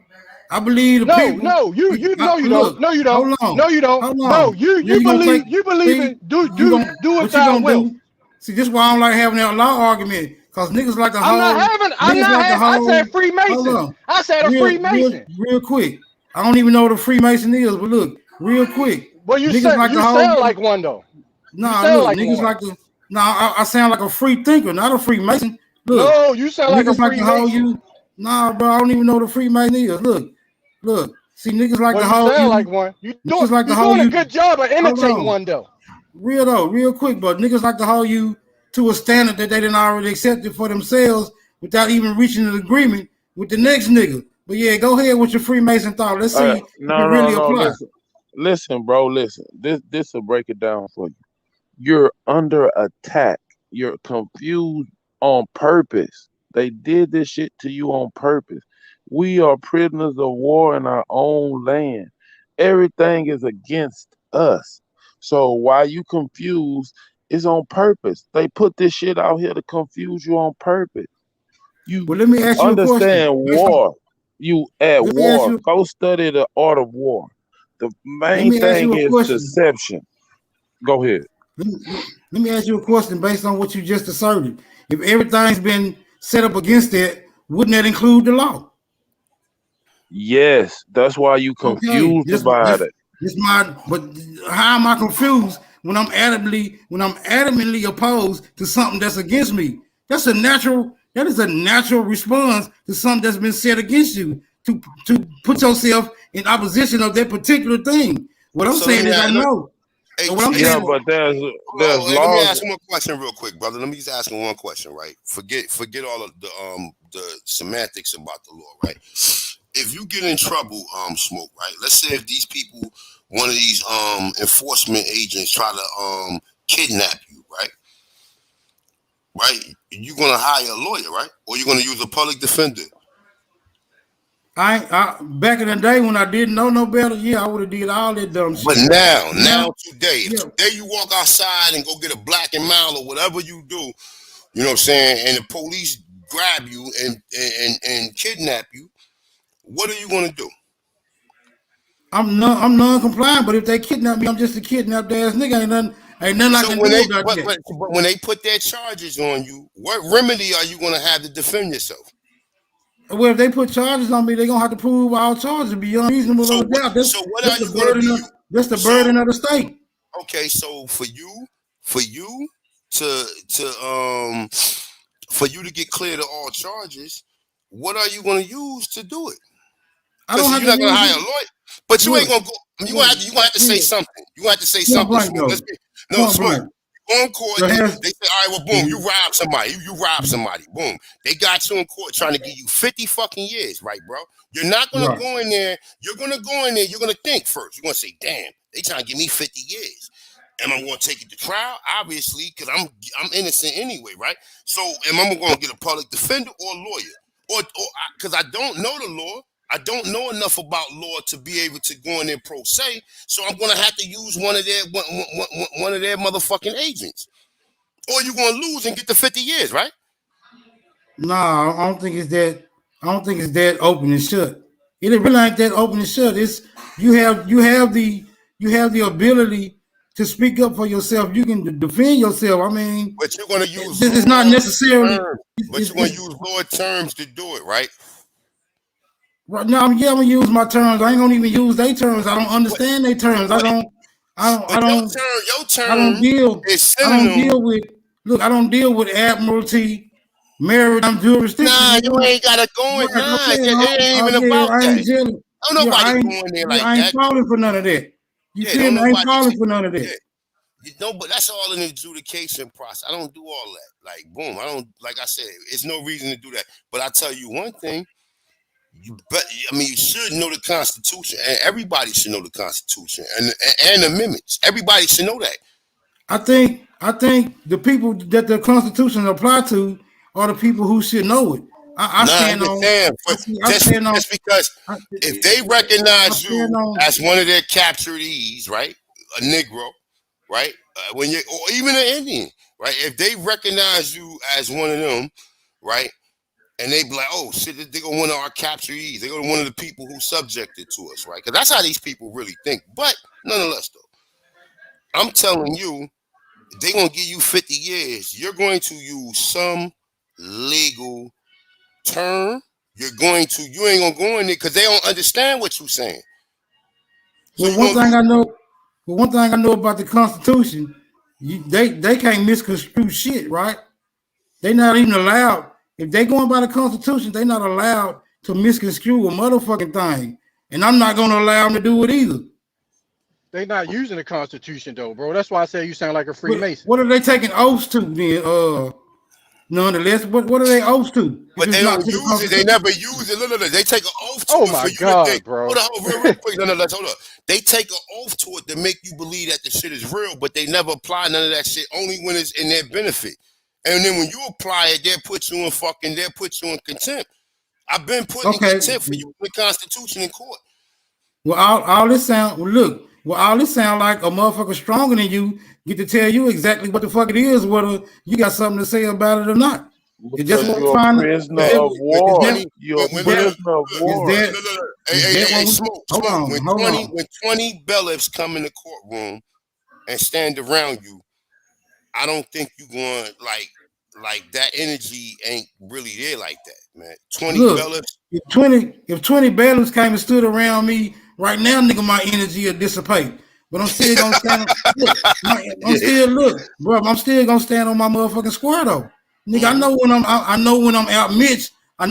I believe the no people. no you no you don't Look, no you don't hold on, no you don't hold no on. you Now you you gonna take? believe you believe See, in do you do gonna do as what you thou gonna wilt. do? See, this is why I don't like having that law argument. Cause niggas like to I'm not hold. having. I'm Niggas not like to having. I said hold. Hold Freemason. on, I said a Freemason. real quick. I don't even know what a Freemason is, but look, real quick. Well, Niggas like to you hold sound you. like one though. You Nah, sound look, like niggas one. like to. Nah, I sound like a free thinker, not a Freemason. Look, No, you sound like a niggas like to hold Freemason. you. Nah, bro, I don't even know what a Freemason is. Look. See, niggas like Well, to you hold sound like you. one. Niggas like to You hold doing a you. good job of Hold imitating on, one though. real though, real quick, but niggas like to hold you to a standard that they didn't already accepted for themselves without even reaching an agreement with the next nigga. But yeah, go ahead with your Freemason thought. Let's see if it no, no, really no. applies. Listen, bro. Listen. This will break it down for you. You're under attack. You're confused on purpose. They did this shit to you on purpose. We are prisoners of war in our own land. Everything is against us. So why you confused is on purpose. They put this shit out here to confuse you on purpose. You But let me ask you a question. understand war. You at Let me ask war. you. Go study the art of war. The Let main me ask thing you a is question. deception. Go ahead. Let me ask you a question based on what you just asserted. If everything's been set up against it, wouldn't that include the law? Yes, that's why you Okay, confused about it. this my. But how am I confused when I'm adamantly opposed to something that's against me? That's a natural. That is a natural response to something that's been said against you to put yourself in opposition of that particular thing. What I'm So let saying me, is I let me know. hey, What I'm hey Yeah, saying. Smoke. but there's Hey, let me laws. ask him a question real quick, brother. Let me just ask him one question, right? Forget all of the semantics about the law, right? If you get in trouble, Smoke, right? Let's say if these people, one of these enforcement agents try to kidnap you, right? Right? You're gonna hire a lawyer, right? Or you're gonna use a public defender. I back in the day when I didn't know no better, yeah, I would have did all that dumb But shit. now Now, today, if yeah, today you walk outside and go get a black and mild or whatever you do, you know what I'm saying, and the police grab you and kidnap you, what are you gonna do? I'm non-compliant. But if they kidnap me, I'm just a kidnapped ass nigga. Ain't nothing I So can when do they about that. but when they put their charges on you, what remedy are you gonna have to defend yourself? Well, if they put charges on me, they gonna have to prove all charges beyond reasonable So of a what doubt. so what That's are the you gonna be? that's the So burden of the state. okay, so for you to for you to get cleared of all charges, what are you going to use to do it? I don't Because have you're to not going to use hire a it. lawyer, but you ain't Look, going to go. You look, gonna have to say look, something. You gonna have to say point something, blank Smoke. though. No, Point Smoke. blank. On court, There they has say, all right, well, boom, you robbed somebody. You robbed somebody. Boom. They got you in court trying to give you 50 fucking years, right, bro? You're not gonna right. go in there. You're gonna go in there. You're gonna think first. You're gonna say, damn, they trying to give me 50 years. Am I going to take it to trial? Obviously, because I'm innocent anyway, right? So, am I going to get a public defender or a lawyer? Or because I don't know the law, I don't know enough about law to be able to go in there pro se. So, I'm going to have to use one of their motherfucking agents. Or you're going to lose and get the 50 years, right? Nah, I don't think it's that. I don't think it's that open and shut. It really ain't that open and shut. It's you have the ability to speak up for yourself. You can defend yourself. I mean, But you're going to use it's not law necessarily. terms. But It's, you're going to it's, use law terms to do it, right? right now, I'm gonna use my terms. I ain't gonna even use their terms. I don't But, understand their terms. I but, don't. I don't. I but your don't. term, your I don't term deal. is I don't synonym. deal with. Look, I don't deal with admiralty, maritime jurisdiction. Nah, you Nigga. ain't gotta go in. Right, Nah, okay, it ain't even yeah, about I that. ain't jealous. Don't nobody go in there like I ain't that. falling for none of that. You Yeah, feel don't me? I ain't nobody. falling for none of Yeah, that. you know, but that's all in the adjudication process. I don't do all that. Like, boom, I don't. Like I said, it's no reason to do that. But I tell you one thing. You should know the Constitution, and everybody should know the Constitution and amendments. Everybody should know that. I think the people that the Constitution apply to are the people who should know it. I Nah, I stand on. understand. But I stand on. just because I, if they I recognize stand you on. as one of their capturees, right, a Negro, right, when you or even an Indian, right, if they recognize you as one of them, right, and they be like, oh shit, they go one of our capturees, they go to one of the people who subjected to us, right, because that's how these people really think. But nonetheless, though, I'm telling you, they're gonna give you 50 years. You're going to use some legal term. You ain't gonna go in there because they don't understand what you're saying. So Well, you're gonna lose. one thing I know about the Constitution, they can't misconstrue shit, right? They not even allowed. If they going by the Constitution, they not allowed to misconstrue a motherfucking thing, and I'm not gonna allow them to do it either. They not using the Constitution though, bro. That's why I say you sound like a What, Freemason. what are they taking oaths to then? Nonetheless, what are they oaths to if But it's they not don't to the use it. They Constitution? never use it. Look. They take an oath to Oh it for my you to think. God, bro. Hold on, real quick. No, let's hold up. They take an oath to it to make you believe that the shit is real, but they never apply none of that shit. Only when it's in their benefit. And then when you apply it, they'll put you in contempt. I've been put in Okay. contempt for using the Constitution in court. Well, all this sound. Well, look. Well, all this sound like a motherfucker stronger than you get to tell you exactly what the fuck it is, whether you got something to say about it or not. Is that Because what we you're a find? prisoner Is of that When war. 20, You're a when is prisoner of war. that look. is that Hey, what we? smoke. Hold on. When 20 bailiffs come in the courtroom and stand around you, I don't think you going like that energy ain't really there like that, man. 20 Look, bailiffs. if 20 bailiffs came and stood around me right now, nigga, my energy will dissipate. But I'm still gonna stand. Look, Yeah. bro. I'm still gonna stand on my motherfucking square though, nigga. Mm-hmm. I know when I'm outmatched. I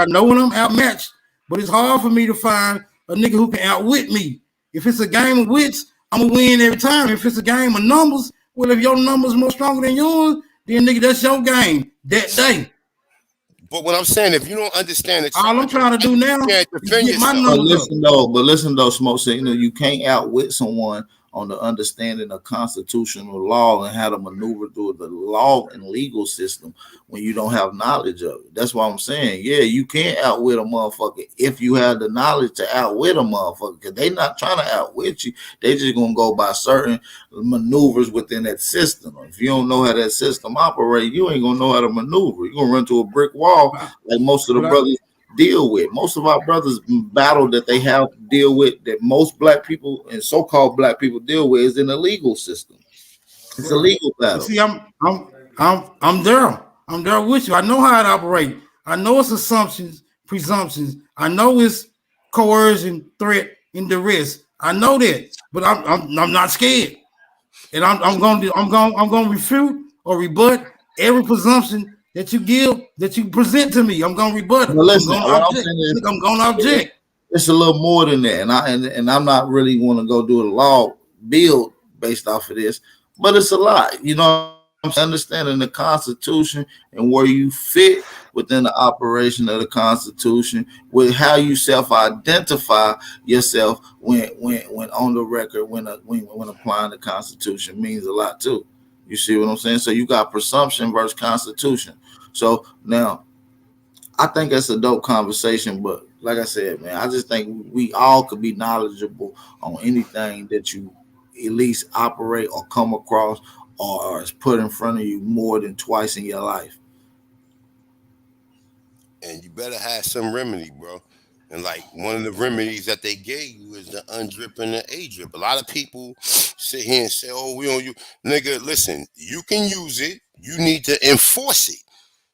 know when I'm outmatched. But it's hard for me to find a nigga who can outwit me. If it's a game of wits, I'm gonna win every time. If it's a game of numbers, well, if your numbers more stronger than yours, then nigga, that's your game that day. But what I'm saying, if you don't understand the All I'm charge, trying to do you now can't is defend get my yourself. But numbers up. listen though, Smoke said, you can't outwit someone on the understanding of constitutional law and how to maneuver through the law and legal system when you don't have knowledge of it. That's why I'm saying, yeah, you can't outwit a motherfucker if you have the knowledge to outwit a motherfucker, because they not trying to outwit you. They just gonna go by certain maneuvers within that system. If you don't know how that system operates, you ain't gonna know how to maneuver. You're gonna run to a brick wall like most of the But brothers deal with. Most of our brothers battle that they have to deal with, that most black people and so-called black people deal with, is in the legal system. It's a legal battle. see, I'm there. I'm there with you. I know how it operates. I know it's assumptions, presumptions. I know it's coercion, threat, and duress. I know that, but I'm not scared, and I'm going to refute or rebut every presumption that you give, that you present to me. I'm gonna rebut it. But I'm listen, gonna what I'm object. saying is, I'm gonna object. it's a little more than that, and I'm not really want to go do a law build based off of this, but it's a lot. You know, what I'm saying? Understanding the Constitution and where you fit within the operation of the Constitution, with how you self-identify yourself when on the record, when applying the Constitution means a lot too. You see what I'm saying? So you got presumption versus Constitution. So now I think that's a dope conversation, but like I said, man, I just think we all could be knowledgeable on anything that you at least operate or come across or is put in front of you more than twice in your life. And you better have some remedy, bro. And like one of the remedies that they gave you is the undrip and the A drip. A lot of people sit here and say, "Oh, we don't use." Nigga, listen, you can use it. You need to enforce it.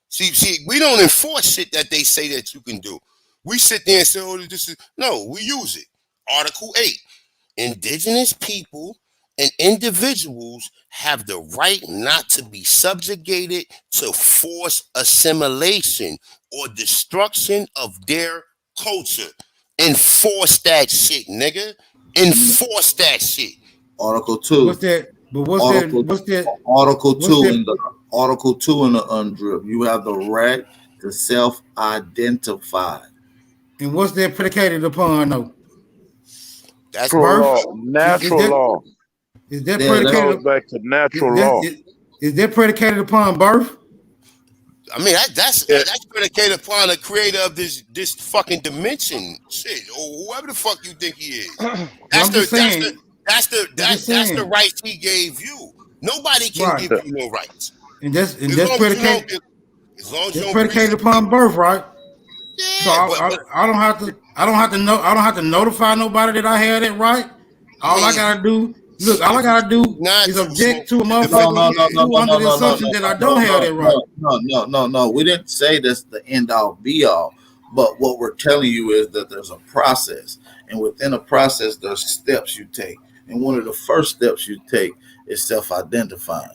See, we don't enforce shit that they say that you can do. We sit there and say, "Oh, this is," no. We use it. Article 8. Indigenous people and individuals have the right not to be subjugated to forced assimilation or destruction of their culture. Enforce that shit, nigga. Enforce that shit. Article What's 2. that? But what's that? Article What's that? Article What's 2 that? in the Article 2 in the undrip. You have the right to self-identify. And what's that predicated upon? Though That's Natural birth. law. Is Natural that law. is that Yeah, It that's goes predicated? back to natural That, law. is that predicated upon birth? I mean, that's Yeah. that's predicated upon the creator of this fucking dimension, shit, or whoever the fuck you think he is. Well, That's I'm the just that's the saying. that's the I'm just that's the saying. rights he gave you. Nobody can Right. give you no rights And as that's long as you don't. predicated. As long as you That's don't breach predicated it. upon birth, right? So Yeah, but I don't have to. I don't have to know. I don't have to notify nobody that I had that right. I All I mean, if you gotta do. Look, all I if you gotta choose do not is to object smoke, to a it no, depends. no, motherfucker no, Yeah, no, who no, under no, the no, no, assumption no, that I no, don't have no, that right. no, We didn't say that's the end all be all. But what we're telling you is that there's a process, and within a process, there's steps you take. And one of the first steps you take is self-identifying.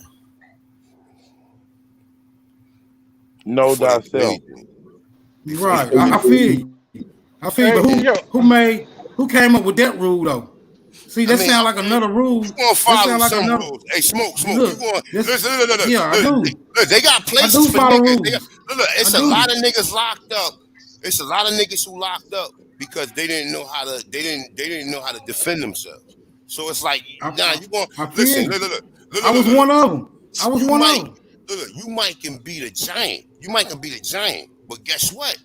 Know before they do thyself. anything, You're before you right. Before do you I anything. feel do you. I feel you. But Hey, And yo, who came up with that rule though? See, I that mean, sound like another you rule. gonna That follow sound like some another. rules. Hey, smoke. You Look, going this. listen, look, Yeah, I do. they got I places do for follow niggas. rules. Look, I it's a lot do. of niggas locked up. It's a lot of niggas who locked up because they didn't know how to defend themselves. So it's like, I, nah, I, you going I feel listen, you. I was look. one of them. I was You one of might them. you might can beat a giant. You might can beat a giant. But guess what?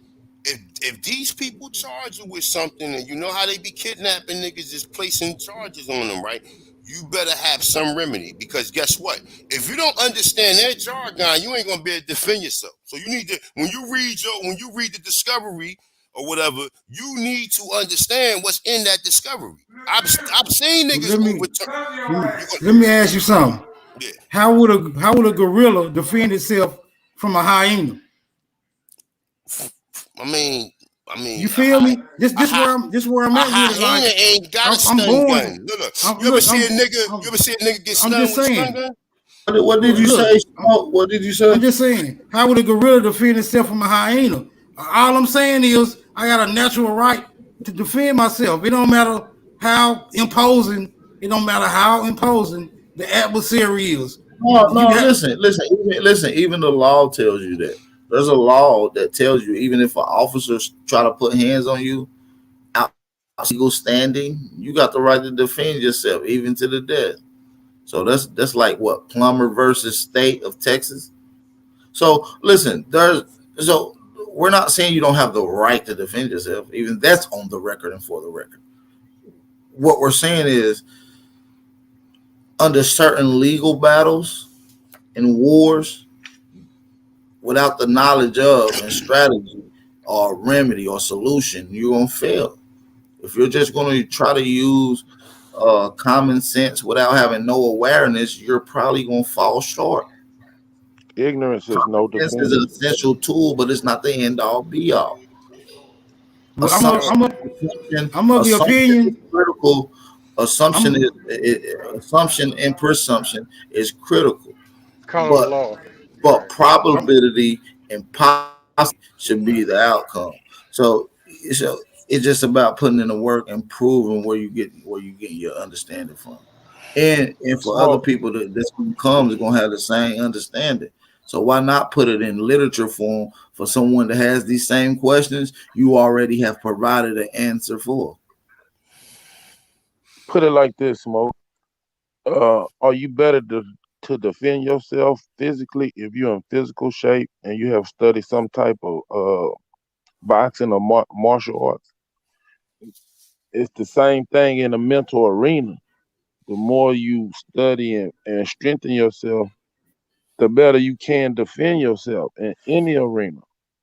If these people charge you with something and you know how they be kidnapping niggas, just placing charges on them, right? You better have some remedy because guess what? If you don't understand their jargon, you ain't gonna be able to defend yourself. So you need to when you read the discovery or whatever, you need to understand what's in that discovery. I've seen Well, niggas overturn. You gonna, let me ask you something. yeah. How would a gorilla defend itself from a hyena? I mean, You feel me? This a this high, where I'm this where I'm a at with it. hyena Like ain't got a I'm stun born. gun. Look. I'm You ever look. see a nigga? You ever see a nigga get I'm stunned just with a stun saying. gun? what did you Look. say, Smoke? What did you say? I'm just saying. How would a gorilla defend itself from a hyena? All I'm saying is I got a natural right to defend myself. It don't matter how imposing. It don't matter how imposing the adversary is. No, You no, got listen. Even the law tells you that. There's a law that tells you even if an officer try to put hands on you out legal standing, you got the right to defend yourself even to the death. So that's like what Plummer versus State of Texas. So listen, so we're not saying you don't have the right to defend yourself. Even that's on the record and for the record. What we're saying is under certain legal battles and wars, without the knowledge of and strategy or remedy or solution, you're gonna fail. If you're just gonna try to use common sense without having no awareness, you're probably gonna fall short. Ignorance is Common no sense is an defense. essential tool, but it's not the end all be all. well, Assumption, assumption, I'm of the assumption is opinion. critical. Assumption I'm assumption and presumption is critical, common but law. but Right. probability and possibly should be the outcome. So it's just about putting in the work and proving where you get your understanding from. And for other Smoke. people that's gonna come is gonna have the same understanding. So why not put it in literature form for someone that has these same questions you already have provided an answer for? Put it like this, Smoke. Are you better to defend yourself physically if you're in physical shape and you have studied some type of boxing or martial arts? It's the same thing in the mental arena. The more you study and strengthen yourself, the better you can defend yourself in any arena.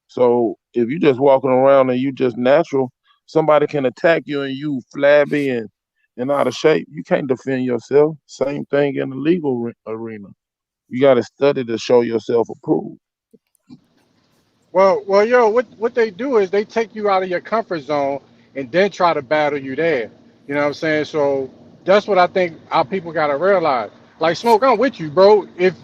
So if you just walking around and you just natural, somebody can attack you and you flabby and out of shape. You can't defend yourself. Same thing in the legal arena. You got to study to show yourself approved. Well, yo, what they do is they take you out of your comfort zone and then try to battle you there. You know what I'm saying? So that's what I think our people gotta realize. Like Smoke, I'm with you, bro. If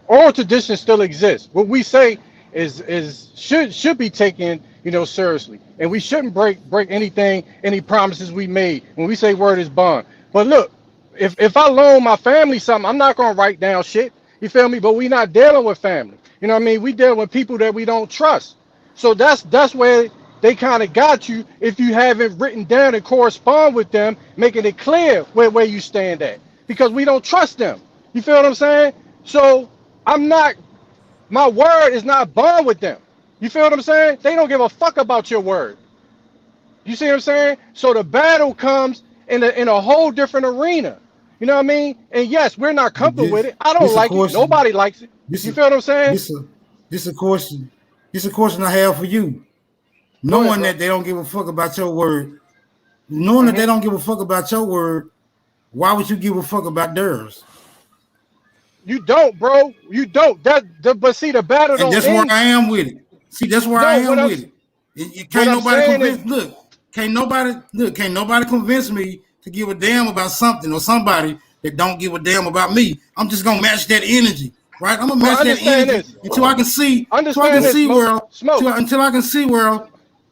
oral traditions still exist. What we say is should be taken, seriously, and we shouldn't break anything, any promises we made when we say word is bond. But look, if I loan my family something, I'm not gonna write down shit. You feel me? But we not dealing with family. You know what I mean? We dealing with people that we don't trust. So that's where they kind of got you if you haven't written down and correspond with them, making it clear where you stand at. Because we don't trust them. You feel what I'm saying? So I'm not, my word is not bond with them. You feel what I'm saying? They don't give a fuck about your word. You see what I'm saying? So the battle comes in a whole different arena. You know what I mean? And yes, we're not But comfortable with it. I don't this a like it. question. Nobody likes it. This You is feel what I'm saying? this a this a question. This a question I have for you. Go ahead, Knowing bro. that they don't give a fuck about your word, knowing that Hmm. they don't give a fuck about your word, why would you give a fuck about theirs? You don't, bro. You don't. But see, the battle And don't that's where end. I am with it. See, that's where I No, am with it. what Can't I'm nobody saying is, convince. Can't nobody convince me to give a damn about something or somebody that don't give a damn about me. I'm just gonna match that energy, right? I'm gonna but match that understand energy this. until I can Understand this, see smoke, world, smoke, until I can see world,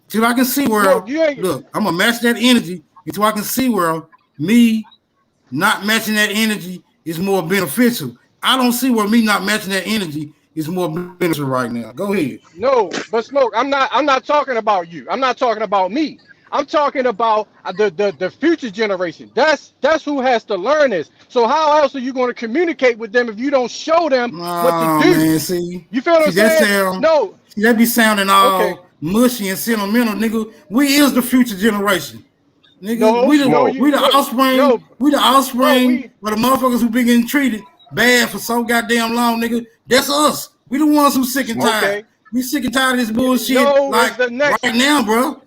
till I can see smoke. world. You ain't. Look, I'm gonna match that energy until I can see world. Me not matching that energy is more beneficial. I don't see where me not matching that energy is more beneficial right now. Go ahead. No, but smoke. I'm not talking about you. I'm not talking about me. I'm talking about the future generation. That's who has to learn this. So how else are you going to communicate with them if you don't show them what to Oh do? man, see, You feel what I'm that saying? sound, No. that be sounding Okay. all mushy and sentimental, nigga. We is the future generation, nigga. No. No. Smoke. You look. No, We the bro. offspring of the motherfuckers who been getting treated bad for so goddamn long, nigga. That's us. We the ones who sick and Smoke. tired. Okay. We sick and tired of this bullshit. No, Like it's the next. right now, bro.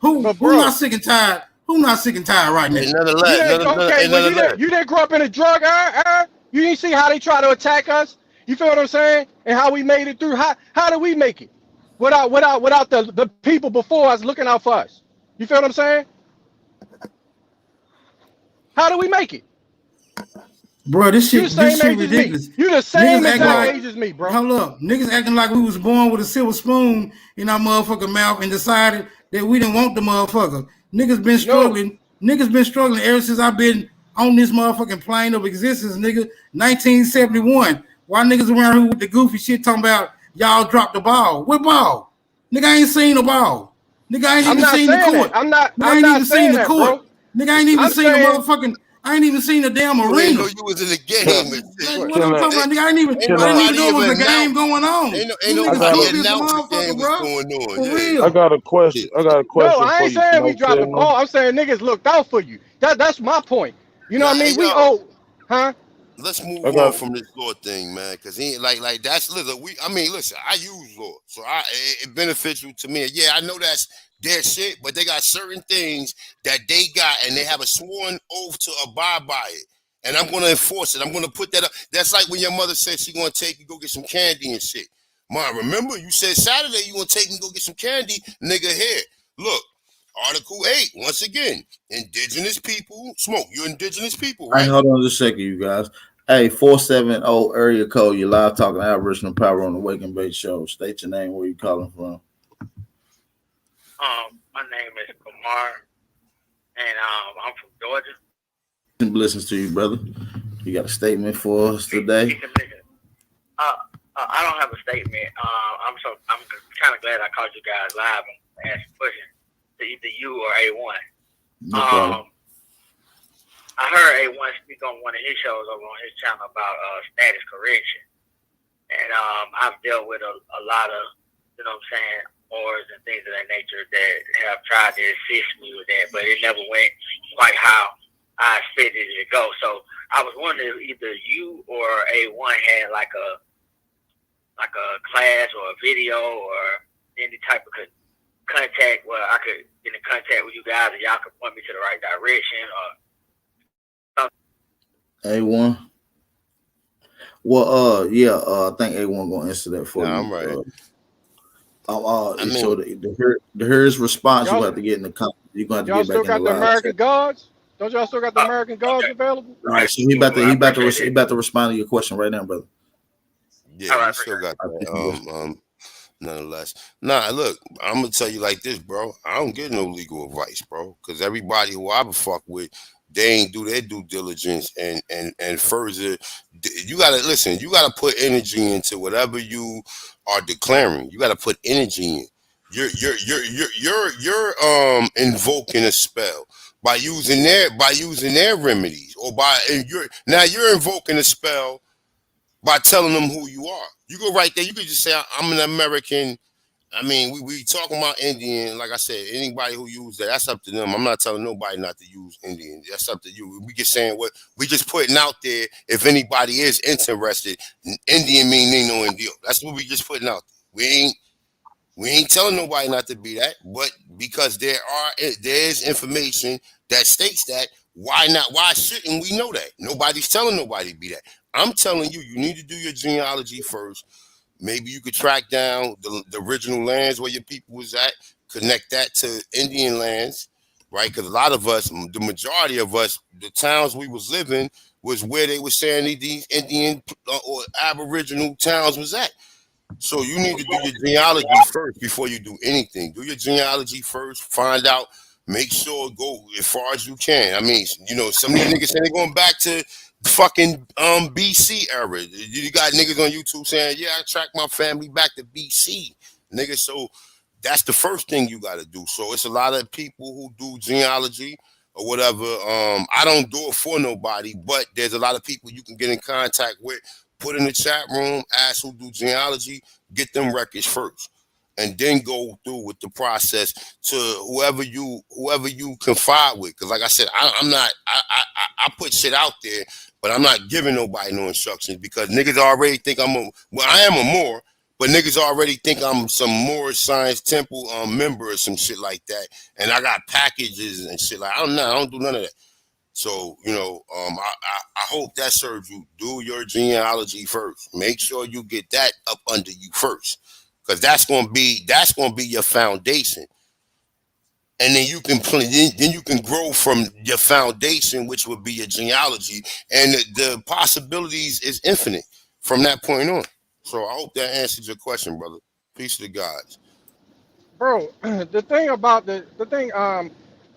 Who But who not bro, sick and tired? Who not sick and tired right now? Ain't none of you that. didn't. Okay. Ain't Well, none of that. you didn't grow up in a drug era. You didn't see how they try to attack us. You feel what I'm saying? And how we made it through. How did we make it? Without the people before us looking out for us. You feel what I'm saying? How do we make it? Bro, You the this same shit age as me. ridiculous. You the Niggas same act exact like, age as me, bro. hold up, niggas acting like we was born with a silver spoon in our motherfucking mouth and decided that we didn't want the motherfucker. No. Niggas been struggling ever since I've been on this motherfucking plane of existence, nigga. 1971. Why niggas around here with the goofy shit talking about y'all dropped the ball? What ball? Nigga, I ain't seen the ball. Nigga, I ain't I'm even not seen the saying that. court. I'm not. Nigga, I I'm ain't not even seen saying the that, court. bro. Nigga, I ain't even I'm seen the saying. motherfucking, I ain't even seen the damn You ain't know arena. you was in the Can, game and shit. Like what can I'm I? talking They, about, nigga. ain't I Can I? didn't even nobody know it was even a game announced. going on. Ain't You I niggas got nobody a. goofy as a announced the motherfucker, game was bro. going on. For Yeah. I real. got a question. I got a No, question I for ain't you, saying we Smoke dropped the Signal. ball. I'm saying niggas looked out for you. That's my point. You know Nah, what I hey mean? We yo, owe, huh? let's move I on got. from this law thing, man. Cause he ain't like that's listen. I mean, listen. I use law, so it beneficial to me. Yeah, I know that's their shit, but they got certain things that they got, and they have a sworn oath to abide by it. And I'm gonna enforce it. I'm gonna put that up. That's like when your mother said she gonna take you go get some candy and shit. Mom, remember you said Saturday you gonna take me go get some candy, nigga. Here, look. Article 8, once again, indigenous people, smoke, you're indigenous people, All right, right? hold on just a second, you guys. Hey, 470 area code. You're live talking Aboriginal Power on the Wake and Bake Show. State your name, where you calling from. My name is Kumar, and I'm from Georgia. Blessings to you, brother. You got a statement for us today? I don't have a statement. I'm kind of glad I called you guys live and asked a question to either you or A1. No problem. I heard A1 speak on one of his shows over on his channel about status correction, and I've dealt with a lot of, you know what I'm saying, wars and things of that nature that have tried to assist me with that, but it never went quite how I expected it to go. So I was wondering if either you or A1 had like a class or a video or any type of contact where I could get in contact with you guys and y'all could point me to the right direction or something. A1. Well, I think A1 gonna answer that for you. I'm right. So the his response, you have to get in the comment. You're gonna have to y'all get back still in got the the live American chat. Gods? Don't y'all still got the American Gods available? All right, so he about to respond to your question right now, brother. Yeah, you still got that. Nonetheless, look, I'm gonna tell you like this, bro. I don't get no legal advice, bro, because everybody who I fuck with, they ain't do their due diligence and further. You gotta listen. You gotta put energy into whatever you are declaring. You gotta put energy in. You're invoking a spell by using their remedies, or you're invoking a spell by telling them who you are. You go right there. You could just say, I'm an American. I mean, we talking about Indian. Like I said, anybody who uses that's up to them. I'm not telling nobody not to use Indian. That's up to you. We just saying what we just putting out there. If anybody is interested, Indian mean no Indio. That's what we just putting out there. We ain't telling nobody not to be that, but because there's information that states that, why not? Why shouldn't we know that? Nobody's telling nobody to be that. I'm telling you, you need to do your genealogy first. Maybe you could track down the original lands where your people was at, connect that to Indian lands, right? Because a lot of us, the majority of us, the towns we was living was where they were saying these Indian or Aboriginal towns was at. So you need to do your genealogy first before you do anything. Do your genealogy first. Find out. Make sure go as far as you can. I mean, some of these niggas say they're going back to fucking BC era. You got niggas on YouTube saying, "Yeah, I tracked my family back to BC." Niggas, so that's the first thing you got to do. So it's a lot of people who do genealogy or whatever. I don't do it for nobody, but there's a lot of people you can get in contact with. Put in the chat room, ask who do genealogy, get them records first, and then go through with the process to whoever you confide with. Because like I said, I put shit out there, but I'm not giving nobody no instructions because niggas already think I am a Moor, but niggas already think I'm some Moorish Science Temple member or some shit like that, and I got packages and shit like I don't do none of that. So, I hope that serves you. Do your genealogy first. Make sure you get that up under you first. Because that's gonna be your foundation. And then you can grow from your foundation, which would be your genealogy. And the possibilities is infinite from that point on. So I hope that answers your question, brother. Peace to the gods. Bro, the thing about the thing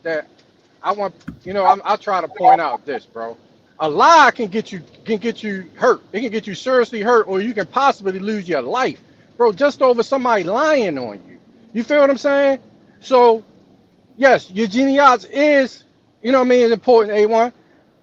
that I want, I try to point out this, bro. A lie can get you hurt. It can get you seriously hurt, or you can possibly lose your life, bro, just over somebody lying on you. You feel what I'm saying? So, yes, your genealogy is, is important. A1.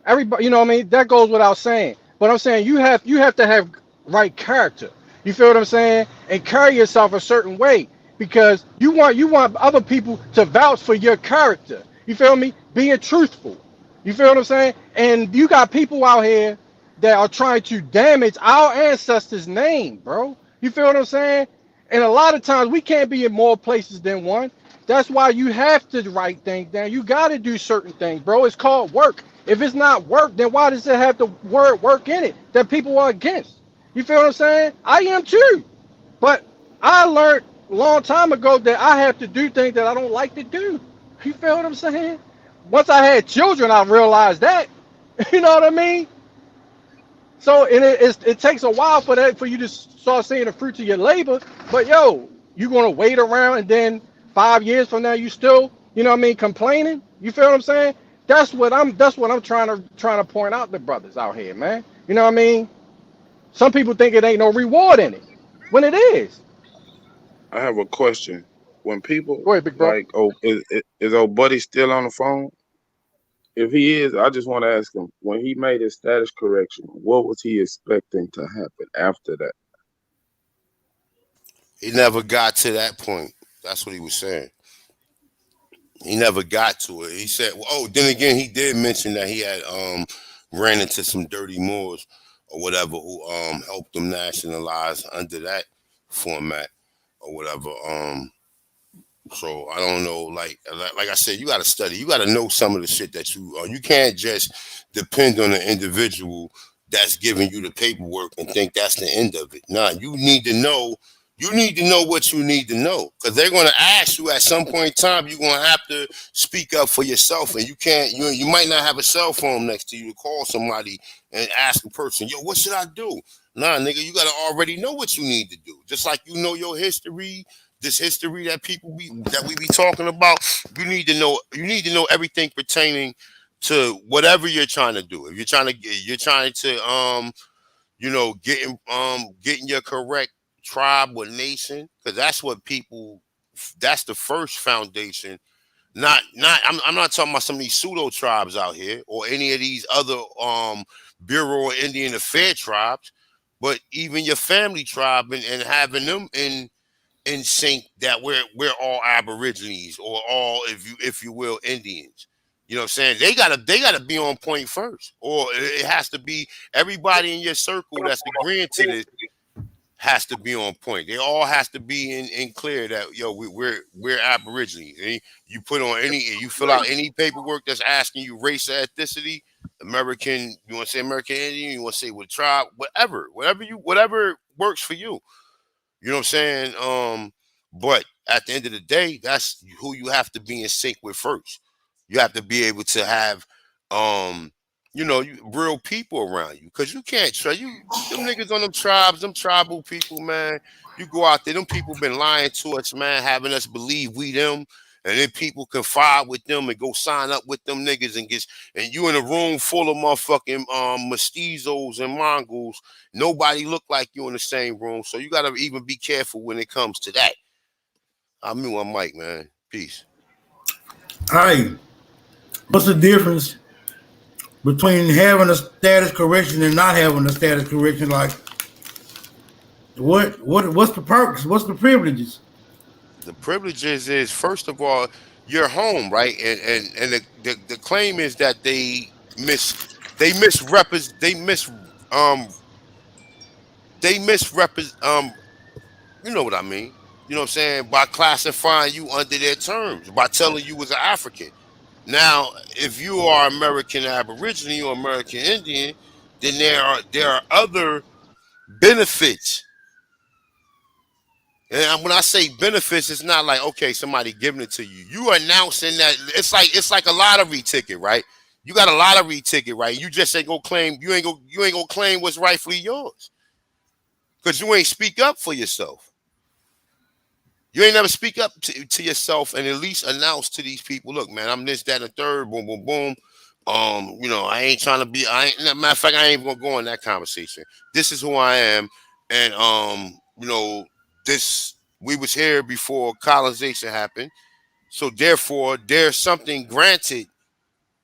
Everybody, that goes without saying. But I'm saying you have to have right character. You feel what I'm saying? And carry yourself a certain way because you want other people to vouch for your character. You feel me? Being truthful. You feel what I'm saying? And you got people out here that are trying to damage our ancestors' name, bro. You feel what I'm saying? And a lot of times we can't be in more places than one. That's why you have to write things down. You got to do certain things, bro. It's called work. If it's not work, then why does it have the word work in it that people are against? You feel what I'm saying? I am too. But I learned a long time ago that I have to do things that I don't like to do. You feel what I'm saying? Once I had children, I realized that. You know what I mean? So and it takes a while for that for you to start seeing the fruits of your labor. But yo, you gonna wait around and then 5 years from now you still, you know what I mean, complaining? You feel what I'm saying? That's what I'm trying to point out to brothers out here, man. You know what I mean? Some people think it ain't no reward in it. When it is. I have a question. When people Go ahead, big bro. like, oh, is old buddy still on the phone? If he is, I just want to ask him, when he made his status correction, what was he expecting to happen after that? He never got to that point. That's what he was saying. He never got to it. He said, well, "Oh, then again, he did mention that he had ran into some dirty Moors or whatever who helped him nationalize under that format or whatever." So I don't know. Like I said, you got to study. You got to know some of the shit that you can't just depend on an individual that's giving you the paperwork and think that's the end of it. Nah, you need to know. You need to know what you need to know because they're going to ask you at some point in time. You're going to have to speak up for yourself, and you can't. You might not have a cell phone next to you to call somebody and ask a person, "Yo, what should I do?" Nah, nigga, you got to already know what you need to do. Just like you know your history, this history that we be talking about. You need to know. You need to know everything pertaining to whatever you're trying to do. If you're trying to getting your correct tribe or nation, because that's what people. That's the first foundation. I'm not talking about some of these pseudo tribes out here or any of these other Bureau of Indian Affairs tribes, but even your family tribe and having them in sync that we're all Aborigines or all, if you will, Indians. You know what I'm saying? They gotta be on point first, or it has to be everybody in your circle that's agreeing to this has to be on point. They all has to be in clear that we're Aborigines. And you put on you fill out any paperwork that's asking you race or ethnicity, American. You want to say American Indian? You want to say what tribe? Whatever works for you. You know what I'm saying? But at the end of the day, that's who you have to be in sync with first. You have to be able to have, real people around you, because you can't trust them niggas on them tribes, them tribal people, man. You go out there, them people been lying to us, man, having us believe we them, and then people confide with them and go sign up with them niggas and you in a room full of motherfucking mestizos and Mongols. Nobody look like you in the same room, so you gotta even be careful when it comes to that. I'm new on Mike, man. Peace. Hey, what's the difference between having a status correction and not having a status correction? Like, what's the perks? What's the privileges? The privileges is, first of all, you're home, right? And the claim is that they misrepresent they misrepresent you know what I mean? You know what I'm saying? By classifying you under their terms, by telling you as an African. Now, if you are American Aborigine or American Indian, then there are other benefits. And when I say benefits, it's not like, okay, somebody giving it to you. You are announcing that it's like a lottery ticket, right? You got a lottery ticket, right? You just ain't gonna claim you ain't gonna claim what's rightfully yours, because you ain't speak up for yourself. You ain't never speak up to yourself and at least announce to these people, look, man, I'm this, that, and the third, boom, boom, boom. I ain't trying to be. Matter of fact, I ain't even gonna go in that conversation. This is who I am, and this we was here before colonization happened, so therefore there's something granted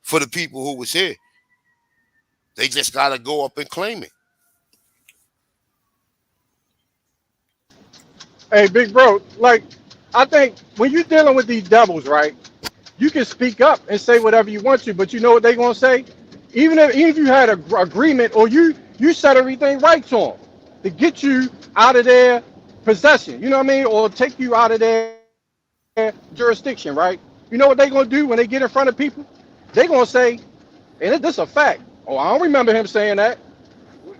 for the people who was here. They just gotta go up and claim it. Hey, big bro, like I think when you're dealing with these devils, right? You can speak up and say whatever you want to, but you know what they're gonna say? Even if you had a agreement or you said everything right to them to get you out of their possession, you know what I mean, or take you out of their jurisdiction, right? You know what they're gonna do when they get in front of people? They're gonna say, and this a fact. Oh, I don't remember him saying that.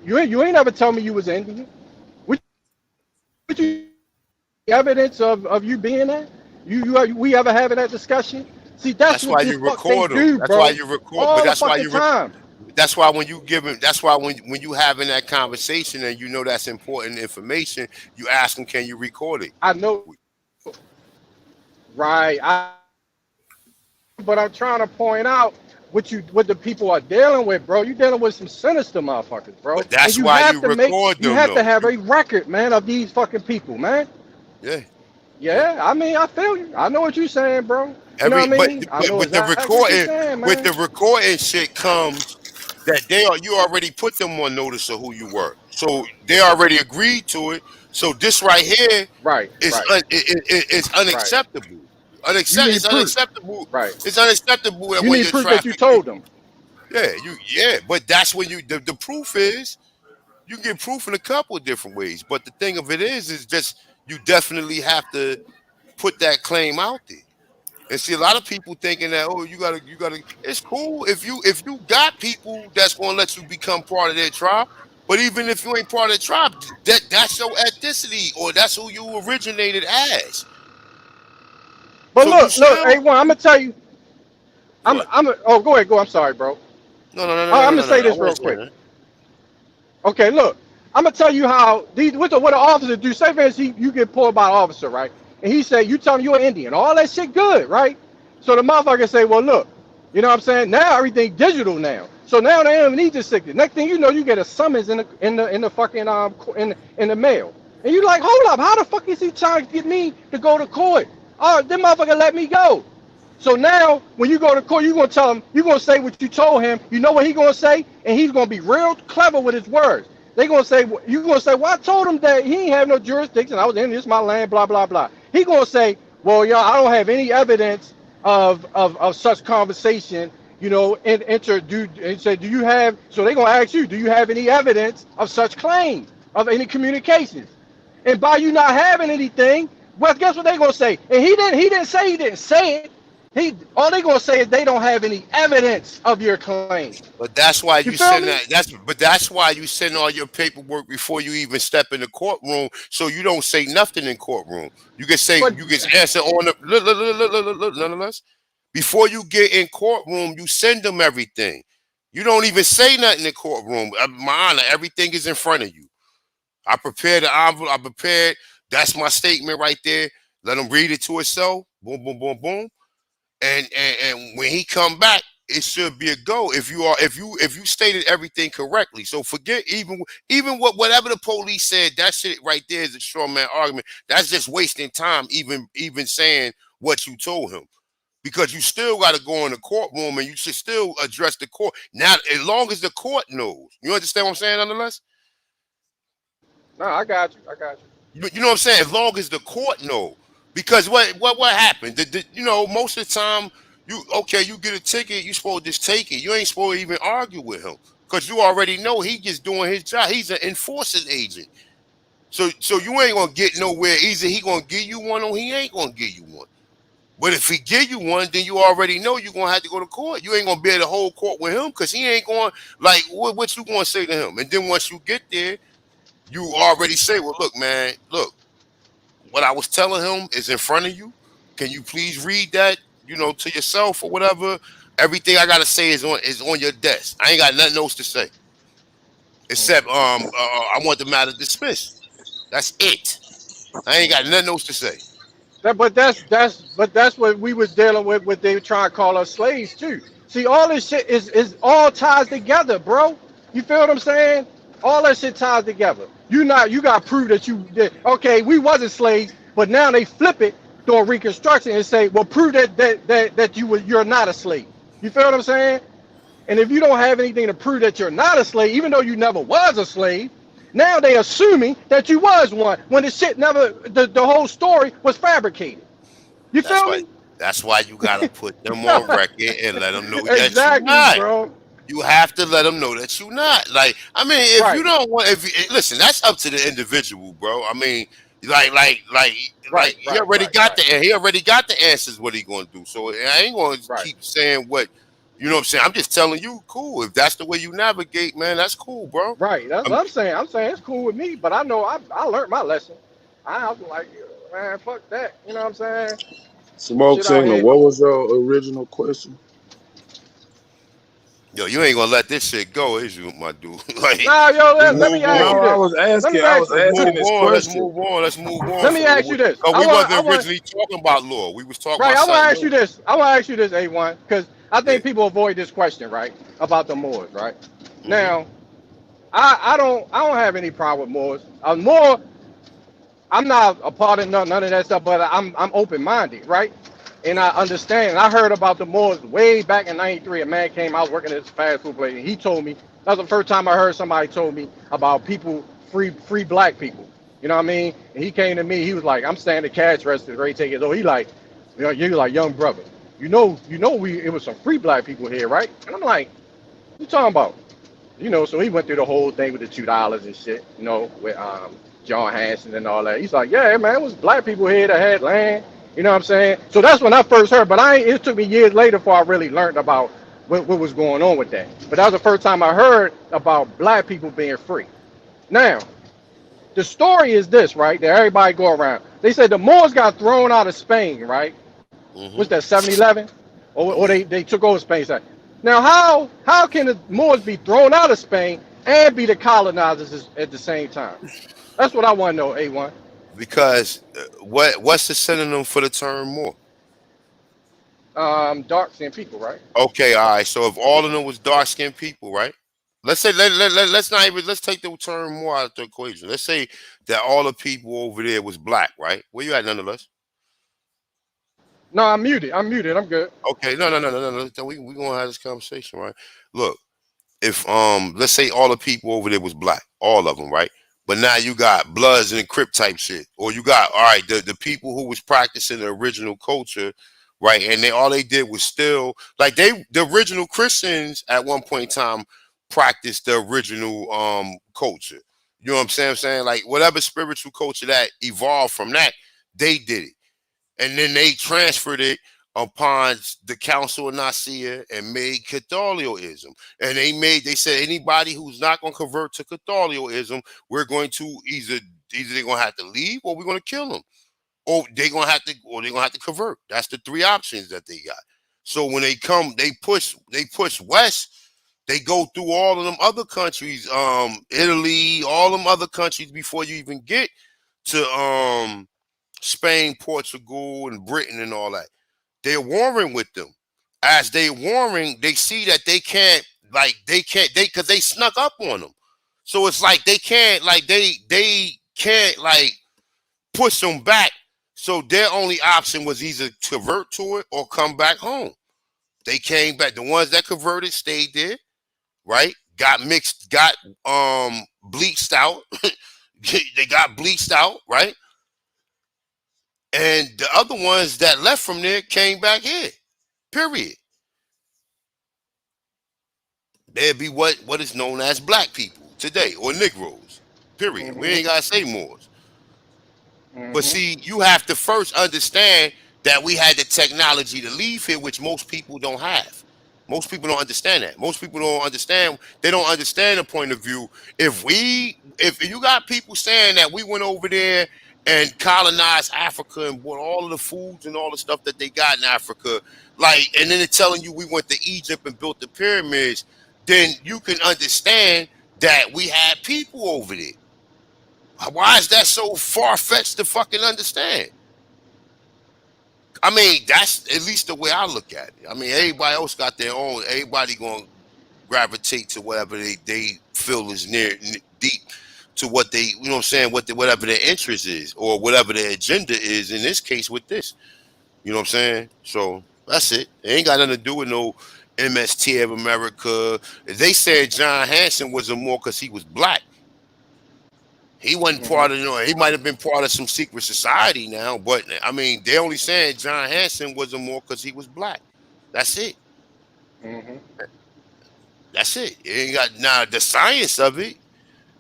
You ain't ever tell me you was Indian. Would you evidence of you being that? We ever having that discussion? See, that's That's what why the you fuck they record them. do, That's why bro. you record, but All the that's why fucking you time. that's why when you give him, that's why when you having that conversation and you know that's important information, you ask them, can you record it? I know, right? But I'm trying to point out what the people are dealing with, bro. You dealing with some sinister motherfuckers, bro. But And that's why you record you them have to though. have a record, man, of these fucking people, man. Yeah, yeah. Yeah, I mean, I feel you. I know what you're saying, bro. You know Every what I mean? I but know with the exactly what you're recording, saying, with man. the recording shit comes that you already put them on notice of who you were, so they already agreed to it. So this right here Right, is right, is right. unacceptable. You It's need proof. unacceptable. Right. It's unacceptable that You when need you're proof that you trafficking. told them. Yeah. But that's when the proof is you can get proof in a couple of different ways. But the thing of it is just you definitely have to put that claim out there. And see a lot of people thinking that, oh, you gotta it's cool if you got people that's gonna let you become part of their tribe. But even if you ain't part of the tribe, that's your ethnicity or that's who you originated as. But So you look, still A1, I'm gonna tell you. good. Oh, go ahead, go. I'm sorry, bro. I'm gonna say No. I this real wasn't saying quick. that. Okay, look, I'm gonna tell you how these what the officers do. Say, for instance, you get pulled by an officer, right? And he say, you tell him you're an Indian, all that shit good, right? So the motherfucker say, well, look, you know what I'm saying? Now everything digital now. So now they don't need this sickness. Next thing you know, you get a summons in the fucking in the mail, and you like, hold up, how the fuck is he trying to get me to go to court? Oh, this motherfucker let me go. So now, when you go to court, you're gonna tell him, you're gonna say what you told him. You know what he's gonna say, and he's gonna be real clever with his words. They're gonna say, you're gonna say, well, I told him that he ain't have no jurisdiction. I was in this my land, blah blah blah. He gonna say, well, y'all, I don't have any evidence of such conversation. You know, and say, do you have? So they're gonna ask you, do you have any evidence of such claims of any communications? And by you not having anything, well, guess what they're gonna say? And he didn't say it. He all they gonna say is they don't have any evidence of your claim. But that's why You you feel send me? that. That's why you send all your paperwork before you even step in the courtroom, so you don't say nothing in courtroom. But You can answer on the look, nonetheless. Before you get in courtroom, you send them everything. You don't even say nothing in courtroom. My honor, everything is in front of you. I prepared the envelope. I prepared. That's my statement right there. Let them read it to itself. Boom, boom, boom, boom. And when he come back, it should be a go if you stated everything correctly. So forget even whatever the police said. That shit right there is a straw man argument. That's just wasting time. Even saying what you told him, because you still got to go in the courtroom and you should still address the court. Now, as long as the court knows, you understand what I'm saying? Nonetheless. no, I got you. I got you. You know what I'm saying? As long as the court know, because what happened? You know, most of the time, you get a ticket, you supposed to just take it. You ain't supposed to even argue with him because you already know he just doing his job. He's an enforcing agent, so you ain't gonna get nowhere. Either he gonna give you one or he ain't gonna give you one. But if he give you one, then you already know you're gonna have to go to court. You ain't gonna be able to hold court with him because he ain't going like what you gonna say to him. And then once you get there, you already say, well, look, man, look. What I was telling him is in front of you. Can you please read that, to yourself or whatever? Everything I gotta say is on your desk. I ain't got nothing else to say except I want the matter dismissed. That's it. I ain't got nothing else to say. But that's what we was dealing with. What they were trying to call us slaves too. See, all this shit is all ties together, bro. You feel what I'm saying? All that shit ties together. You got proof that you did. Okay, we wasn't slaves, but now they flip it during Reconstruction and say, well, prove that you're not a slave. You feel what I'm saying? And if you don't have anything to prove that you're not a slave, even though you never was a slave, now they assuming that you was one when the shit never, the whole story was fabricated. You That's feel why. me? That's why you gotta put them on record and let them know that you Exactly, not. bro. You have to let them know that you not. Like, I mean, if you Right, don't want, if you, listen, that's up to the individual, bro. I mean, like, like, like, like right, he right, already right, got right, the answers. What he gonna do? So I ain't gonna right, keep saying what, you know what I'm saying. I'm just telling you, cool. If that's the way you navigate, man, that's cool, bro. right. That's Um, what I'm saying. I'm saying it's cool with me, but I know I learned my lesson. I was like, man, fuck that. You know what I'm saying? Smoke Shit out signal. here. What was your original question? Yo, you ain't gonna let this shit go, is you, my dude? Like, Nah, yo, let's let me move ask No, you on. I this. was Let me asking. I ask. was Let's asking move this on. Let's question. move on. Let's move on Let me from it. ask you this. We I wasn't want. originally talking about law. We was talking Right, about I want to something ask you else. this. I want to ask you this, A1, because I Yeah. think people avoid this question, right, about the Moors, right? Mm-hmm. Now, I don't have any problem with Moors. Moor, I'm not a part of none of that stuff, but I'm open minded, right? And I understand. I heard about the Moors way back in '93. A man came out working at this fast food place, and he told me that was the first time I heard somebody told me about people free black people. You know what I mean? And he came to me. He was like, "I'm staying at the cash register, ready to take it." So he like, you like young brother. We it was some free black people here, right? And I'm like, "What you talking about?" So he went through the whole thing with the $2 and shit, with John Hanson and all that. He's like, yeah, man, it was black people here that had land. You know what I'm saying? So that's when I first heard, but it took me years later before I really learned about what was going on with that. But that was the first time I heard about black people being free. Now, the story is this, right? That everybody go around. They said the Moors got thrown out of Spain, right? Mm-hmm. What's that, 7-Eleven? Or Yeah. they took over Spain. Now, how can the Moors be thrown out of Spain and be the colonizers at the same time? That's what I want to know, A1. Because what's the synonym for the term more? Dark skinned people, right? Okay, all right. So if all of them was dark skinned people, right? Let's say let's not even let's take the term more out of the equation. Let's say that all the people over there was black, right? Where you at, nonetheless? No, I'm muted. I'm good. Okay, no. We gonna have this conversation, right? Look, if let's say all the people over there was black, all of them, right? But now you got Bloods and Crip type shit, or you got all right the people who was practicing the original culture, right? And they did was still like the original Christians at one point in time practiced the original culture. You know what I'm saying like whatever spiritual culture that evolved from that, they did it and then they transferred it upon the Council of Nicaea and made Catholicism. And they said anybody who's not going to convert to Catholicism, we're going to either they're going to have to leave or we're going to kill them, or they're going to have to convert. That's the three options that they got. So when they push west. They go through all of them other countries, Italy, all them other countries before you even get to Spain, Portugal, and Britain and all that. They're warring with them. As they warring, they see that they because they snuck up on them. So it's like they can't like push them back. So their only option was either convert to it or come back home. They came back. The ones that converted stayed there, right? Got bleached out. They got bleached out, right? And the other ones that left from there came back here. Period. They'd be what is known as black people today or Negroes. Period. We Mm-hmm. ain't gotta say more. But Mm-hmm. see, you have to first understand that we had the technology to leave here, which most people don't have. Most people don't understand that. Most people don't understand. They don't understand the point of view. If you got people saying that we went over there and colonized Africa and bought all of the foods and all the stuff that they got in Africa, like, and then they're telling you we went to Egypt and built the pyramids, then you can understand that we had people over there. Why is that so far fetched to fucking understand? I mean, that's at least the way I look at it. I mean, everybody else got their own. Everybody gonna gravitate to whatever they feel is deep to what they, you know what I'm saying, whatever their interest is or whatever their agenda is. In this case, with this, you know what I'm saying. So that's it. It ain't got nothing to do with no MST of America. They said John Hanson was a more because he was black. He wasn't part of, he might have been part of some secret society now, but I mean, they only saying John Hanson was a more because he was black. That's it. Mm-hmm. That's it. It ain't got now the science of it.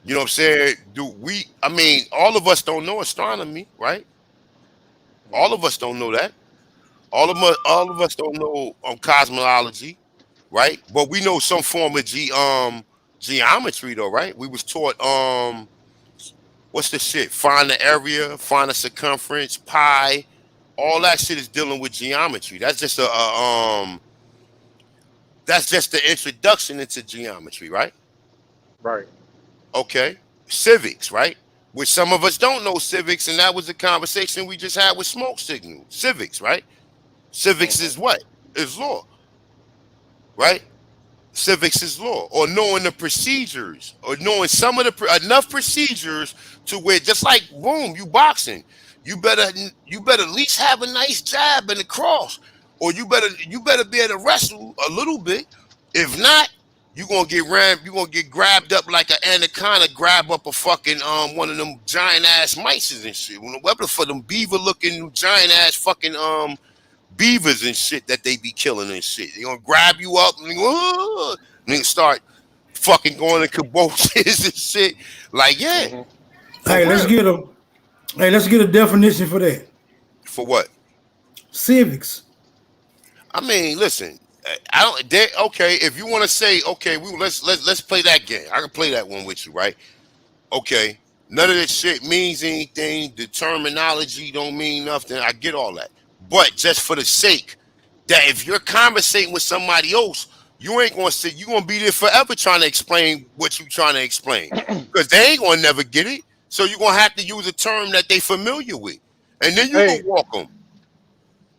You know what I'm saying? I mean, all of us don't know astronomy, right? All of us don't know that. All of us don't know cosmology, right? But we know some form of geometry though, right? We was taught what's the shit? Find the area, find the circumference, pi. All that shit is dealing with geometry. That's just That's just the introduction into geometry, right? Right. Okay. Civics, right? Which some of us don't know civics, and that was the conversation we just had with Smoke Signal. Civics, right? Civics is what? Is law, right? Civics is law, or knowing the procedures, or knowing some of the enough procedures to where, just like boom, you boxing, you better at least have a nice jab and a cross, or you better be able to wrestle a little bit. If not, you gonna get rammed, you gonna get grabbed up like an anaconda grab up a fucking one of them giant ass mice and shit. Whatever for them beaver looking giant ass fucking beavers and shit that they be killing and shit. They gonna grab you up and then start fucking going to kiboshes and shit. Like, yeah. Hey, let's get a definition for that. For what? Civics. I mean, listen. I don't. Okay, if you want to say, okay, let's play that game. I can play that one with you, right? Okay. None of this shit means anything. The terminology don't mean nothing. I get all that. But just for the sake that if you're conversating with somebody else, you ain't gonna sit. You're gonna be there forever trying to explain what you're trying to explain, because they ain't gonna never get it. So you're gonna have to use a term that they familiar with, and then you gonna walk them.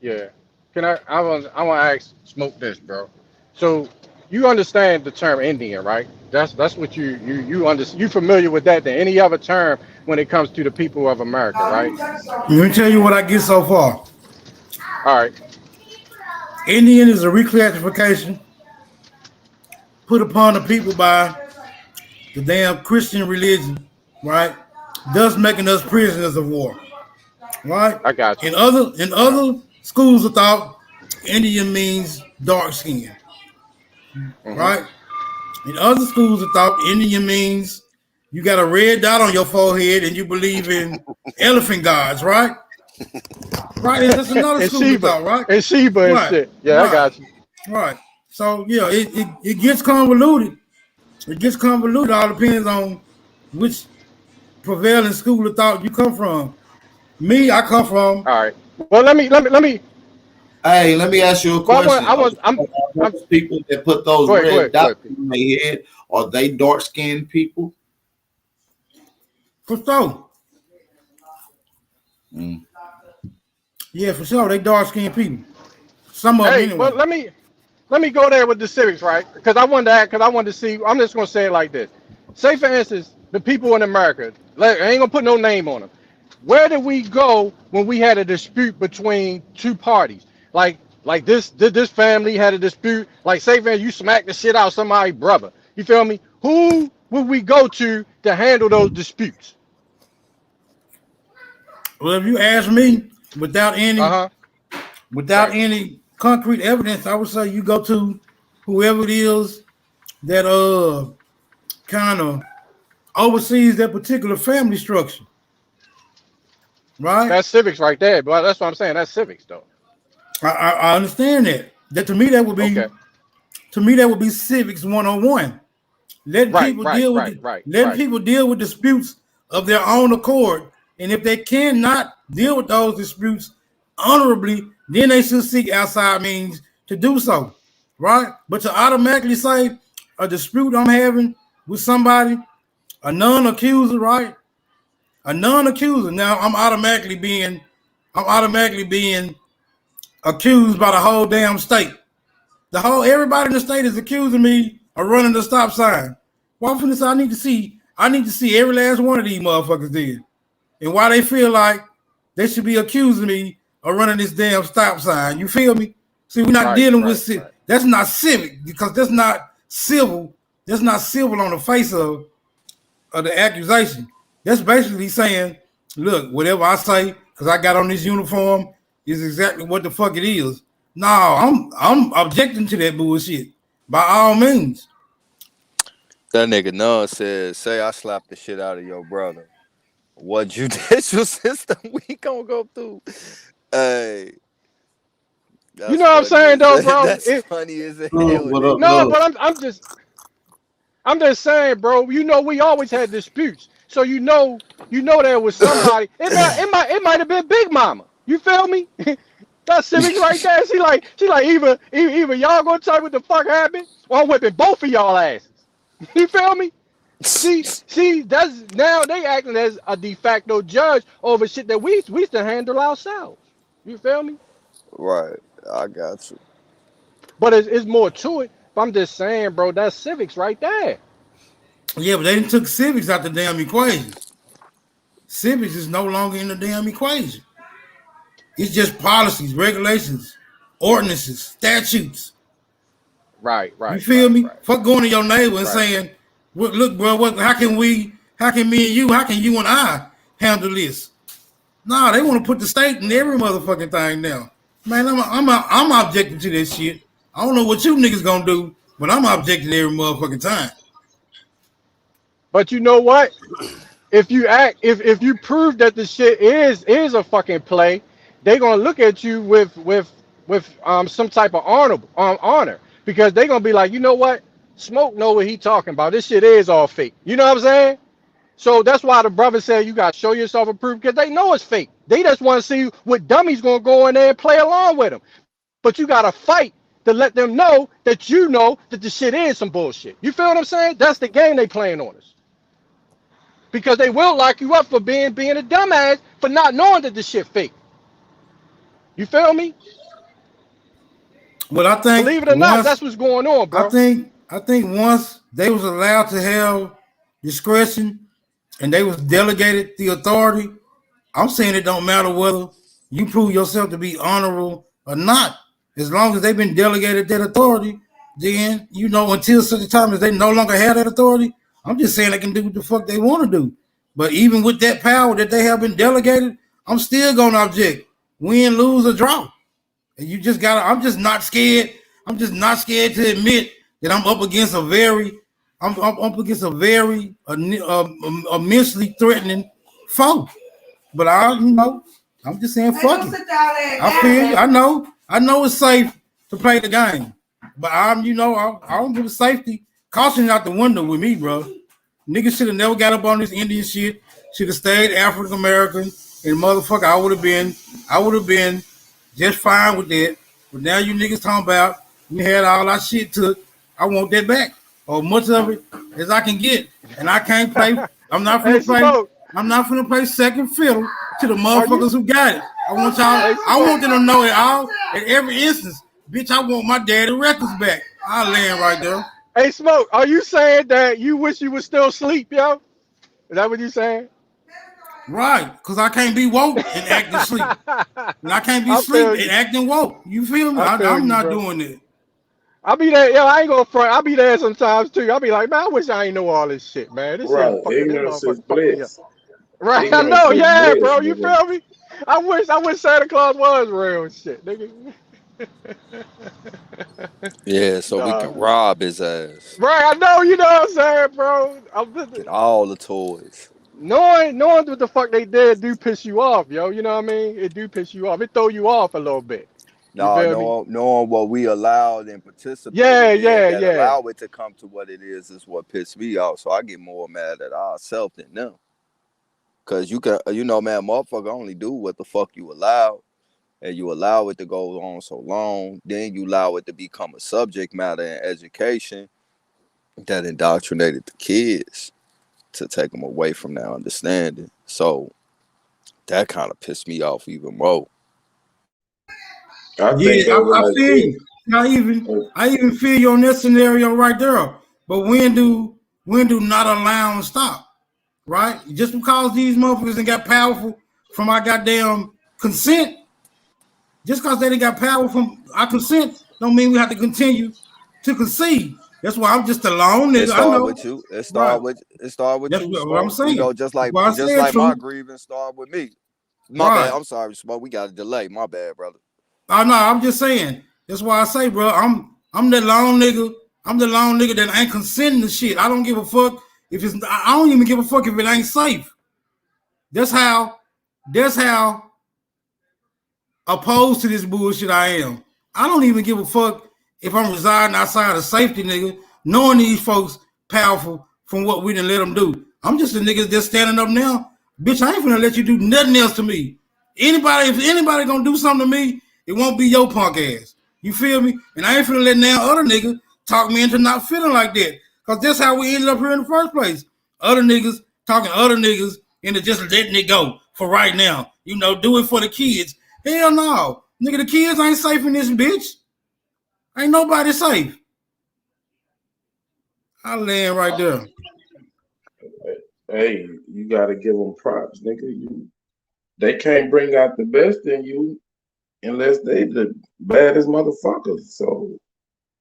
Yeah. Can I want to ask Smoke this, bro. So you understand the term Indian, right? That's what you familiar with that than any other term when it comes to the people of America, right? Let me tell you what I get so far. All right. Indian is a reclassification put upon the people by the damn Christian religion, right? Thus making us prisoners of war, right? I got you. In other schools of thought, Indian means dark skin, right? In other schools of thought, Indian means you got a red dot on your forehead and you believe in elephant gods, right? Right, that's another school of thought, right? And Sheba and shit. Yeah, I got you. Right. So yeah, it gets convoluted. It gets convoluted. All depends on which prevailing school of thought you come from. Me, I come from. All right. Well, let me. Hey, let me ask you a question. I'm people that put those red dots in their head, are they dark skinned people? For sure. Yeah, for sure. They dark skinned people. Some of them anyway. Well, let me go there with the civics, right? Because I wanted to see. I'm just gonna say it like this. Say for instance, the people in America. I ain't gonna put no name on them. Where did we go when we had a dispute between two parties? Like this family had a dispute. Like say for instance, you smacked the shit out of somebody's brother. You feel me? Who would we go to handle those disputes? Well, if you ask me, without any concrete evidence, I would say you go to whoever it is that kind of oversees that particular family structure. Right? That's civics right there, but that's what I'm saying. That's civics though. I understand that. That to me that would be that would be civics 101. Let people deal with disputes of their own accord. And if they cannot deal with those disputes honorably, then they should seek outside means to do so, right? But to automatically say a dispute I'm having with somebody, a non-accuser, right? A non-accuser. Now I'm automatically being accused by the whole damn state. Everybody in the state is accusing me of running the stop sign. Well, from this, I need to see every last one of these motherfuckers did. And why they feel like they should be accusing me of running this damn stop sign. You feel me? See, we're not dealing with civic. That's not civic because that's not civil. That's not civil on the face of the accusation. That's basically saying, look, whatever I say, because I got on this uniform, is exactly what the fuck it is. No, I'm objecting to that bullshit by all means. That nigga Nun said, say I slapped the shit out of your brother. What judicial system we gonna go through? Hey, you know what I'm saying though, bro? That's funny as hell. No, but I'm just saying, bro. You know, we always had disputes, so you know there was somebody. It might have been Big Mama. You feel me? That's civics right there. She like either y'all gonna tell me what the fuck happened, or I'm whipping both of y'all asses. You feel me? See, that's now they acting as a de facto judge over shit that we used to handle ourselves. You feel me? Right. I got you. But it's more to it. But I'm just saying, bro, that's civics right there. Yeah, but they took civics out the damn equation. Civics is no longer in the damn equation. It's just policies, regulations, ordinances, statutes. Right, You right, feel right, me? right, Fuck going to your neighbor and right. saying, "Look, bro, how can me and you, how can you and I handle this?" Nah, they want to put the state in every motherfucking thing now. Man, I'm objecting to this shit. I don't know what you niggas gonna do, but I'm objecting every motherfucking time. But you know what? If you if you prove that the shit is a fucking play, they gonna look at you with some type of honor, because they gonna be like, you know what? Smoke know what he talking about. This shit is all fake. You know what I'm saying? So that's why the brother said you got to show yourself approved, because they know it's fake. They just want to see what dummies going to go in there and play along with them. But you got to fight to let them know that the shit is some bullshit. You feel what I'm saying? That's the game they playing on us. Because they will lock you up for being a dumbass for not knowing that the shit fake. You feel me? But I think Believe it or not, once that's what's going on, I bro. think I think once they was allowed to have discretion and they was delegated the authority, I'm saying it don't matter whether you prove yourself to be honorable or not. As long as they've been delegated that authority, then until such a time as they no longer have that authority, I'm just saying they can do what the fuck they want to do. But even with that power that they have been delegated, I'm still gonna object. Win, lose, or draw. And you just gotta. I'm just not scared. I'm just not scared to admit that I'm up against a very, I'm up against a very immensely threatening foe. But I'm just saying, fuck it. I feel you. I know it's safe to play the game, but I don't give a safety caution out the window with me, bro. Niggas should have never got up on this Indian shit. Should have stayed African American, and motherfucker, I would have been just fine with that. But now you niggas talking about we had all our shit took. I want that back, or much of it as I can get, and I can't play. I'm not Hey, gonna play. Smoke, I'm not gonna play second fiddle to the are you? motherfuckers who got it. I want y'all. Hey, I Smoke. want them to know it all in every instance. Bitch, I want my daddy records back. I'll land right there. Hey, Smoke, are you saying that you wish you was still asleep, yo? Is that what you saying? Right, because I can't be woke and acting asleep. And I can't be I asleep feel and you. acting woke. You feel me? I feel I'm you, not bro. doing it. I'll be there. Yo, I ain't gonna front. I'll be there sometimes too. I'll be like, man, I wish I ain't know all this shit, man. This Right. shit fucking this Ignorance is motherfucker fucked me up. bliss. Right, I Ignorance know, is yeah, bliss, bro. You nigga. feel me? I wish Santa Claus was real and shit, nigga. Yeah, so we Nah. can rob his ass. Right, I know, you know what I'm saying, bro. Get all the toys. Knowing what the fuck they did do piss you off, yo. You know what I mean? It do piss you off. It throw you off a little bit. You No, feel me? knowing what we allowed and Yeah, participated in yeah, that yeah. allow it to come to what it is what pissed me off. So I get more mad at ourselves than them. Cause you can, man, motherfucker only do what the fuck you allow, and you allow it to go on so long. Then you allow it to become a subject matter in education that indoctrinated the kids to take them away from their understanding. So that kind of pissed me off even more. I think Yeah, that was I like feel this. you. I even feel you on that scenario right there. But when do not allow and stop? Right? Just because these motherfuckers ain't got powerful from our goddamn consent, just because they didn't got power from our consent, don't mean we have to continue to concede. That's why I'm just a lone It nigga. I started know. with you. Right. It started with That's you, what I'm Smoke. saying. Just That's why I said like my true. grievance started with me. My bad. Right. I'm sorry, Smoke. We got a delay. My bad, brother. Oh no, I'm just saying. That's why I say, bro, I'm the lone nigga. I'm the lone nigga that ain't consenting to shit. I don't give a fuck if it's. I don't even give a fuck if it ain't safe. That's how. That's how opposed to this bullshit I am. I don't even give a fuck if I'm residing outside of safety, nigga, knowing these folks powerful from what we done let them do. I'm just a nigga that's standing up now. Bitch, I ain't finna let you do nothing else to me. If anybody gonna do something to me, It won't be your punk ass. You feel me? And I ain't finna let now other niggas talk me into not feeling like that. Cause that's how we ended up here in the first place. Other niggas talking other niggas into just letting it go for right now. You know, do it for the kids. Hell no. Nigga, the kids ain't safe in this bitch. Ain't nobody safe. I land right there. Hey, you gotta give them props, nigga. They can't bring out the best in you unless they the baddest motherfuckers. So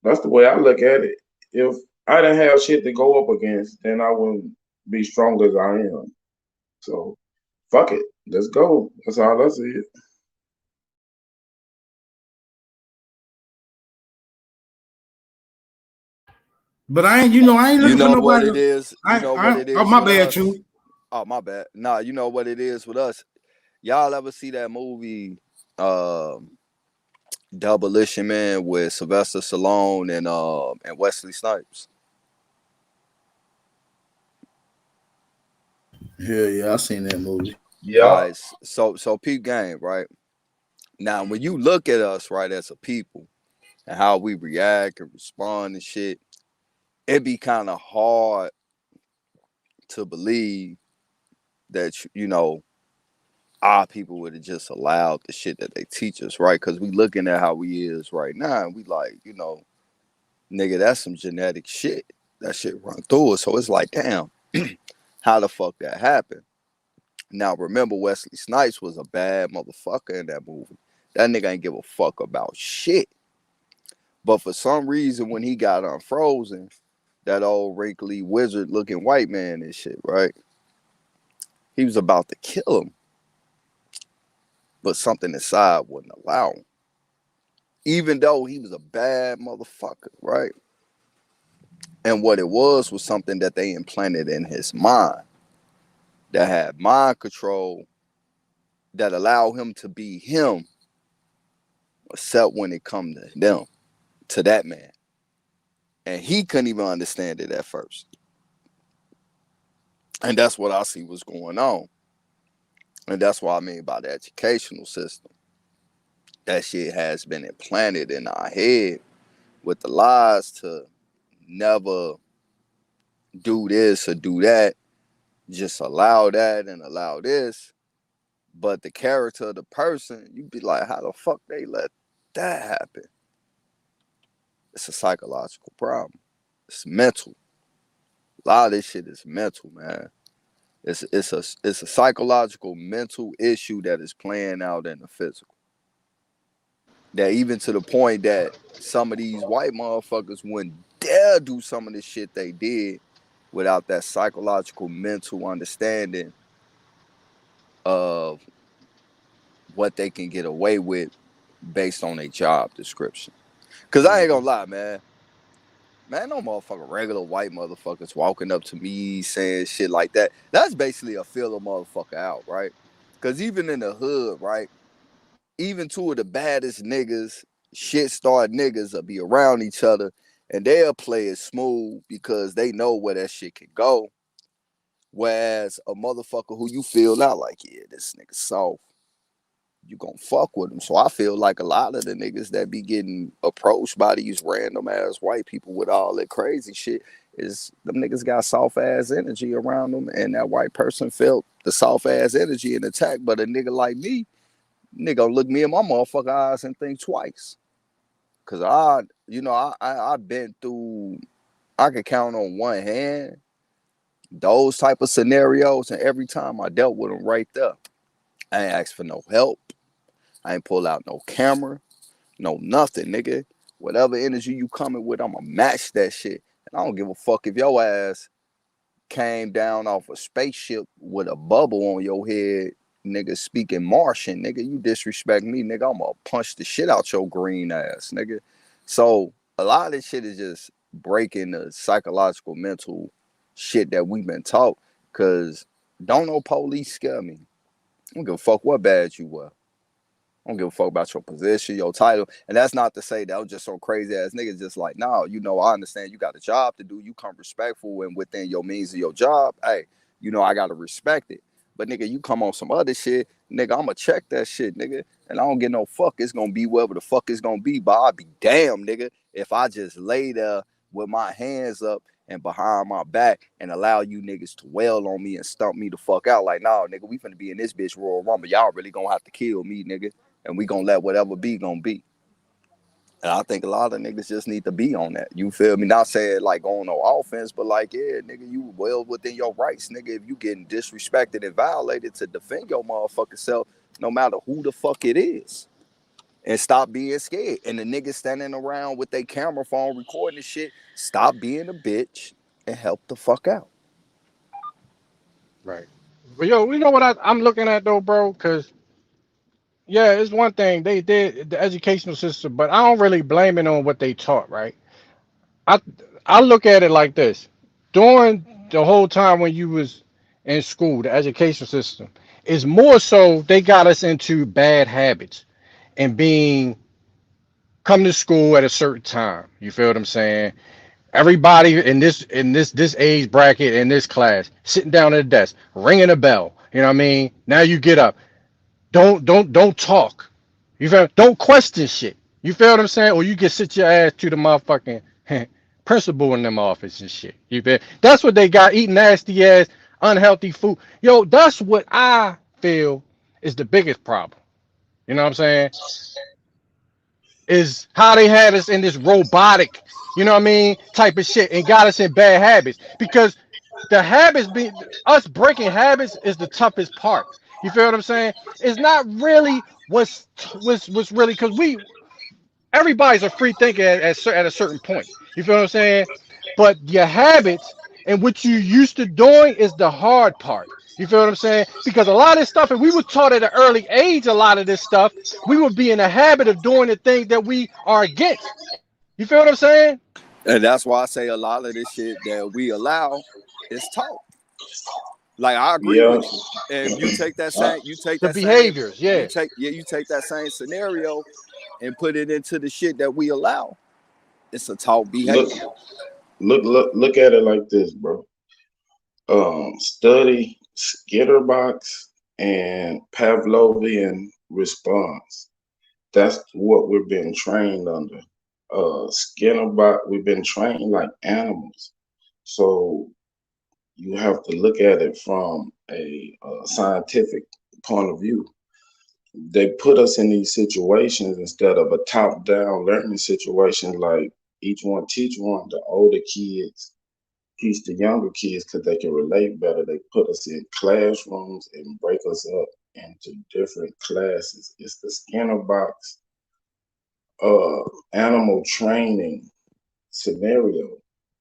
that's the way I look at it. If I didn't have shit to go up against, then I wouldn't be strong as I am. So fuck it. Let's go. That's all I see. But I ain't, I ain't You looking for know what nobody. it is? You know what it Oh, is my with bad, us? Chu. Oh, my bad. Nah, you know what it is with us? Y'all ever see that movie Demolition Man with Sylvester Stallone and Wesley Snipes? Yeah, I seen that movie. Yeah. All right, so peep game, right? Now, when you look at us, right, as a people and how we react and respond and shit, it be kind of hard to believe that our people would have just allowed the shit that they teach us, right? Because we looking at how we is right now, and we like, nigga, that's some genetic shit. That shit run through us. So it's like, damn, how the fuck that happened? Now remember, Wesley Snipes was a bad motherfucker in that movie. That nigga ain't give a fuck about shit. But for some reason, when he got unfrozen, that old wrinkly wizard looking white man and shit, right? He was about to kill him, but something inside wouldn't allow him. Even though he was a bad motherfucker, right? And what it was something that they implanted in his mind that had mind control that allowed him to be him, except when it come to them, to that man. And he couldn't even understand it at first. And that's what I see was going on. And that's what I mean by the educational system. That shit has been implanted in our head with the lies to never do this or do that. Just allow that and allow this. But the character of the person, you'd be like, how the fuck they let that happen? It's a psychological problem. It's mental. A lot of this shit is mental, man. It's a psychological mental issue that is playing out in the physical. That even to the point that some of these white motherfuckers wouldn't dare do some of the shit they did without that psychological mental understanding of what they can get away with based on a job description. Cause I ain't gonna lie, man. Man, no motherfucker, regular white motherfuckers walking up to me saying shit like that. That's basically a feel a motherfucker out, right? Cause even in the hood, right? Even two of the baddest niggas, shit star niggas will be around each other and they'll play it smooth because they know where that shit can go. Whereas a motherfucker who you feel out like, yeah, this nigga soft, you gonna fuck with them. So I feel like a lot of the niggas that be getting approached by these random ass white people with all that crazy shit is them niggas got soft ass energy around them, and that white person felt the soft ass energy and attack. But a nigga like me, nigga look me in my motherfucker eyes and think twice. Cause I've been through, I could count on one hand those type of scenarios, and every time I dealt with them right there, I ain't asked for no help. I ain't pull out no camera, no nothing, nigga. Whatever energy you coming with, I'ma match that shit. And I don't give a fuck if your ass came down off a spaceship with a bubble on your head, nigga, speaking Martian, nigga. You disrespect me, nigga, I'ma punch the shit out your green ass, nigga. So a lot of this shit is just breaking the psychological mental shit that we've been taught. Cause don't no police scare me. I don't give a fuck what badge you wear. I don't give a fuck about your position, your title. And that's not to say that I'm just some crazy ass niggas just like, no, I understand you got a job to do. You come respectful and within your means of your job. Hey, I got to respect it. But nigga, you come on some other shit, nigga, I'ma check that shit, nigga. And I don't get no fuck. It's gonna be whatever the fuck it's gonna be. But I'll be damn, nigga, if I just lay there with my hands up and behind my back and allow you niggas to wail on me and stump me the fuck out. Like, nah, nigga, we finna be in this bitch Royal Rumble. Y'all really gonna have to kill me, nigga. And we gonna let whatever be gonna be. And I think a lot of niggas just need to be on that. You feel me? Not saying like on no offense, but like, yeah, nigga, you well within your rights, nigga. If you getting disrespected and violated, to defend your motherfucking self, no matter who the fuck it is. And stop being scared. And the niggas standing around with their camera phone recording this shit, stop being a bitch and help the fuck out. Right. But yo, you know what I'm looking at though, bro? Because yeah, it's one thing they did the educational system, but I don't really blame it on what they taught, right? I I look at it like this: during the whole time when you was in school, the education system is more so they got us into bad habits and being come to school at a certain time. You feel what I'm saying? Everybody in this age bracket in this class sitting down at the desk, ringing a bell. You know what I mean? Now you get up. Don't talk. You feel? Don't question shit. You feel what I'm saying? Or you can sit your ass to the motherfucking principal in them office and shit. You feel? That's what they got eating nasty ass unhealthy food. Yo, that's what I feel is the biggest problem. You know what I'm saying? Is how they had us in this robotic, you know what I mean, type of shit and got us in bad habits. Because the habits be us breaking habits is the toughest part. You feel what I'm saying? It's not really what's really because we everybody's a free thinker at a certain point. You feel what I'm saying? But your habits and what you used to doing is the hard part. You feel what I'm saying? Because a lot of this stuff, if we were taught at an early age, a lot of this stuff, we would be in the habit of doing the things that we are against. You feel what I'm saying? And that's why I say a lot of this shit that we allow is taught. Like, I agree Yeah. with you. And you take that same, The behaviors, yeah. you take that same scenario and put it into the shit that we allow. It's a taught Look, behavior. look at it like this, bro. Study Skitterbox and Pavlovian response. That's what we're being trained under. Skitterbox, we've been trained like animals. So you have to look at it from a scientific point of view. They put us in these situations instead of a top-down learning situation, like each one teach one. The older kids teach the younger kids because they can relate better. They put us in classrooms and break us up into different classes. It's the Skinner box animal training scenario.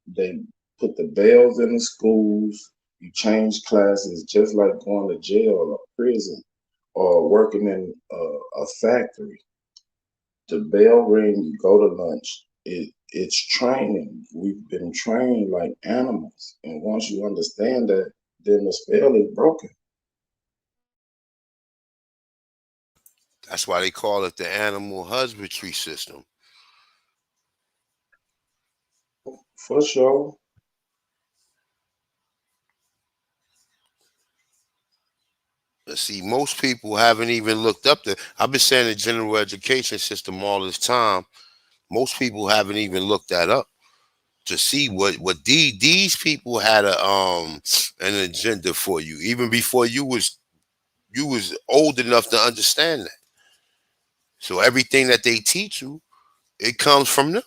They put the bells in the schools. You change classes just like going to jail or prison or working in a factory. The bell ring, you go to lunch. It's training. We've been trained like animals, and once you understand that, then the spell is broken. That's why they call it the animal husbandry system. For sure. See, most people haven't even looked up the. I've been saying the general education system all this time. Most people haven't even looked that up to see what these people had an agenda for you even before you was old enough to understand that. So everything that they teach you, it comes from them.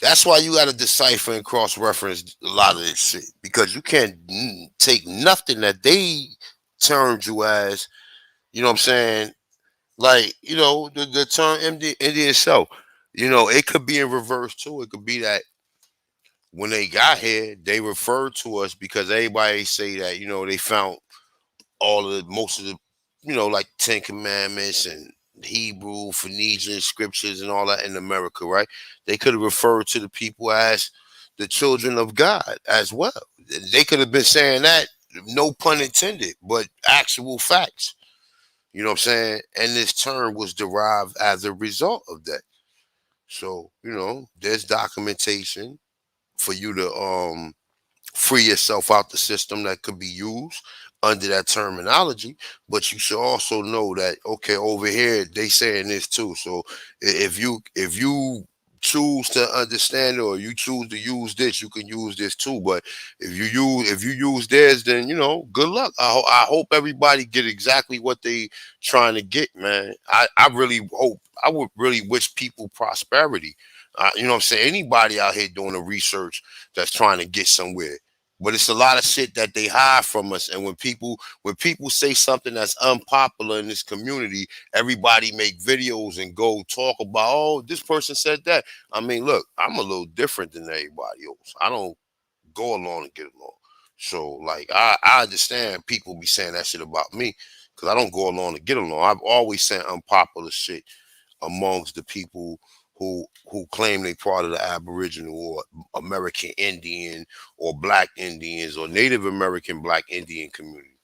That's why you got to decipher and cross reference a lot of this shit because you can't take nothing that they termed you as. You know what I'm saying? Like, the term Indian show, it could be in reverse too. It could be that when they got here, they referred to us because everybody say that, they found most of the, like Ten Commandments and Hebrew, Phoenician scriptures and all that in America, right? They could have referred to the people as the children of God as well. They could have been saying that, no pun intended, but actual facts. You know what I'm saying? And this term was derived as a result of that. So, there's documentation for you to free yourself out the system that could be used under that terminology. But you should also know that, okay, over here they saying this too. So if you choose to understand it, or you choose to use this, you can use this too. But if you use theirs, then good luck. I hope everybody get exactly what they trying to get, man. I really hope. I would really wish people prosperity. You know what I'm saying? Anybody out here doing the research that's trying to get somewhere. But it's a lot of shit that they hide from us. And when people say something that's unpopular in this community, everybody make videos and go talk about, oh, this person said that. I mean, look, I'm a little different than everybody else. I don't go along and get along. So, like, I understand people be saying that shit about me because I don't go along to get along. I've always said unpopular shit amongst the people who claim they part of the Aboriginal or American Indian or Black Indians or Native American Black Indian community.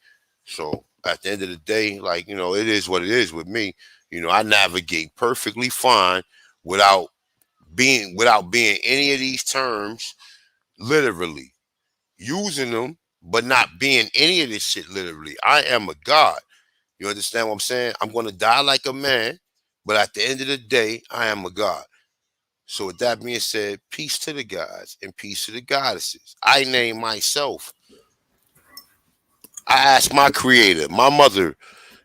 So at the end of the day, like, it is what it is with me. I navigate perfectly fine without being any of these terms literally, using them, but not being any of this shit literally. I am a God. You understand what I'm saying? I'm gonna die like a man, but at the end of the day, I am a God. So with that being said, peace to the gods and peace to the goddesses. I name myself. I asked my creator, my mother,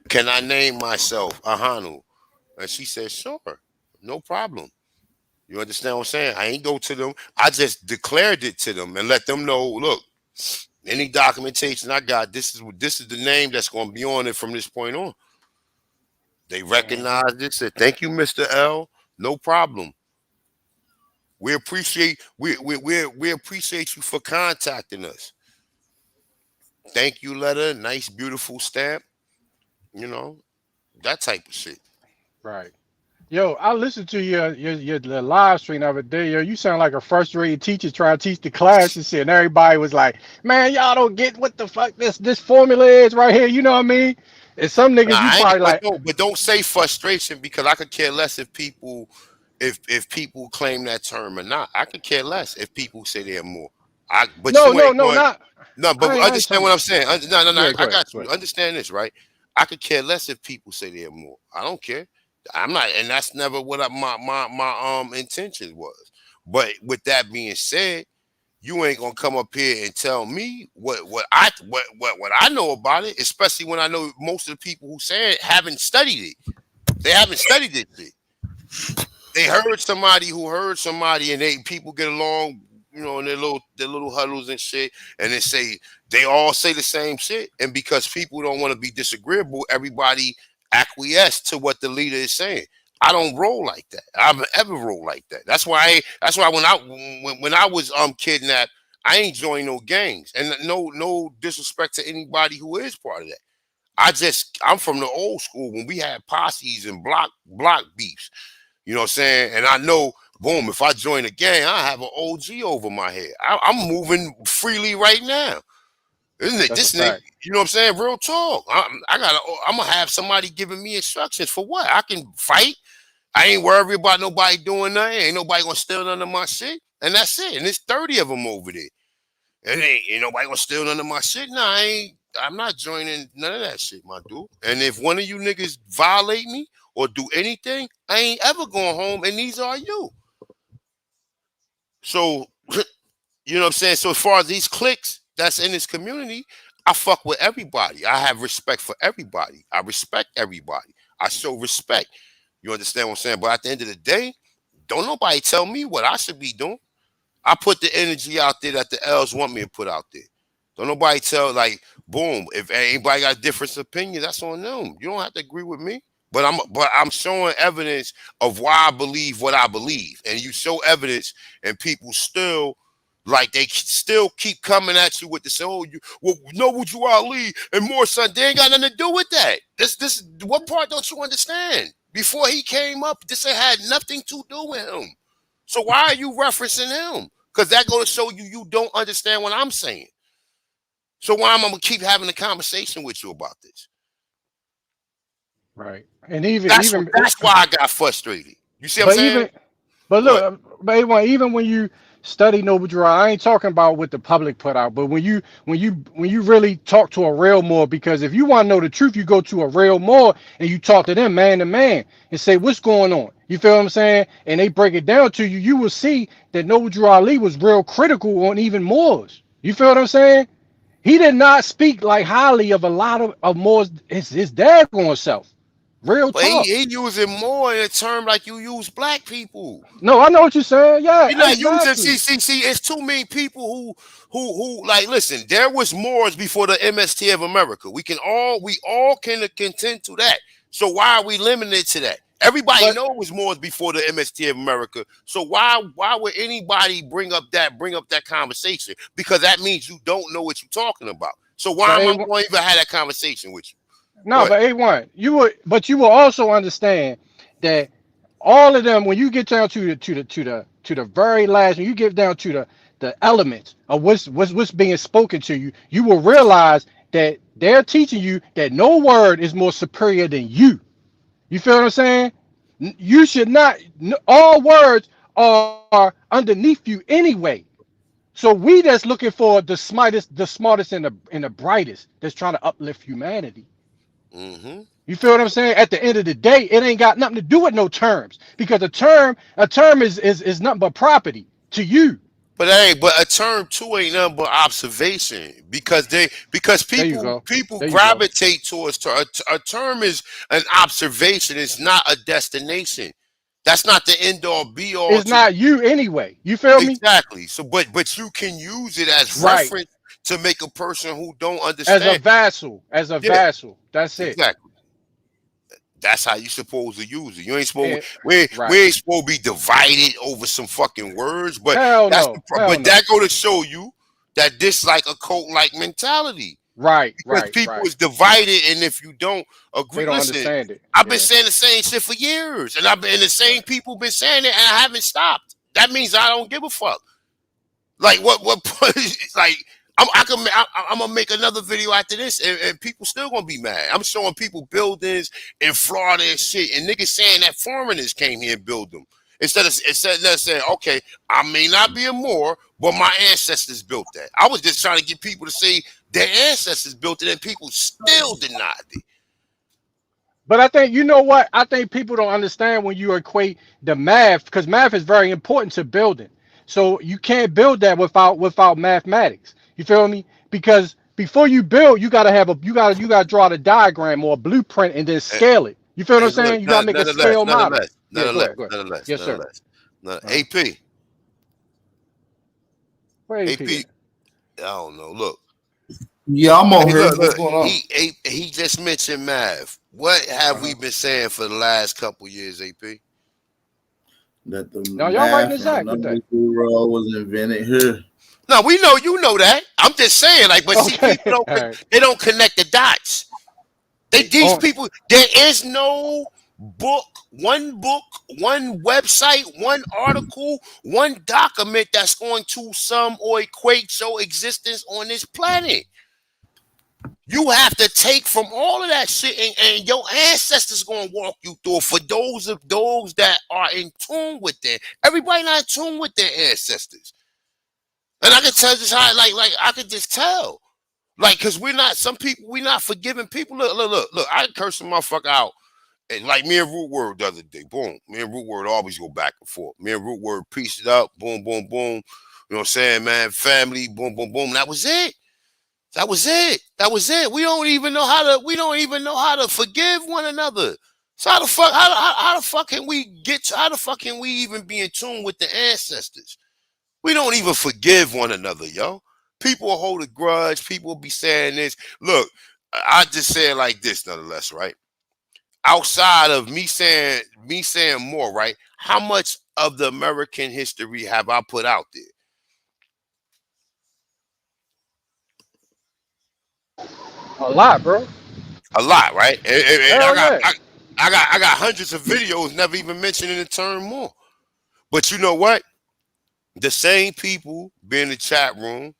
can I name myself Ahanu? And she said, sure, no problem. You understand what I'm saying? I ain't go to them. I just declared it to them and let them know, look, any documentation I got, this is the name that's going to be on it from this point on. They recognized it, said, thank you, Mr. L. No problem. We appreciate you for contacting us. Thank you letter, nice, beautiful stamp, you know, that type of shit. Right. Yo, I listened to your live stream the other day. Yo, you sound like a frustrated teacher trying to teach the class and shit. And everybody was like, "Man, y'all don't get what the fuck this formula is right here." You know what I mean? And some Nah, niggas, you I ain't, probably but like, don't say frustration because I could care less if people claim that term or not. I could care less if people say they're more. But no, you no, ain't no, going. not. No, but I ain't understand talking. what I'm saying. No, no, no. Yeah, go I ahead, got go you. ahead. Understand this, right? I could care less if people say they're more. I don't care. I'm not, and that's never what my intention was. But with that being said, you ain't gonna come up here and tell me what I know about it, especially when I know most of the people who say it haven't studied it. They haven't studied this shit. They heard somebody who heard somebody, and they people get along, in their little huddles and shit, and they all say the same shit. And because people don't want to be disagreeable, everybody acquiesce to what the leader is saying. I don't roll like that. I haven't ever rolled like that. That's why when I was kidnapped, I ain't joined no gangs, and no disrespect to anybody who is part of that. I'm from the old school when we had posses and block beefs. You know what I'm saying? And I know, boom, if I join a gang, I have an OG over my head. I'm moving freely right now. Isn't it? That's a This nigga, fact. you know what I'm saying? Real talk. I'm gonna have somebody giving me instructions for what? I can fight. I ain't worried about nobody doing nothing. Ain't nobody gonna steal none of my shit. And that's it. And there's 30 of them over there. And ain't nobody gonna steal none of my shit. Nah, I'm not joining none of that shit, my dude. And if one of you niggas violate me or do anything, I ain't ever going home, and these are you. So, you know what I'm saying? So as far as these cliques that's in this community, I fuck with everybody. I have respect for everybody. I respect everybody. I show respect. You understand what I'm saying? But at the end of the day, don't nobody tell me what I should be doing. I put the energy out there that the L's want me to put out there. Don't nobody tell, like, boom, if anybody got different opinions, that's on them. You don't have to agree with me. But I'm showing evidence of why I believe what I believe. And you show evidence and people still like they still keep coming at you with this, oh, you well, Noble Ali and more son. They ain't got nothing to do with that. This what part don't you understand? Before he came up, this had nothing to do with him. So why are you referencing him? Because that going to show you don't understand what I'm saying. So why am I gonna keep having a conversation with you about this? Right. And even That's even that's why I got frustrated. You see what I'm but saying? even but What? look, but even when you study Noble Drew. I ain't talking about what the public put out, but when you really talk to a real Moor, because if you want to know the truth, you go to a real Moor and you talk to them man to man and say what's going on. You feel what I'm saying? And they break it down to you. You will see that Noble Drew Ali was real critical on even Moors. You feel what I'm saying? He did not speak like highly of a lot of Moors. His daggone self. Real But talk. he using more in a term like you use black people. No, I know what you're saying. Yeah, You're not using exactly. see. It's too many people who like. Listen, there was Moors before the MST of America. We all can contend to that. So why are we limited to that? Everybody But know it was Moors before the MST of America. So why would anybody bring up that conversation? Because that means you don't know what you're talking about. So why but am I A going to even have that conversation with you? Go no, ahead. but A1, you will also understand that all of them, when you get down to the very last, when you get down to the elements of what's being spoken to you, you will realize that they're teaching you that no word is more superior than you. You feel what I'm saying? You should not. All words are underneath you anyway. So we that's looking for the smartest, and the brightest that's trying to uplift humanity. Mm-hmm. You feel what I'm saying? At the end of the day, it ain't got nothing to do with no terms because a term is nothing but property to you. But a term too ain't nothing but observation because There you people go. people There you go. gravitate towards a term is an observation. It's not a destination. That's not the end all be all It's to not you anyway. You feel me? exactly. So but you can use it as Right. reference to make a person who don't As a understand. vassal. As a Yeah, vassal. That's it. exactly. That's how you supposed to use it. You ain't supposed it we right. ain't supposed to be divided over some fucking words, but Hell that's no. Hell but no. that go to show you that this like a cult like mentality Right. because Right. people Right. is divided, and if you don't They agree, don't listen, understand it. I've been Yeah. saying the same shit for years, and the same Right. people been saying it, and I haven't stopped. That means I don't give a fuck. Like what like I'm gonna make another video after this, and people still gonna be mad. I'm showing people buildings in Florida and shit, and niggas saying that foreigners came here and built them. Instead of saying, okay, I may not be a Moor, but my ancestors built that. I was just trying to get people to say their ancestors built it, and people still denied it. But I think you know what? I think people don't understand when you equate the math because math is very important to building. So you can't build that without mathematics. You feel me? Because before you build, you gotta draw the diagram or a blueprint and then And, scale it. You feel what I'm and look, saying? You gotta make a scale model. Yeah, go ahead, go ahead. Yes, sir. Uh-huh. AP, Where AP AP, at? I don't know. Look. Yeah, I'm Hey, on here. What's look. going on? He just mentioned math. What have we Uh-huh. been saying for the last couple years, AP? That the Now y'all right in math the and the Zach with number that. zero was invented here. No, we know you know that. I'm just saying, like, but see, Okay. people don't All right. they don't connect the dots. These On people, there is no book, one website, one article, one document that's going to sum or equate your existence on this planet. You have to take from all of that shit, and your ancestors gonna walk you through it for those that are in tune with them. Everybody not in tune with their ancestors, and I can tell just how like I can just tell, like, cause we're not some people we not forgiving people. Look. I curse a motherfucker out, and like me and Root Word the other day, boom. Me and Root Word always go back and forth. Me and Root Word pieced it up, boom, boom, boom. You know what I'm saying, man? Family, boom, boom, boom. That was it. That was it. That was it. We don't even know how to forgive one another. So how the fuck can we how the fuck can we even be in tune with the ancestors? We don't even forgive one another, yo. People will hold a grudge. People will be saying this. Look, I just say it like this, nonetheless, right? Outside of me saying more, right? How much of the American history have I put out there? a lot, bro. A lot, right? I Hell got yeah. I got hundreds of videos never even mentioning the term more. But you know what? The same people be in the chat room.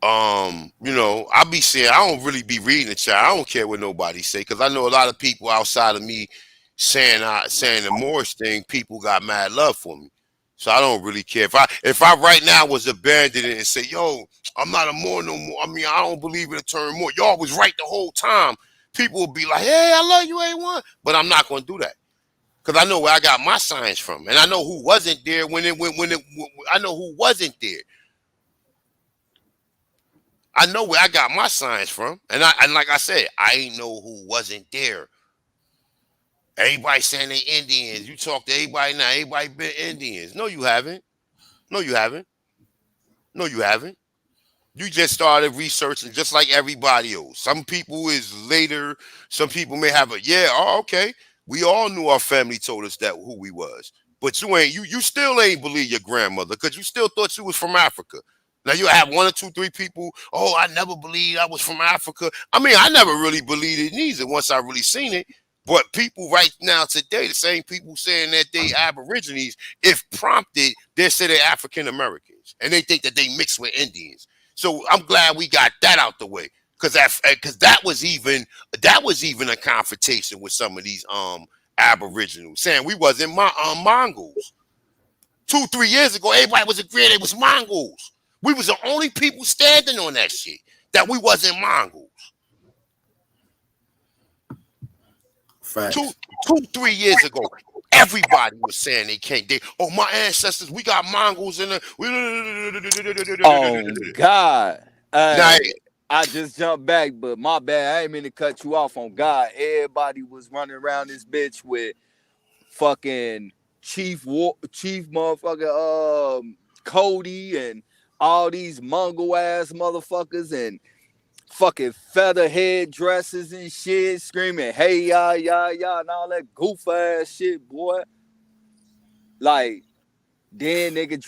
I be saying I don't really be reading the chat. I don't care what nobody say because I know a lot of people outside of me saying the Morris thing. People got mad love for me. So I don't really care if I right now was abandoned and say, yo, I'm not a Moor no more. I mean, I don't believe in the term Moor. Y'all was right the whole time. People will be like, hey, I love you, A1. But I'm not gonna do that. Because I know where I got my signs from. And I know who wasn't there I know who wasn't there. I know where I got my signs from. And like I said, I ain't know who wasn't there. Everybody saying they Indians. You talk to everybody now, everybody been Indians. No, you haven't. No, you haven't. No, you haven't. You just started researching just like everybody else. Some people is later. Some people may have okay. We all knew our family told us that who we was. But you still ain't believe your grandmother because you still thought you was from Africa. Now you have one or two, three people, oh, I never believed I was from Africa. I mean, I never really believed it neither once I really seen it. But people right now today, the same people saying that they Aborigines, if prompted, they say they're African Americans. And they think that they mix with Indians. So I'm glad we got that out the way. Because that was even a confrontation with some of these Aboriginals saying we wasn't Mongols. 2-3 years ago, everybody was agreeing they was Mongols. We was the only people standing on that shit that we wasn't Mongols. Facts. 3 years ago, everybody was saying they can't. My ancestors, we got Mongols in the. Oh God! Now, I just jumped back, but my bad. I ain't mean to cut you off. On God, everybody was running around this bitch with fucking chief motherfucker Cody and all these Mongol ass motherfuckers and fucking feather head dresses and shit, screaming hey ya ya ya and all that goof ass shit, boy. Like then nigga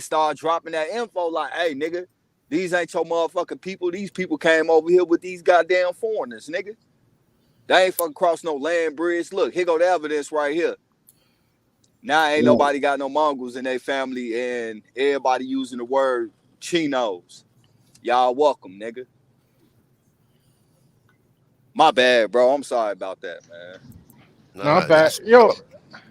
start dropping that info like, hey nigga, these ain't your motherfucking people. These people came over here with these goddamn foreigners, nigga. They ain't fucking cross no land bridge. Look, here go the evidence right here. Now ain't nobody got no Mongols in their family and everybody using the word chinos. Y'all welcome, nigga. My bad, bro. I'm sorry about that, man. No, bad. Yo,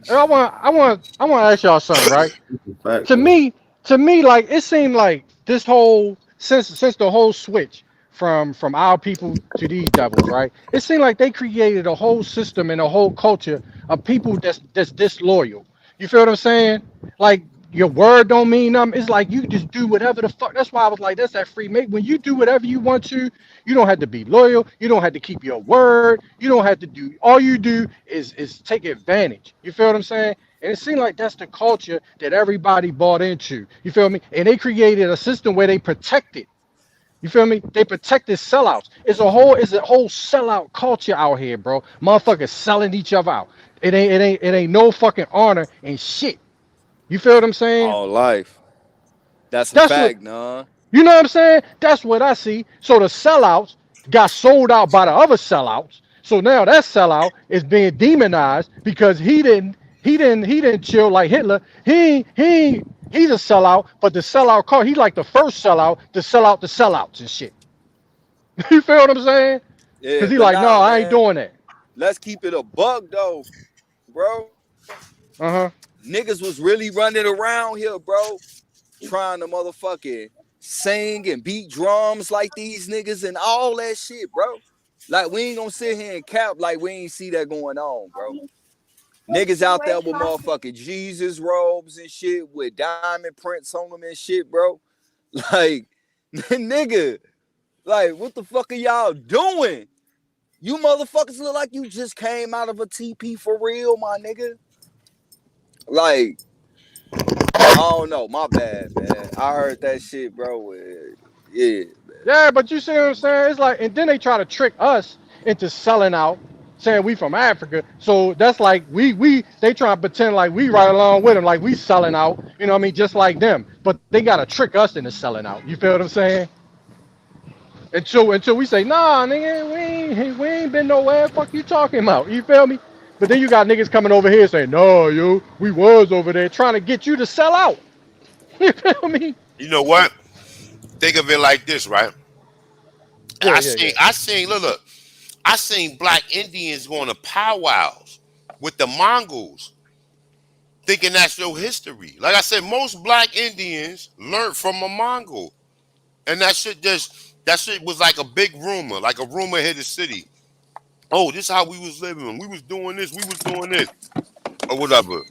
I want to ask y'all something, right? Facts, to bro. me, like it seemed like this whole since the whole switch from our people to these devils, right? It seemed like they created a whole system and a whole culture of people that's disloyal. You feel what I'm saying? Like your word don't mean nothing. It's like you just do whatever the fuck. That's why I was like, that's that free mate. When you do whatever you want to, you don't have to be loyal. You don't have to keep your word. You don't have to do. All you do is take advantage. You feel what I'm saying? And it seemed like that's the culture that everybody bought into. You feel me? And they created a system where they protected. You feel me? They protected sellouts. It's a whole sellout culture out here, bro. Motherfuckers selling each other out. It ain't no fucking honor and shit. You feel what I'm saying? All life. That's a That's what fact, nah. you know what I'm saying? That's what I see. So the sellouts got sold out by the other sellouts. So now that sellout is being demonized because he didn't chill like Hitler. He's a sellout, but the sellout card, he's like the first sellout to sell out the sellouts and shit. You feel what I'm saying? Yeah, Cause he but like, no, nah, I ain't man. doing that. Let's keep it a bug though, bro. Uh-huh. Niggas was really running around here, bro, trying to motherfucking sing and beat drums like these niggas and all that shit, bro. Like we ain't gonna sit here and cap like we ain't see that going on, bro. Niggas out there with motherfucking Jesus robes and shit with diamond prints on them and shit, bro. Like, nigga, like what the fuck are y'all doing? You motherfuckers look like you just came out of a TP for real, my nigga. Like, I don't know. My bad, man. I heard that shit, bro. Yeah. Yeah, but you see what I'm saying? It's like, and then they try to trick us into selling out, saying we from Africa. So that's like they try to pretend like we right along with them, like we selling out. You know what I mean? Just like them. But they gotta trick us into selling out. You feel what I'm saying? Until we say, nah, nigga, we ain't been nowhere. Fuck you talking about? You feel me? But then you got niggas coming over here saying, no, yo, we was over there trying to get you to sell out. You feel me? you know what? Think of it like this, right? Yeah, yeah, yeah. Look. I seen black Indians going to powwows with the Mongols thinking that's your history. Like I said, most black Indians learned from a Mongol. And that shit was like a big rumor, like a rumor hit the city. Oh, this is how we was living. We was doing this, or whatever.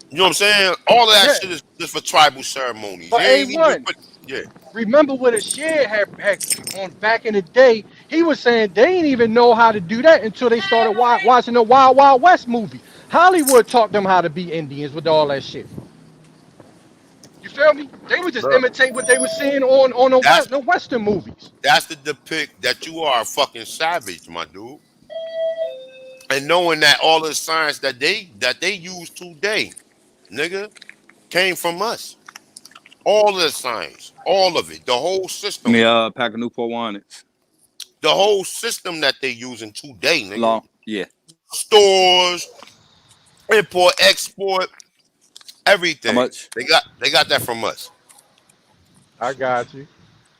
You know what I'm saying? All of that Yeah, shit is just for tribal ceremonies. but They ain't even A1, put, yeah. remember what a shit had on back in the day? He was saying they didn't even know how to do that until they started watching the Wild Wild West movie. Hollywood taught them how to be Indians with all that shit. You feel me? They would just Bro, imitate what they were seeing on that's the Western movies. that's to depict that you are a fucking savage, my dude. And knowing that all the science that they use today, nigga, came from us. All of the science, all of it, the whole system. Pack of Newport Wanted. The whole system that they using today, nigga. Long, yeah. Stores, import, export, everything. How much? They got that from us. I got you.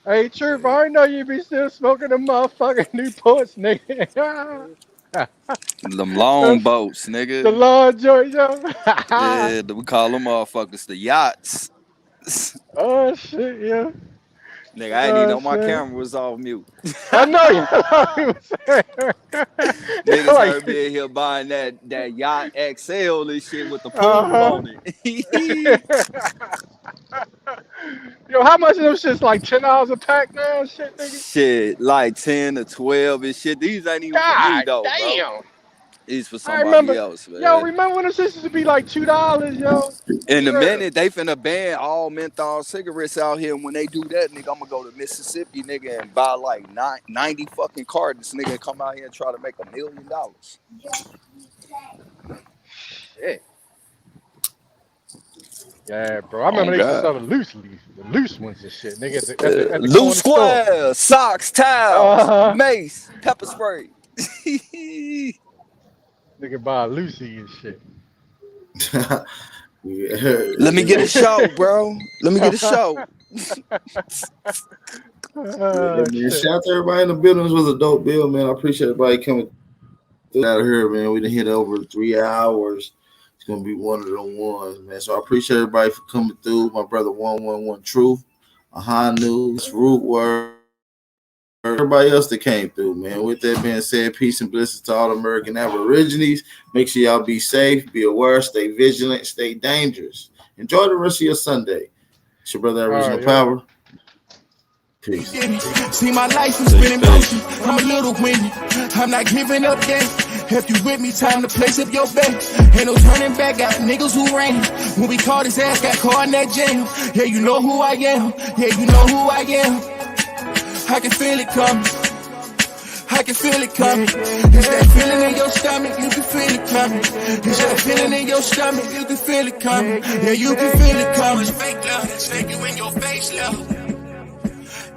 Hey, Trip, I know you be still smoking the motherfucking Newports, nigga. Them long the, boats, the nigga. long joint, yo. Yeah, we call them motherfuckers the yachts. Oh, shit, yeah. Nigga, I didn't even know my camera was off mute. I know you. Niggas Like, heard me in here buying that yacht XL and shit with the pool on it. yo, how much of them shit's like $10 a pack now and shit, nigga? Shit, like 10 to 12 and shit. These ain't even for me, God though, damn. bro. These for I somebody remember, else, man. yo, remember when the shit used to be like $2, yo? In a Yeah. minute, they finna ban all menthol cigarettes out here. And when they do that, nigga, I'm gonna go to Mississippi, nigga, and buy like 90 fucking cartons, nigga, and come out here and try to make $1 million. Shit. Yeah, bro. I remember they used to sell the loose ones and shit, nigga. At the Loose corner store. square, socks, towels, mace, pepper spray. Nigga buy Lucy and shit. Yeah. Let me get a show, bro. Let me get a show. Yeah, man. Shout out to everybody in the building. This was a dope bill, man. I appreciate everybody coming through out of here, man. We done hit over 3 hours. It's gonna be one of them ones, man. So I appreciate everybody for coming through. My brother 111 Truth, Ahanu, Root Word, everybody else that came through, man. With that being said, peace and blessings to all American Aborigines. Make sure y'all be safe, be aware, stay vigilant, stay dangerous. Enjoy the rest of your Sunday. It's your brother Aboriginal Power. Peace. See, my life has been in motion. I'm a little windy. I'm not giving up yet. If you with me, time to place up your bet. Ain't no turning back, got niggas who ran. When we caught his ass, got caught in that jam. Yeah, you know who I am. Yeah, you know who I am. I can feel it coming. I can feel it coming. It's that feeling in your stomach, you can feel it coming. It's that feeling in your stomach, you can feel it coming. Yeah, you can feel it coming. Fake love, snake you in your face, love.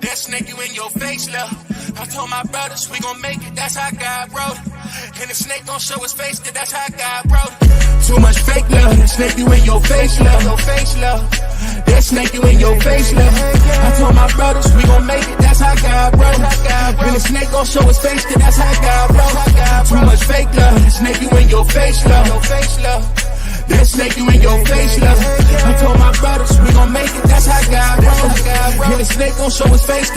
That snake you in your face, love. I told my brothers we gon' make it, that's how God wrote it. And the snake gon' show his face, cause that's how God wrote it. Too much fake love, that snake you in your face, love. Your face, love. That snake you in your face, love. I told my brothers we gon' make it, that's how God wrote it. And the snake gon' show his face, cause that's how God wrote it. Too much fake love, that snake you in your face, love. Your face, love. That snake you in your face, love. I told my brothers we gon' make it, that's how God wrote it. And the snake gon' show his face.